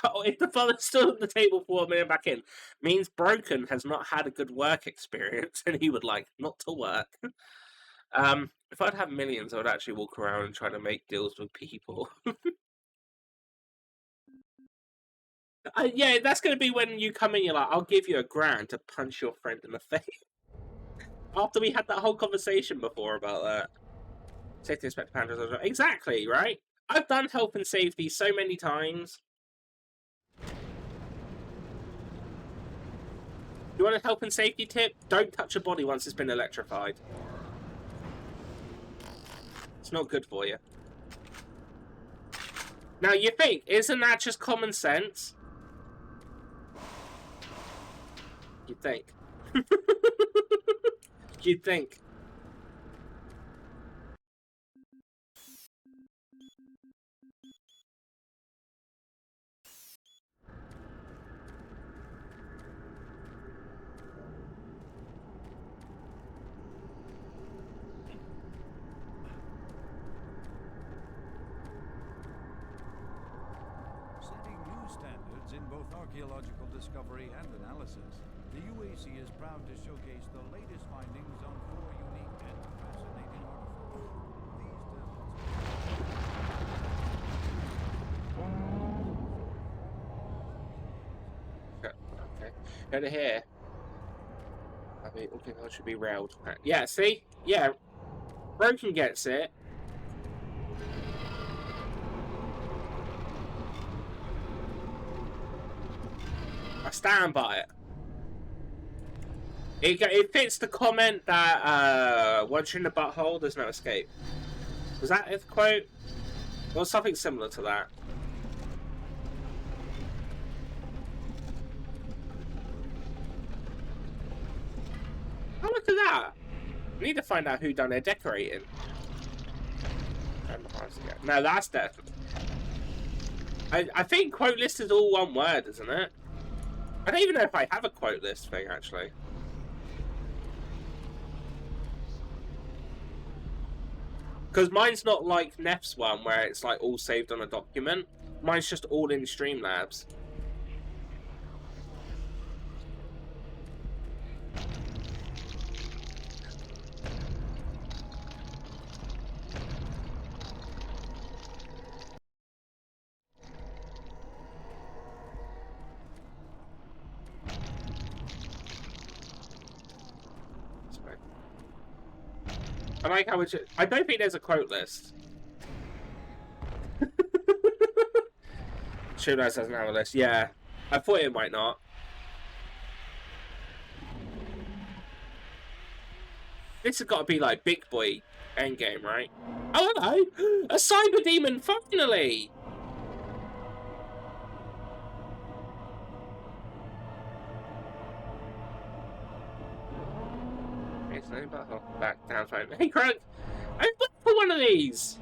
Oh, if the father stood at the table for a minute back in, means Broken has not had a good work experience and he would like not to work. If I'd have millions, I would actually walk around and try to make deals with people. Yeah, that's going to be when you come in, you're like, I'll give you $1,000 to punch your friend in the face. After we had that whole conversation before about that. Safety Inspector Pandas. Exactly, right? I've done health and safety so many times. You want a health and safety tip? Don't touch a body once it's been electrified. It's not good for you. Now you think, isn't that just common sense? You'd think. You'd think. Setting new standards in both archaeological discovery and analysis, the UAC is proud to showcase the latest findings on 4 unique and fascinating artifacts. Okay. Go to here. I mean, okay, that should be railed. Yeah, see? Yeah. Broken gets it. I stand by it. It fits the comment that once you're in the butthole, there's no escape. Was that the quote? Or something similar to that. Oh, look at that! We need to find out who done their decorating. No, that's definitely. I think quote list is all one word, isn't it? I don't even know if I have a quote list thing, actually. Because mine's not like Neff's one, where it's like all saved on a document. Mine's just all in Streamlabs. I like how I don't think there's a quote list. Showdice doesn't have a list. Yeah, I thought it might not. This has got to be like Big Boy Endgame, right? Oh, hello! A cyber demon, finally! It's no battle. Back down, fine. Hey, Krug! I'm back for one of these!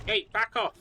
Hey, back off!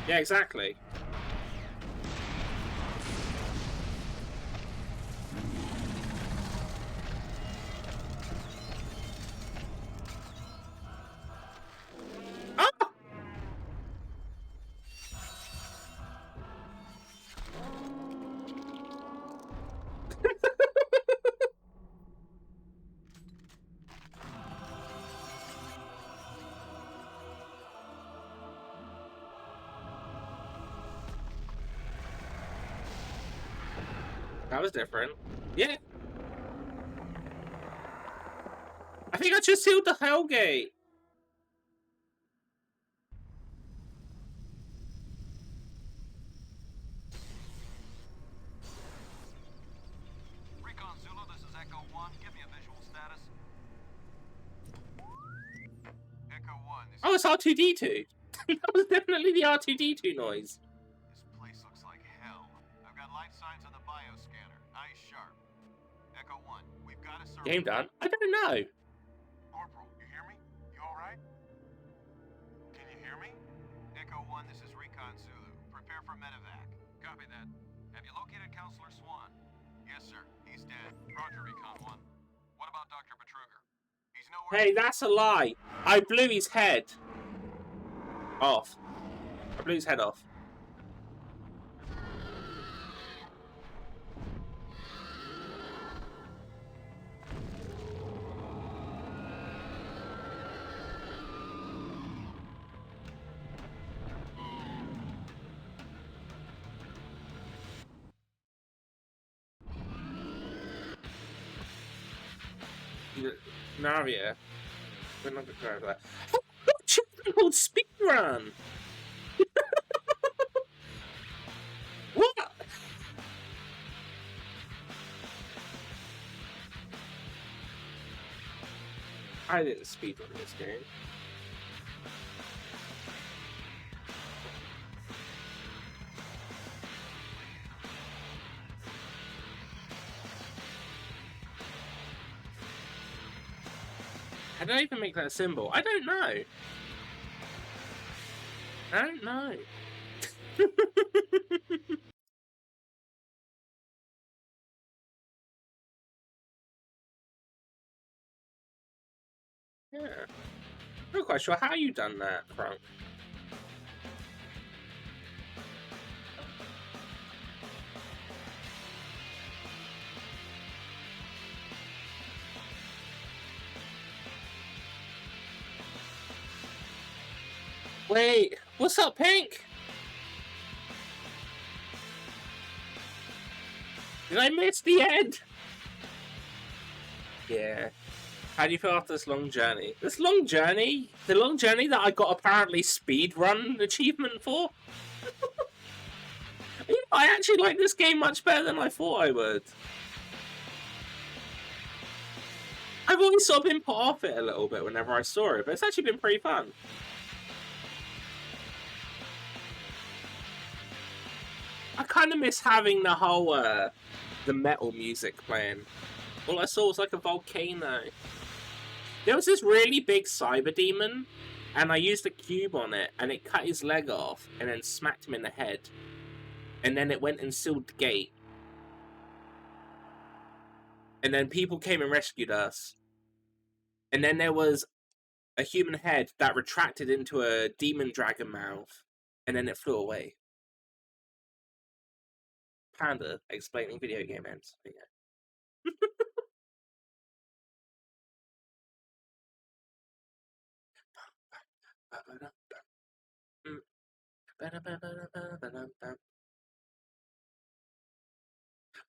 Yeah, exactly. Ah! That was different. Yeah. I think I just sealed the Hellgate. Recon Zulu, this is Echo 1. Give me a visual status. Echo 1, this Oh, it's R2D2. That was definitely the R2D2 noise. This place looks like hell. I've got life signs on the bioscanner. Eyes sharp. Echo 1, we've got a survey. Game done? I don't know. Corporal, you hear me? You alright? Can you hear me? Echo 1, this is Recon Zulu. Prepare for medevac. Copy that. Have you located Counselor Swan? Yes, sir. He's dead. Roger, Recon 1. What about Dr. Betruger? He's nowhere. Hey, that's a lie. I blew his head off. I blew his head off. Naria. We're not going to go over that. Hold speedrun! What? I didn't speedrun this game. How did I even make that symbol? I don't know. I don't know. Yeah. I'm not quite sure how you done that, Crunk. Wait, what's up, Pink? Did I miss the end? Yeah. How do you feel after this long journey? This long journey? The long journey that I got apparently speedrun achievement for? I actually like this game much better than I thought I would. I've always sort of been put off it a little bit whenever I saw it, but it's actually been pretty fun. I kind of miss having the whole, the metal music playing. All I saw was like a volcano. There was this really big cyber demon, and I used a cube on it, and it cut his leg off, and then smacked him in the head. And then it went and sealed the gate. And then people came and rescued us. And then there was a human head that retracted into a demon dragon mouth, and then it flew away. Panda explaining video game ends. Yeah.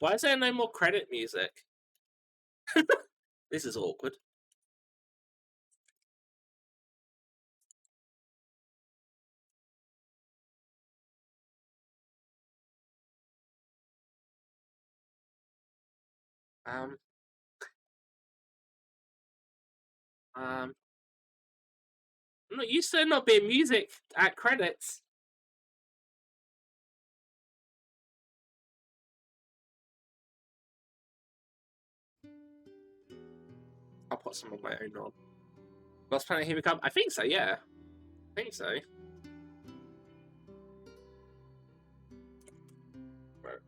Why is there no more credit music? This is awkward. I'm not used to there not being music at credits. I'll put some of my own on. Lost Planet, here we come. I think so, yeah. I think so. Right.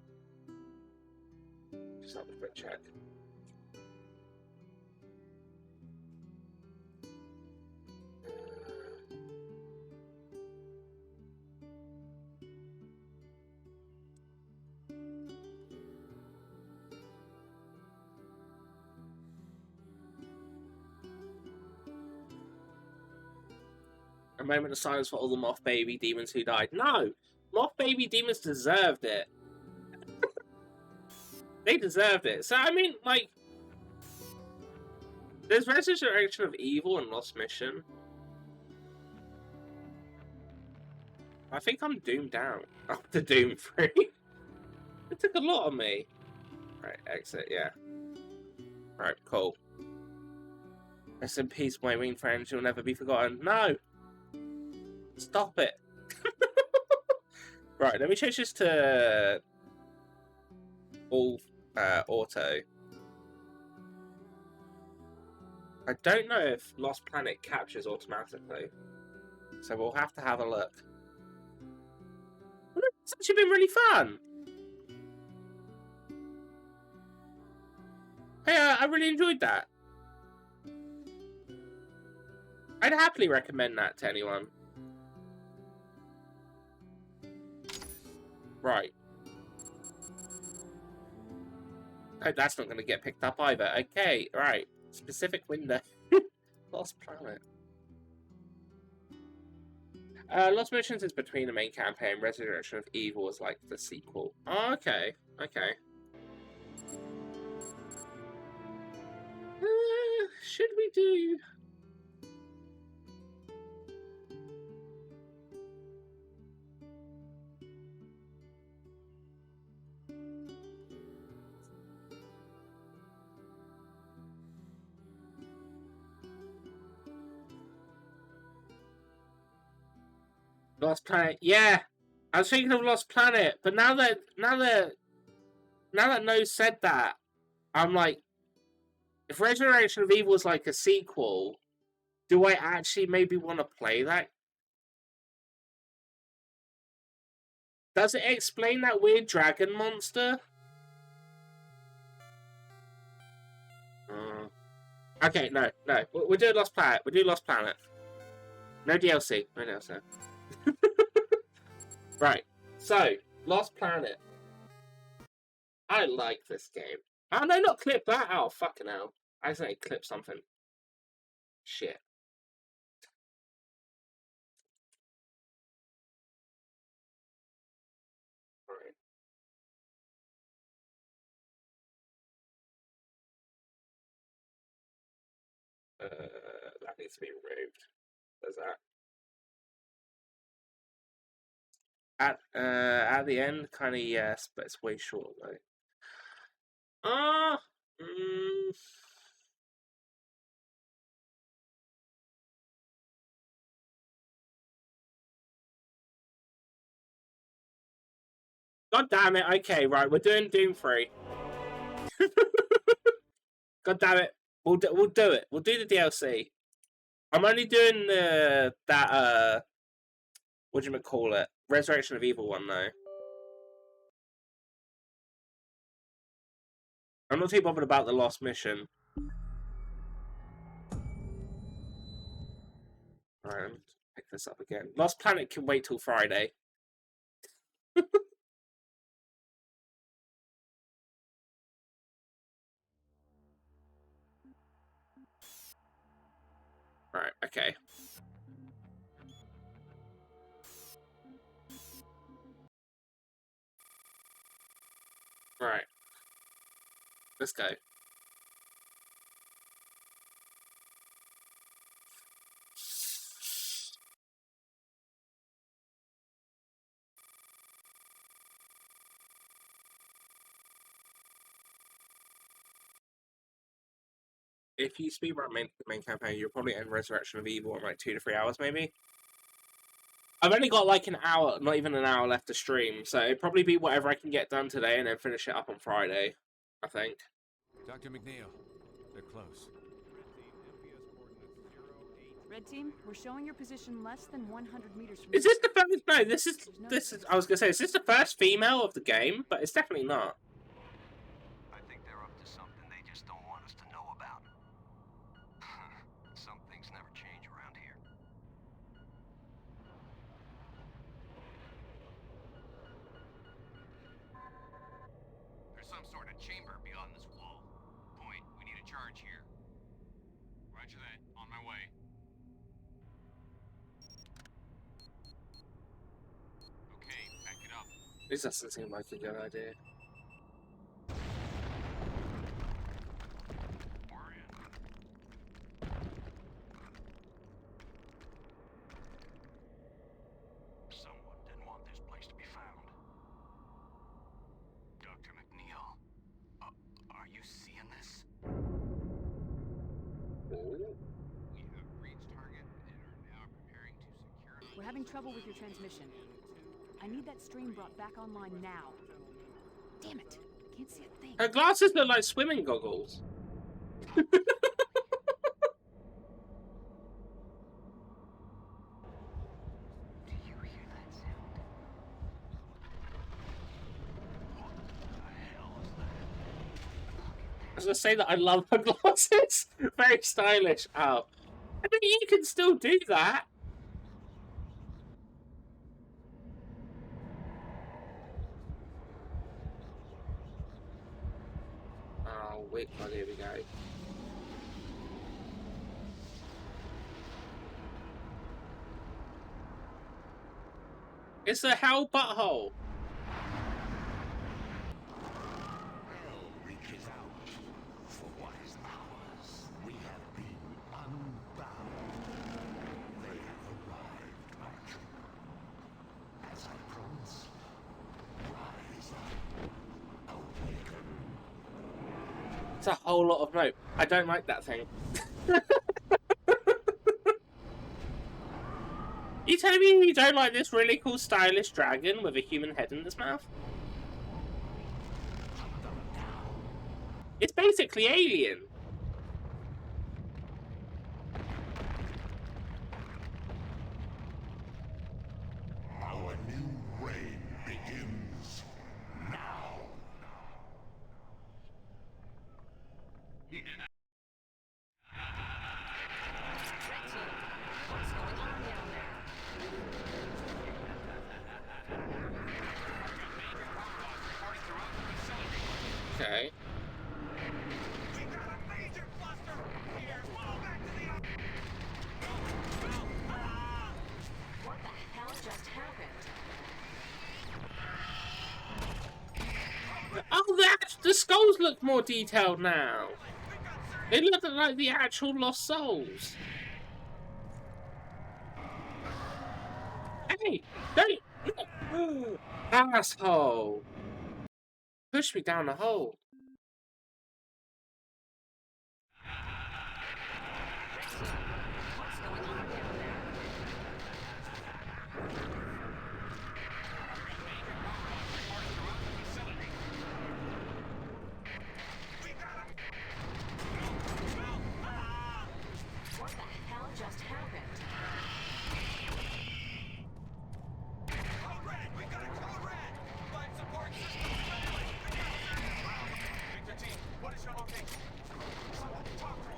Just have a quick check. A moment of silence for all the Moth Baby demons who died. No! Moth Baby demons deserved it. They deserved it. So, I mean, like... There's Resurrection of Evil and Lost Mission. I think I'm doomed down after Doom 3. It took a lot on me. Right, exit, yeah. Right, cool. Rest in peace, my winged friends. You'll never be forgotten. No! Stop it. Right, let me change this to all auto. I don't know if Lost Planet captures automatically, so we'll have to have a look. It's actually been really fun. Hey, I really enjoyed that. I'd happily recommend that to anyone. Right. Oh, that's not going to get picked up either. Okay, right. Specific window. Lost Planet. Lost Missions is between the main campaign. Resurrection of Evil is like the sequel. Oh, okay. Okay. Should we do... Lost Planet, yeah. I was thinking of Lost Planet, but now that No said that, I'm like, if Resurrection of Evil is like a sequel, Do I actually maybe want to play that? Does it explain that weird dragon monster? Okay, no. We're doing Lost Planet. We're doing Lost Planet. No DLC. No DLC. Right. So, Lost Planet. I like this game. Oh, no, not clip that out. Fucking hell. I say clip something. Shit. Alright. That needs to be removed. There's that. At the end, kind of yes, but it's way short though. God damn it! Okay, right, we're doing Doom 3. God damn it! We'll do it. We'll do the DLC. I'm only doing that what do you call it? Resurrection of Evil one though. I'm not too bothered about the Lost Mission. Alright, let's pick this up again. Lost Planet can wait till Friday. Right, okay. Right. Let's go. If you speedrun the main campaign, you'll probably end Resurrection of Evil in like 2 to 3 hours, maybe. I've only got like an hour, not even an hour left to stream, so it'd probably be whatever I can get done today and then finish it up on Friday, I think. Dr. McNeil, they're close. Red team, we're showing your position less than 100 meters from. Is this the first? No, this is. I was gonna say, is this the first female of the game? But it's definitely not. I think they're up to something they just don't want us to know about. Some things never change around here. There's some sort of chamber beyond this wall. Point, we need a charge here. Roger that, on my way. Okay, pack it up. This doesn't seem like a good idea. We're in. Someone didn't want this place to be found. Dr. McNeil, are you seeing this? We have reached target and are now preparing to secure. We're having trouble with your transmission. I need that stream brought back online now. Damn it! Can't see a thing. Her glasses look like swimming goggles. Do you hear that sound? What the hell is that? I was gonna say that I love her glasses. Very stylish. Oh, I mean, you can still do that. Oh, wait, oh, here we go. It's a hell butthole. Hell reaches out for what is ours. We have been unbound. They have arrived, my children. As I promised, rise up, awaken. It's a whole lot of note. I don't like that thing. You telling me you don't like this really cool stylish dragon with a human head in its mouth? It's basically Alien. What's going on down there? Okay. What the hell just happened? Oh, the skulls look more detailed now. They look like the actual lost souls. Hey, don't... Asshole. Push me down the hole. What's going on down there? What the hell just happened? Code red! We got a code red! Life support system failing! Victor team, what is your location? Someone talk to him!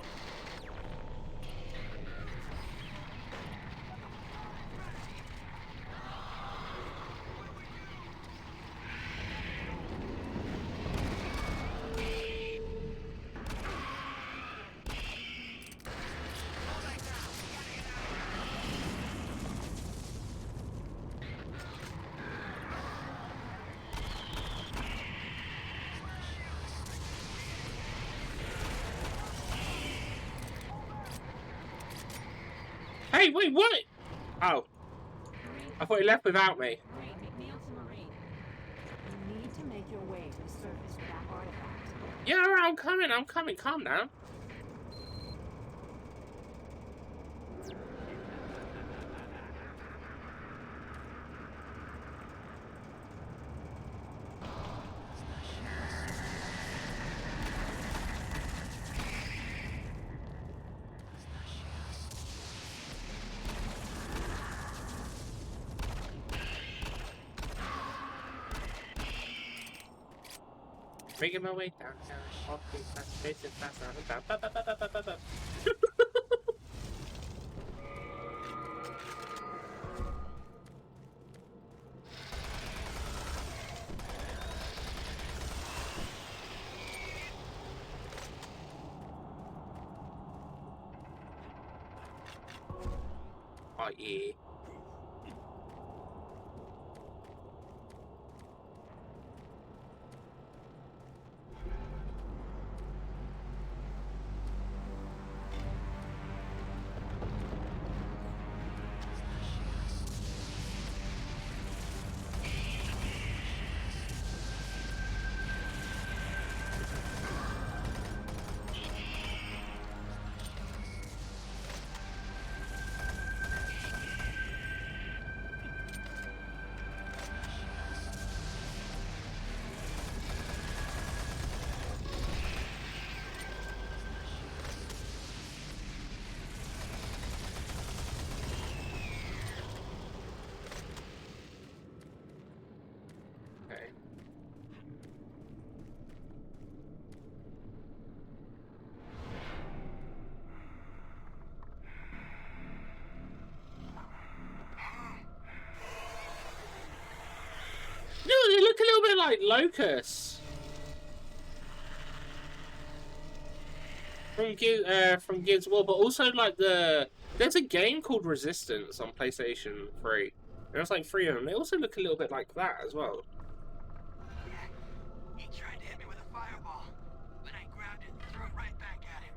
Hey, wait, what? Oh. I thought he left without me. Marine, McNeil to Marine. You need to make your way to the surface with that artifact. Yeah, I'm coming. Calm down. Making my way down, walking fast, facing fast, down. Oh yeah. Okay. No, they look a little bit like locusts. From Gears of War, but also like there's a game called Resistance on PlayStation 3. There's like 3 of them. They also look a little bit like that as well. He tried to hit me with a fireball, but I grabbed it and threw it right back at him.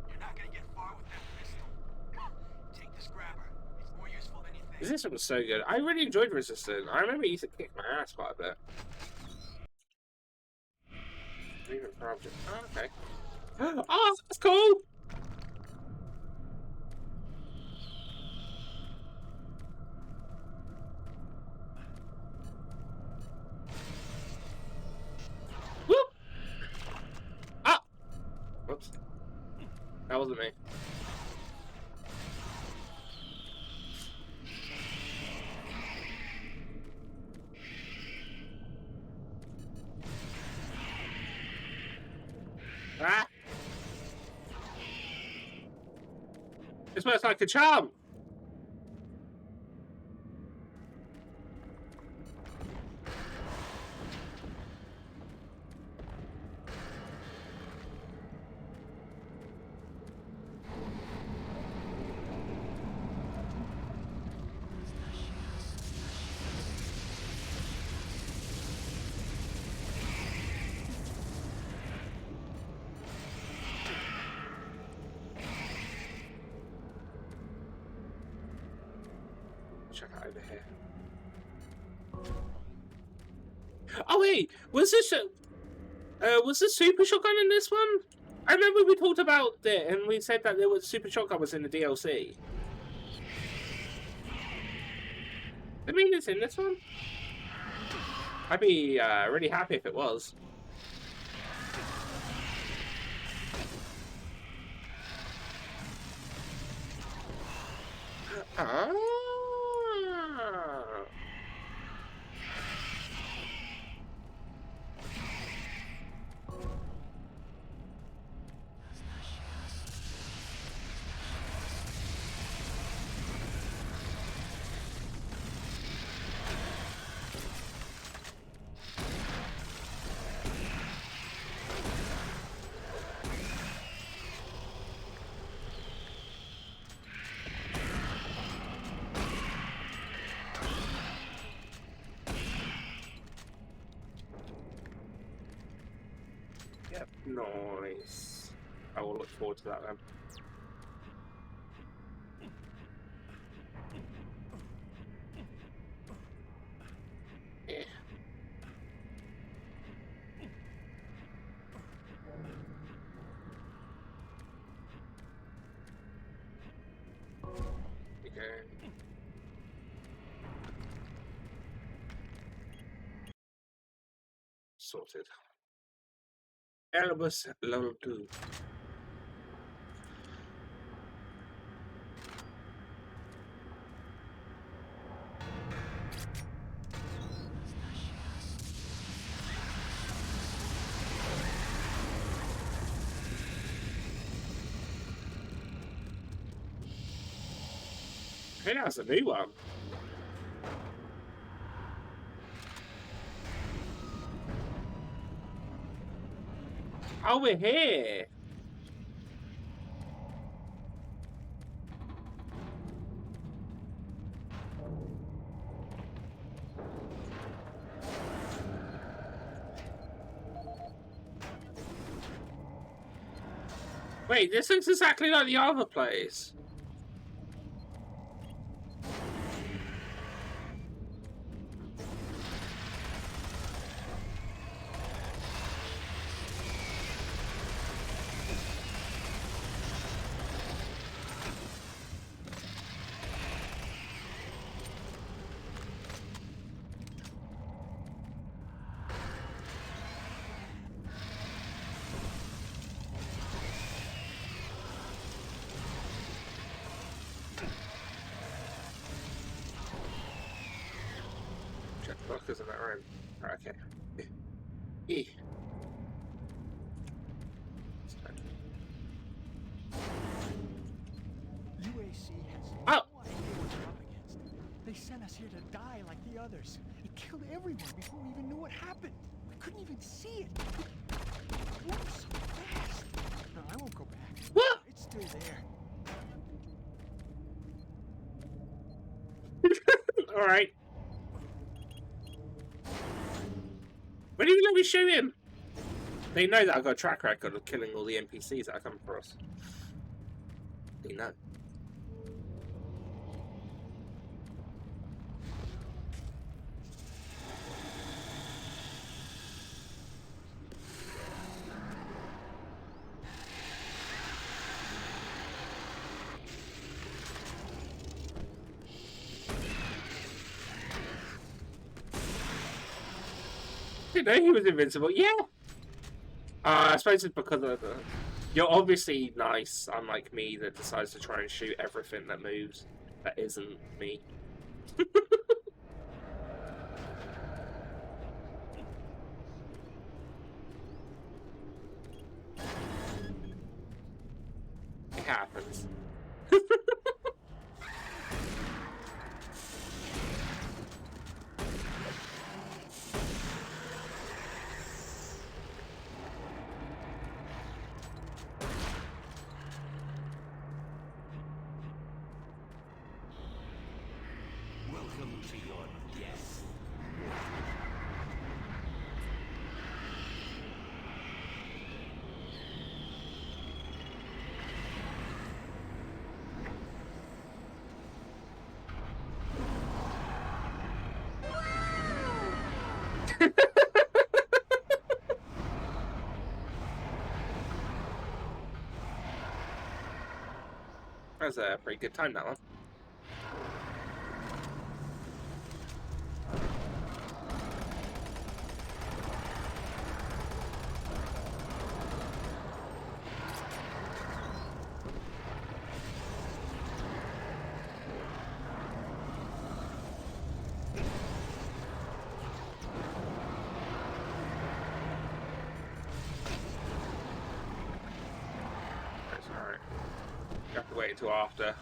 You're not gonna get far with that pistol. Take this grabber. It's more useful than you think. Resistance was so good. I really enjoyed Resistance. I remember it used to kick my ass quite a bit. Movement for object. Oh, okay. Oh, that's cool! Whoop! Ah! Whoops. That wasn't me. Ah! This works like a charm! Check out over here. Oh wait, was the super shotgun in this one? I remember we talked about it and we said that there was super shotgun was in the DLC. I mean, it's in this one. I'd be really happy if it was. Ah. Yep, nice. I will look forward to that then. Yeah. Okay. Sorted. Elvis level 2. Hey, that's a new one. Oh, we're here. Wait, this looks exactly like the other place. Check the lockers in that room. Right, okay. E. UAC has Oh. no idea what they're up against. They sent us here to die like the others. It killed everyone before we even knew what happened. We couldn't even see it. It moved so fast. No, I won't go back. What? It's still there. All right. When are you going to be shooting? They know that I've got a track record of killing all the NPCs that I come across. They know. Didn't know he was invincible. Yeah. I suppose it's because of the. You're obviously nice, unlike me, that decides to try and shoot everything that moves. That isn't me. happens. Welcome to your death. That's a pretty good time, that one. That's alright. You have to wait until after.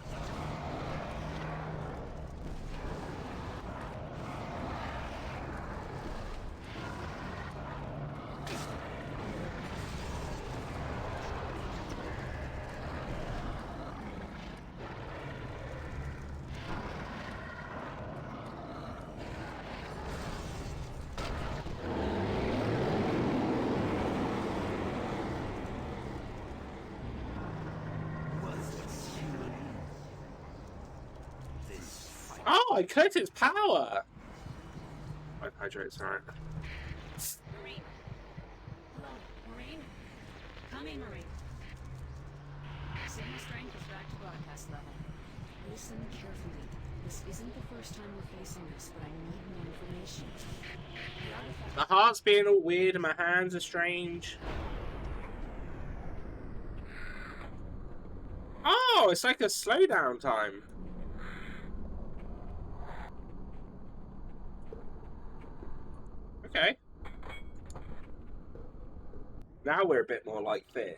Oh, I collected its power! Life hydrates, alright. Marine. Hello, Marine. Come in, Marine. Signal strength is back to broadcast level. Listen carefully. This isn't the first time we're facing this, but I need more information. My heart's being all weird and my hands are strange. Oh, it's like a slowdown time. Okay. Now we're a bit more like Fear.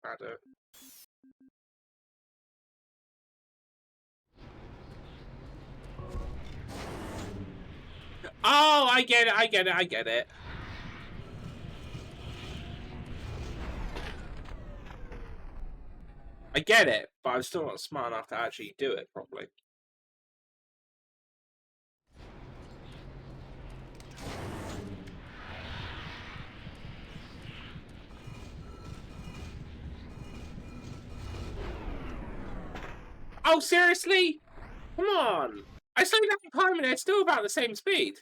I do. Oh, I get it, I get it, I get it. I get it, but I'm still not smart enough to actually do it properly. Oh, seriously? Come on. I slowed down time and it's still about the same speed.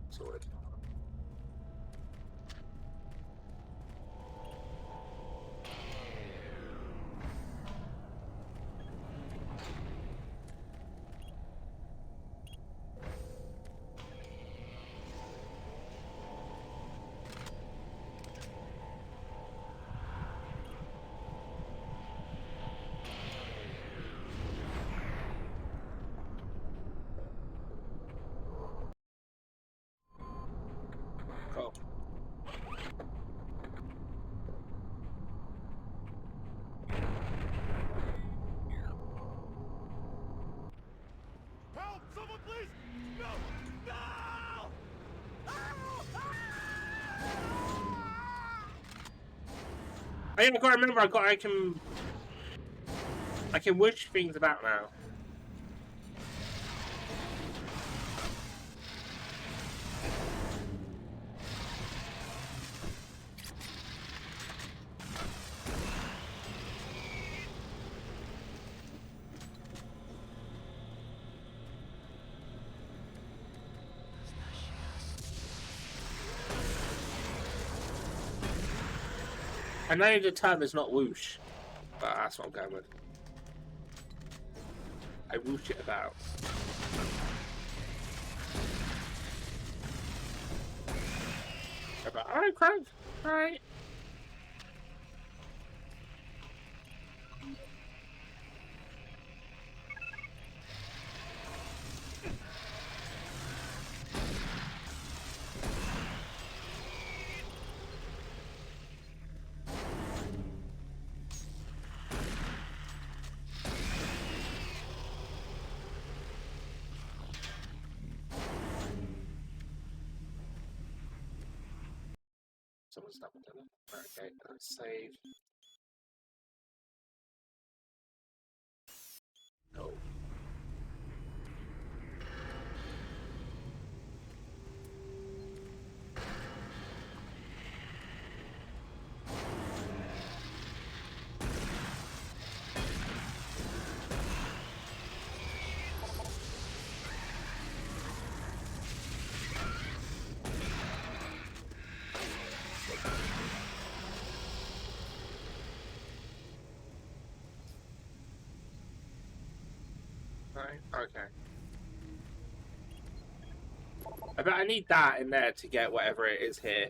Sorted. Cool. Help! Someone please! No! No! I gotta remember I can wish things about now. I know the term is not whoosh, but that's what I'm going with. I whoosh it about. Alright, Craig. Alright. Someone's double done it. Okay, let's save. No. Right, okay. I bet I need that in there to get whatever it is here.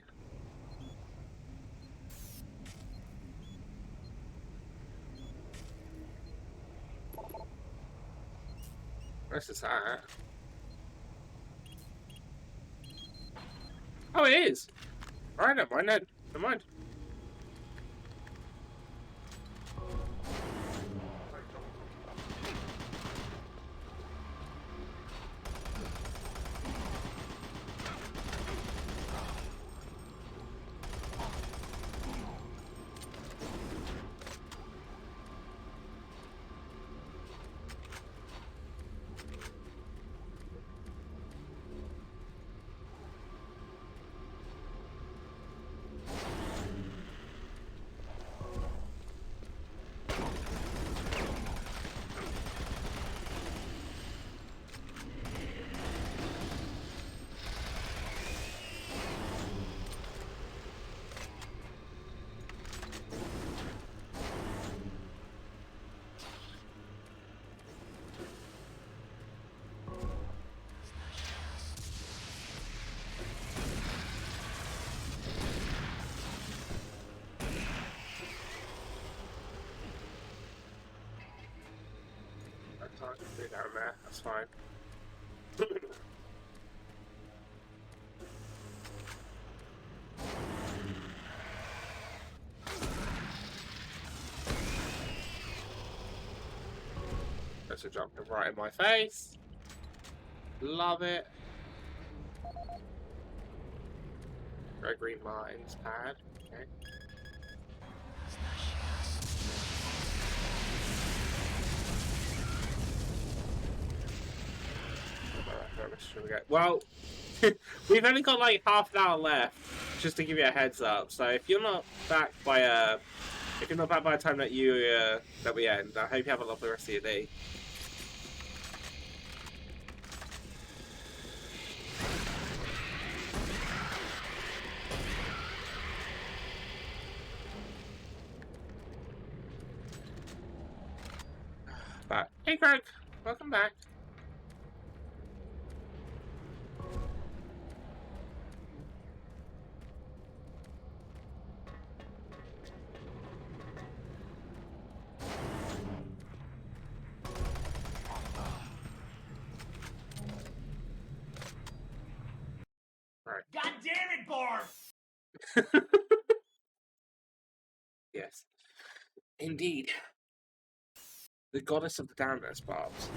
Where's this at? Oh, it is! Alright, never mind then. Never mind. I can't do down there, that's fine. That's a jumping right in my face. Love it. Gregory Martin's pad. Okay. Well, we've only got like half an hour left, just to give you a heads up. So if you're not back by the time that that we end, I hope you have a lovely rest of your day. But hey, Greg, welcome back. Right. God damn it, Barb! Yes, indeed. The goddess of the damnedness, Barbs.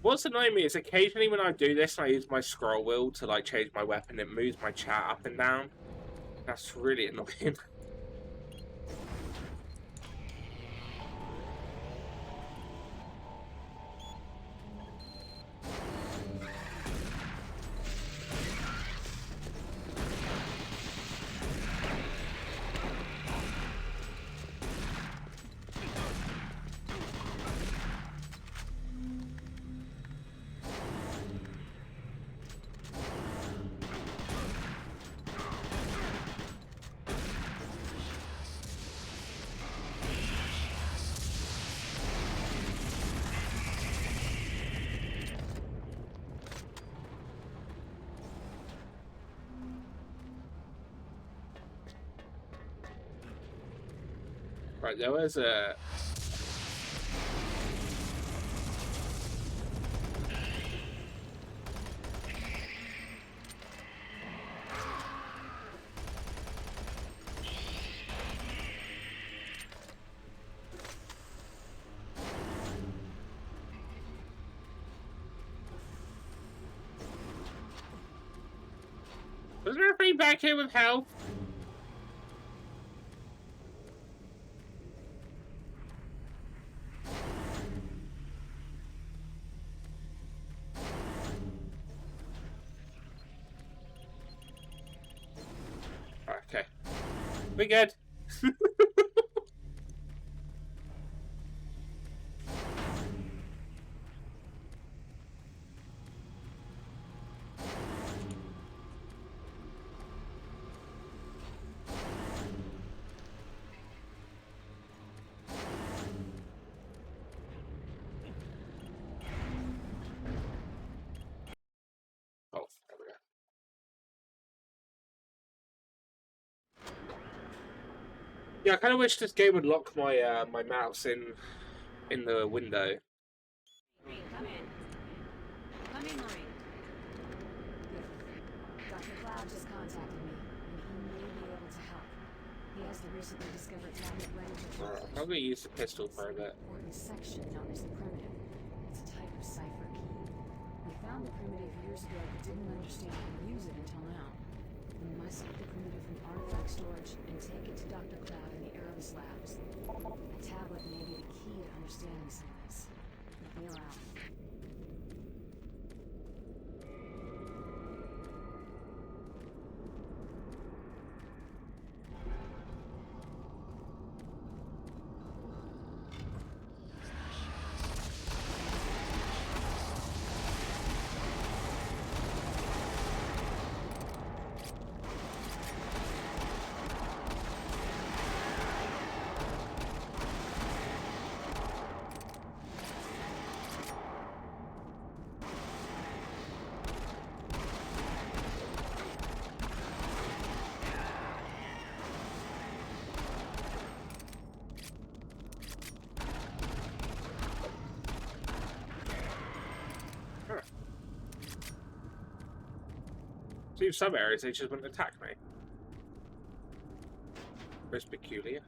What's annoying me is occasionally when I do this and I use my scroll wheel to like change my weapon, it moves my chat up and down. That's really annoying. Right, there was a... Was there anything back here with health? Okay. We good. Oh, there we go. Yeah, I kind of wish this game would lock my my mouse in the window. Come in. Come in, Maureen. Good. Dr. Cloud just contacted me, and he may be able to help. He has the recently discovered tablet language. I'm going to use the pistol for a bit. Important section known as the primitive. It's a type of cipher key. We found the primitive years ago, but didn't understand how to use it until now. We must get the primitive from artifact storage and take it to Dr. Cloud in the Erebus labs. A tablet may be the key to understanding some of this. Look me around. See, in some areas they just wouldn't attack me. Most peculiar.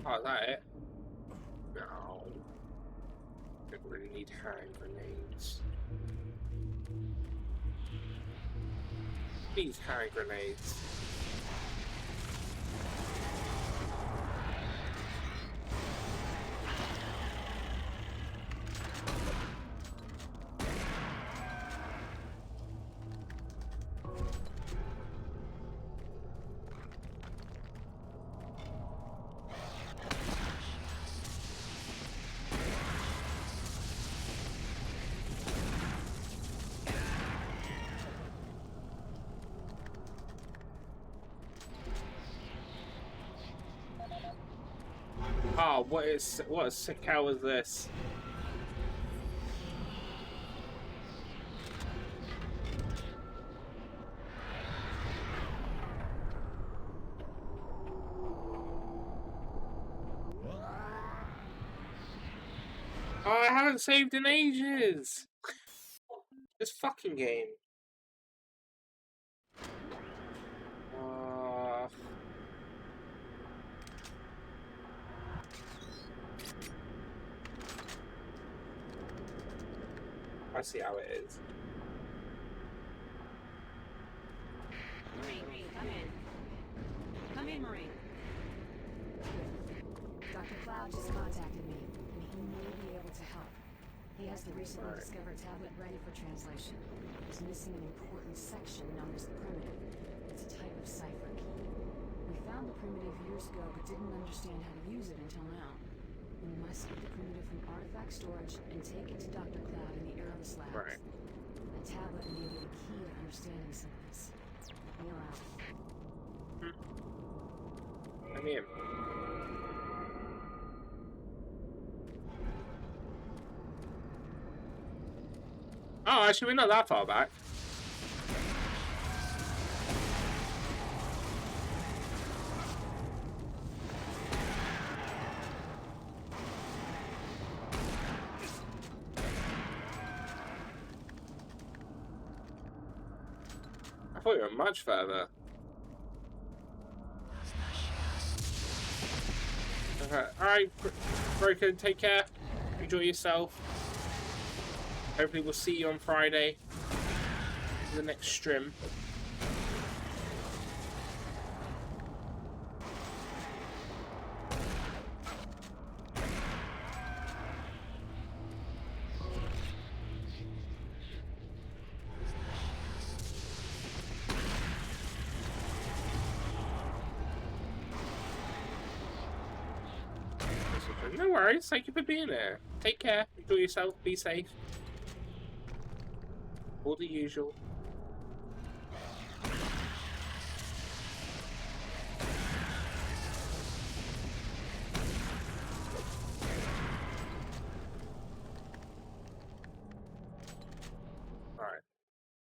Oh, is that it? No. I really need hand grenades. These hand grenades. Oh, what a sick cow is this? Oh, I haven't saved in ages. This fucking game. Uh, I see how it is. Marine, come in. Come in, Marine. Dr. Cloud just contacted me, and he may be able to help. He has the recently discovered tablet ready for translation. It's missing an important section known as the primitive. It's a type of cipher key. We found the primitive years ago, but didn't understand how to use it until now. We must get the primitive from artifact storage and take it to Dr. Cloud in the Airless Labs. Right. The tablet may be the key to understanding some of this. Heal out. I'm in. Oh, actually, we're not that far back. I thought you were much further. Alright, Broken, take care. Enjoy yourself. Hopefully we'll see you on Friday for the next stream. No worries, thank you for being there. Take care, enjoy yourself, be safe. All the usual. Alright,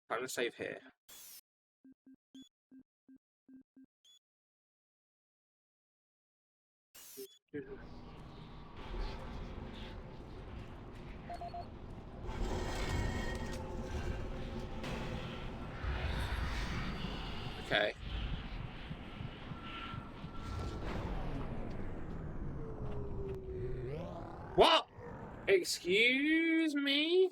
time to save here. Okay. What? Excuse me?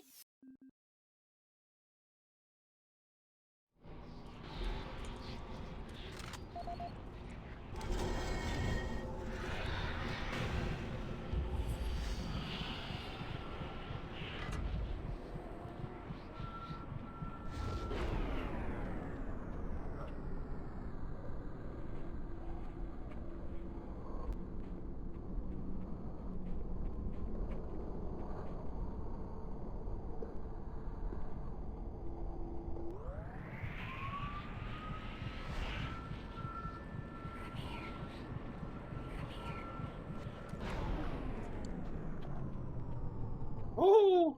Oh!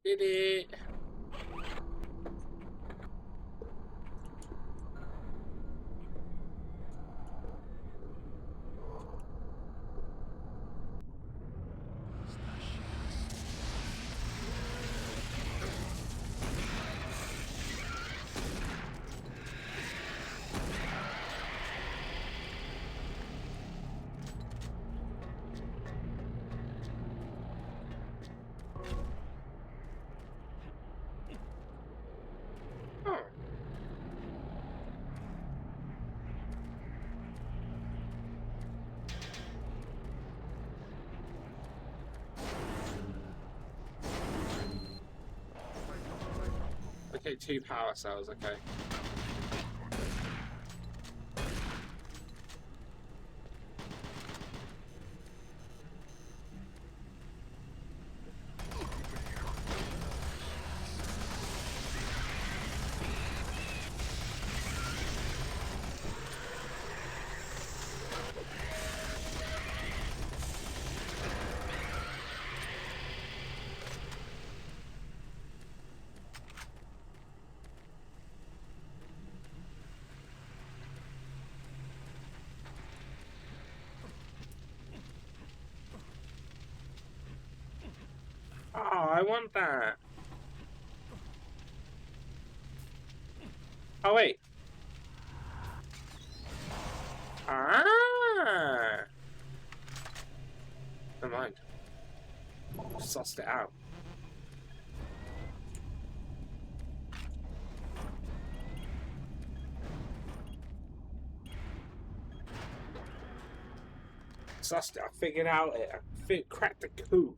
Did it? Oh. Okay, 2 power cells, okay. Oh, I want that. Oh, wait. Ah! Never mind. Sussed it out. Sussed it. I figured out it. I cracked the code.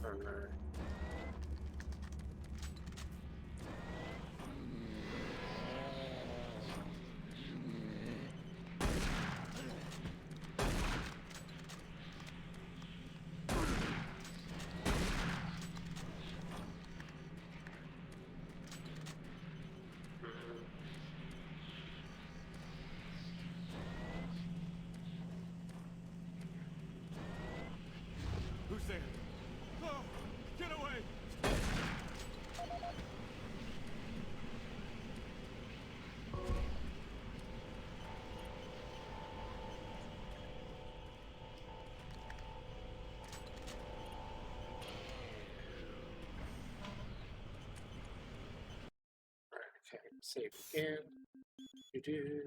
Oh no. Who's there? Oh, get away! Okay, save again. Do-do.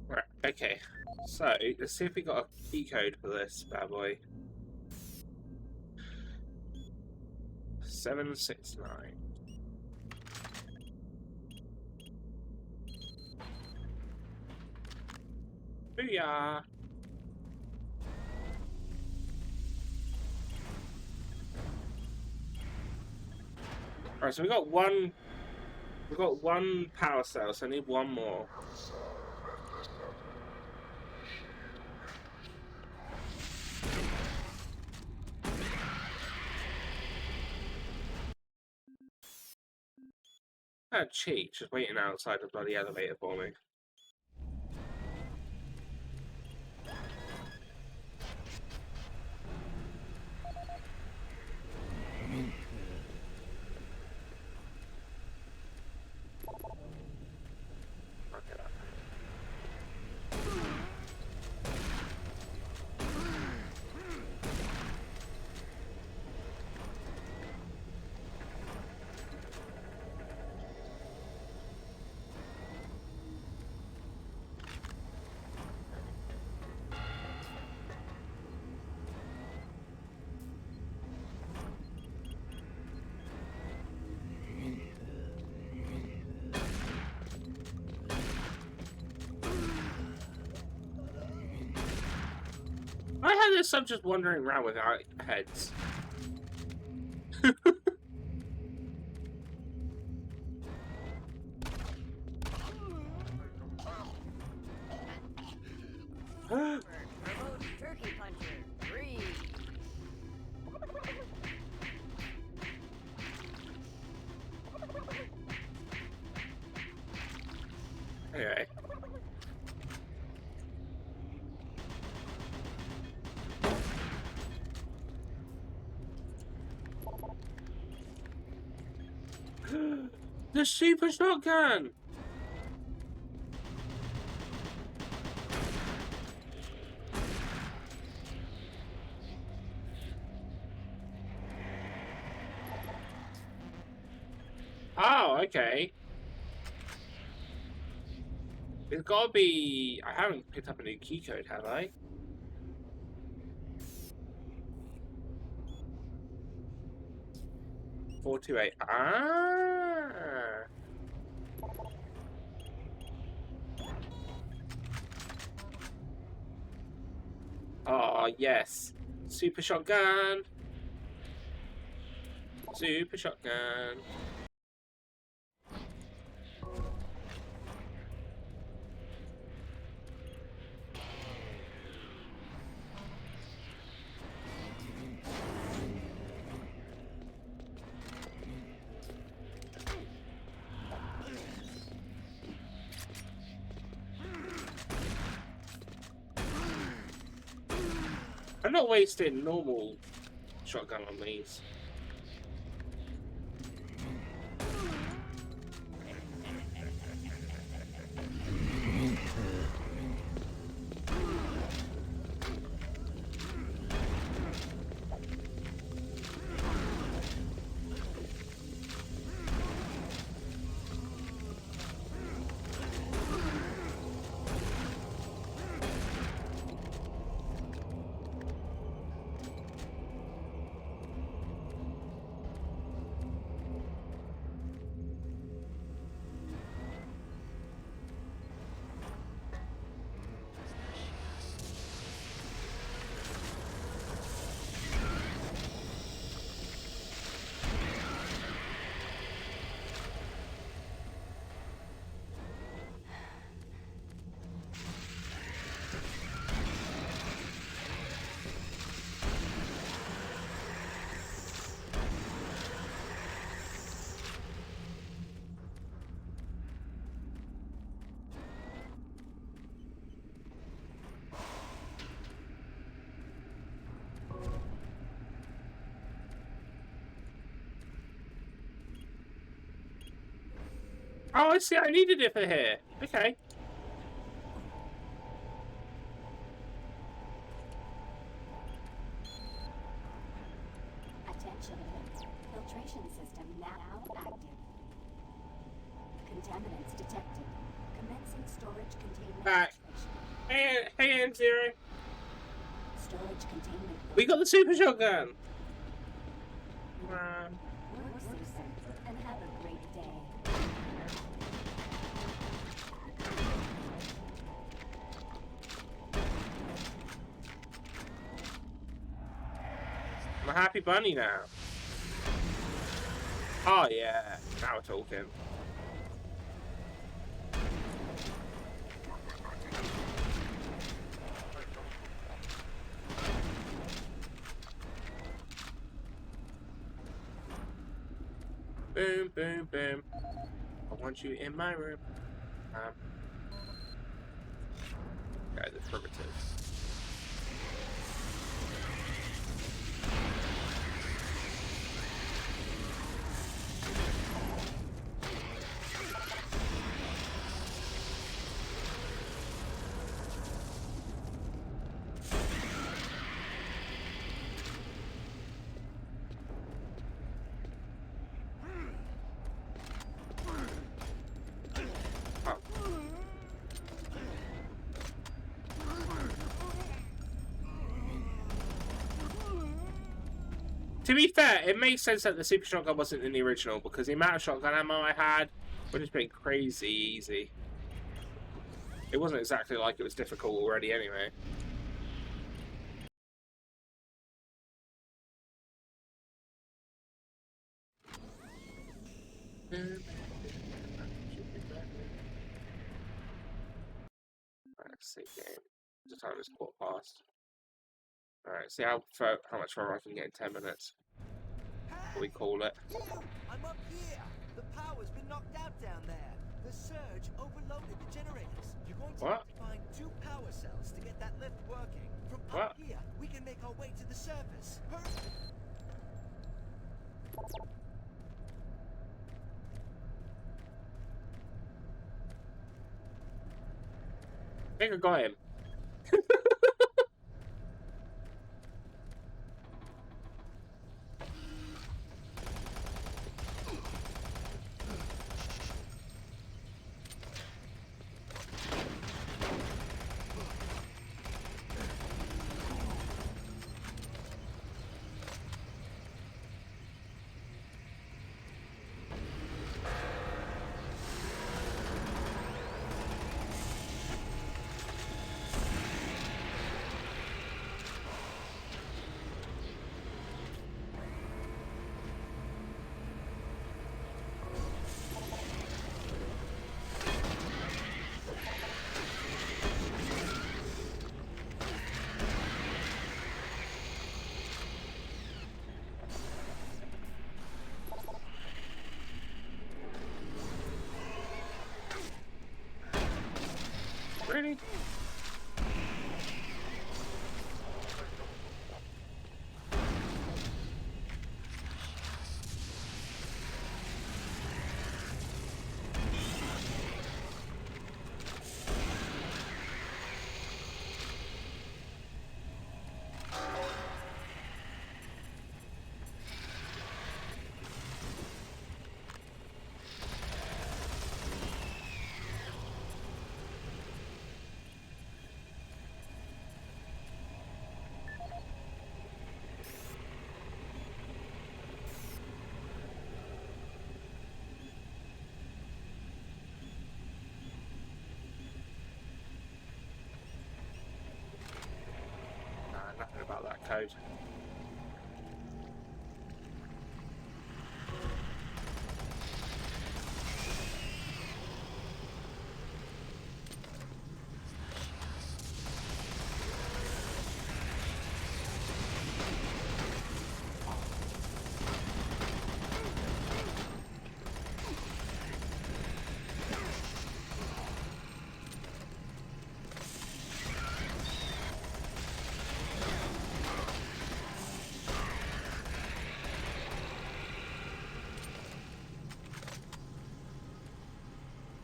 Right, okay. So, let's see if we got a key code for this bad boy. 769. Booyah! Alright, so we got one power cell, so I need one more. Cheat, just waiting outside the bloody elevator for me. I had this stuff just wandering around with our heads. Turkey puncher, 3. Anyway. The super shotgun! Oh, okay. It's gotta be... I haven't picked up a new key code, have I? .428. Ah! Oh, yes. Super shotgun! Super shotgun. I'm not wasting normal shotgun on these. Oh, I see. I needed it for here. Okay. Attention. Filtration system now active. Contaminants detected. Commencing storage containment. Back. Hey, Zero. Storage containment. We got the super shotgun. Work citizen, and have a great day. I'm a happy bunny now. Oh yeah, now we're talking. Boom, boom, boom. I want you in my room. Okay, the primitives. To be fair, it makes sense that the super shotgun wasn't in the original because the amount of shotgun ammo I had would have been crazy easy. It wasn't exactly like it was difficult already anyway. Let's see, game. The time is quarter past. Alright, see how much further I can get in 10 minutes. What we call it. I'm up here. The power's been knocked out down there. The surge overloaded the generators. You're going to need to find 2 power cells to get that lift working. From up here, we can make our way to the surface. Hurry! I think I got him. Really? about that code.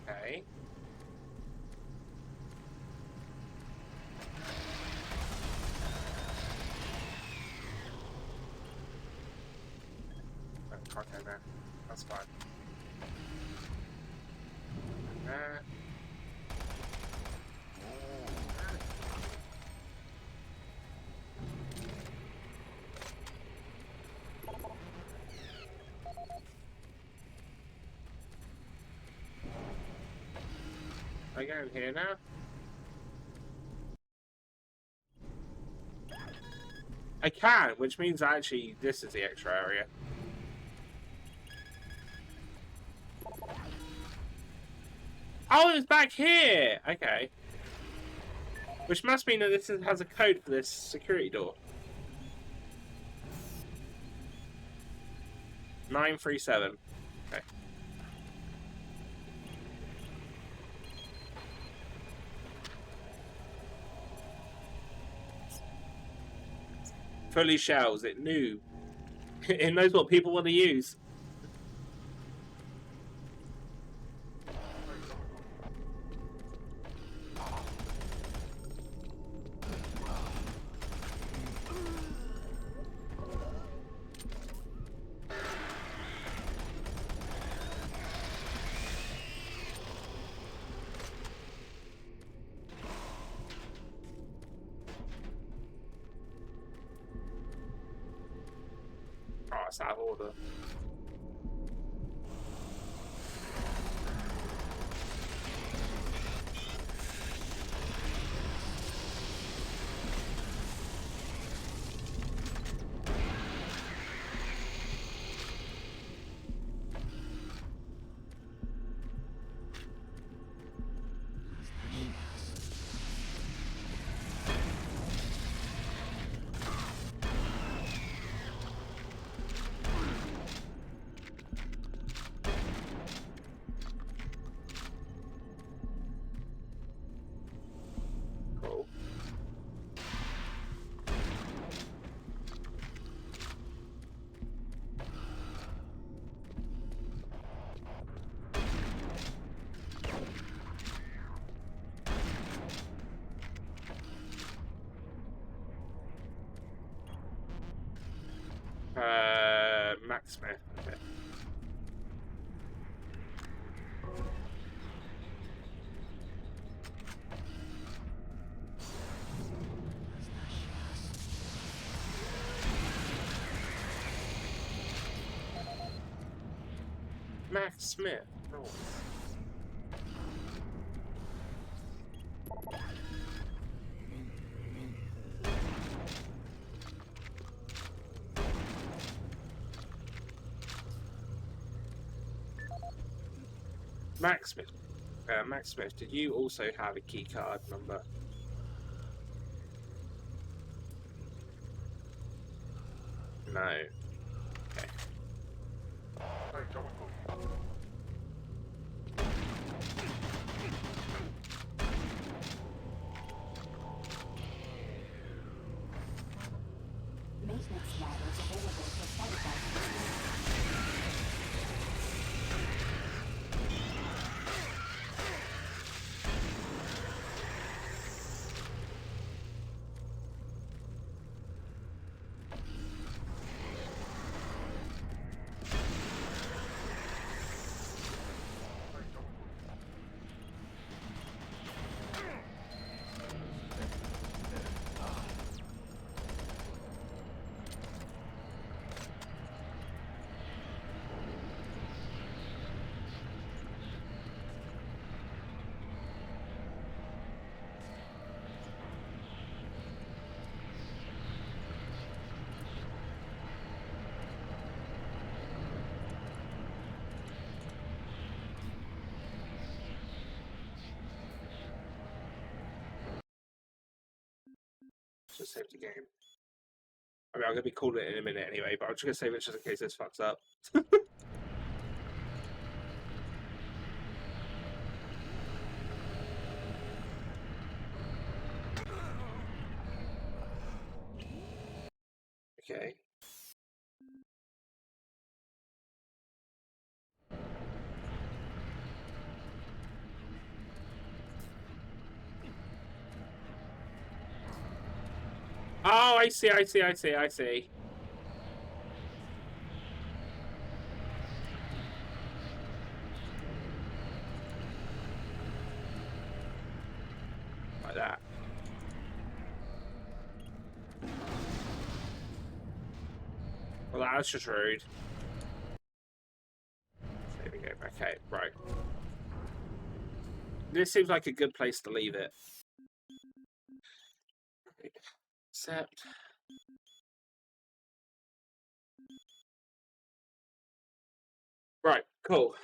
Okay. Can't go there. That's fine. I go in here now? I can, which means actually this is the extra area. Oh, it's back here! Okay. Which must mean that this has a code for this security door. 937. Okay. Fully shells. It knew. It knows what people want to use. Oh, it's out of order. Cool. Max Smith. Okay. Max Smith. Oh. Max Smith. Max Smith, did you also have a key card number? No. Okay. Maintenance ladders available for firefighters. Just save the game. I mean, I'm gonna be calling it in a minute anyway, but I'm just gonna save it just in case this fucks up. Okay. Oh, I see. Like that. Well, that's just rude. There we go. Okay, right. This seems like a good place to leave it. Accept. Right, cool.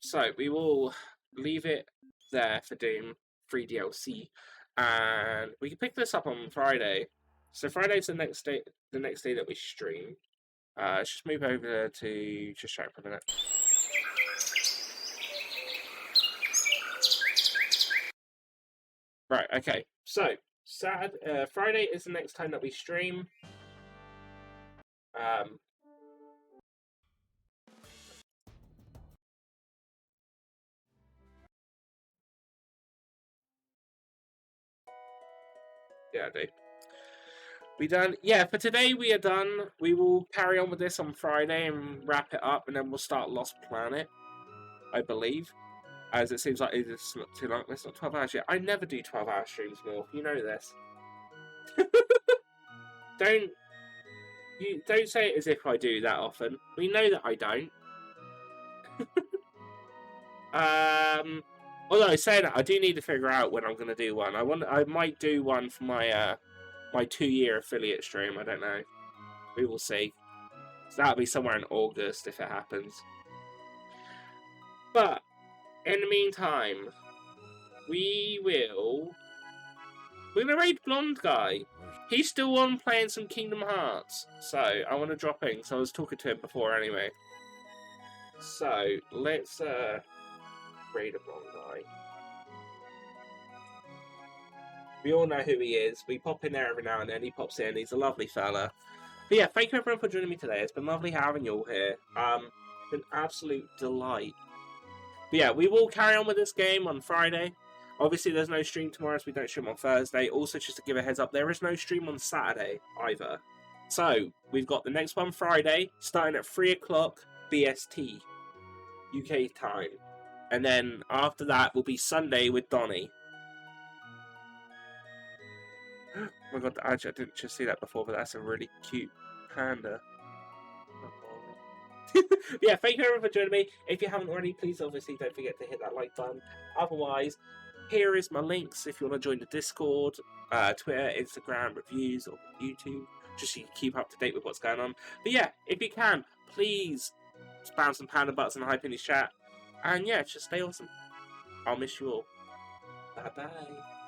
So we will leave it there for Doom 3 DLC, and we can pick this up on Friday. So Friday's the next day that we stream. Let's just move over to just chat for a minute. Right, okay. So Friday is the next time that we stream. Yeah, I do. We done? Yeah, for today we are done. We will carry on with this on Friday and wrap it up, and then we'll start Lost Planet, I believe. As it seems like it's not too long. It's not 12 hours yet. I never do 12-hour streams, more. You know this. Don't say it as if I do that often. We know that I don't. Although saying that, I do need to figure out when I'm going to do one. I might do one for my my 2-year affiliate stream. I don't know. We will see. So that'll be somewhere in August if it happens. But in the meantime, we're gonna raid Blonde Guy. He's still on playing some Kingdom Hearts, so I want to drop in. So I was talking to him before anyway. So let's raid a Blonde Guy. We all know who he is. We pop in there every now and then. He pops in. He's a lovely fella. But yeah, thank you everyone for joining me today. It's been lovely having you all here. Been an absolute delight. But yeah, we will carry on with this game on Friday. Obviously, there's no stream tomorrow, so we don't stream on Thursday. Also, just to give a heads up, there is no stream on Saturday either. So, we've got the next one Friday, starting at 3 o'clock BST, UK time. And then after that will be Sunday with Donnie. Oh my god, actually, I didn't just see that before, but that's a really cute panda. Yeah, thank you everyone for joining me. If you haven't already, please obviously don't forget to hit that like button. Otherwise, here is my links if you want to join the Discord, Twitter, Instagram, reviews, or YouTube, just so you can keep up to date with what's going on. But yeah, if you can, please spam some panda butts and hype in his chat. And yeah, just stay awesome. I'll miss you all. Bye bye.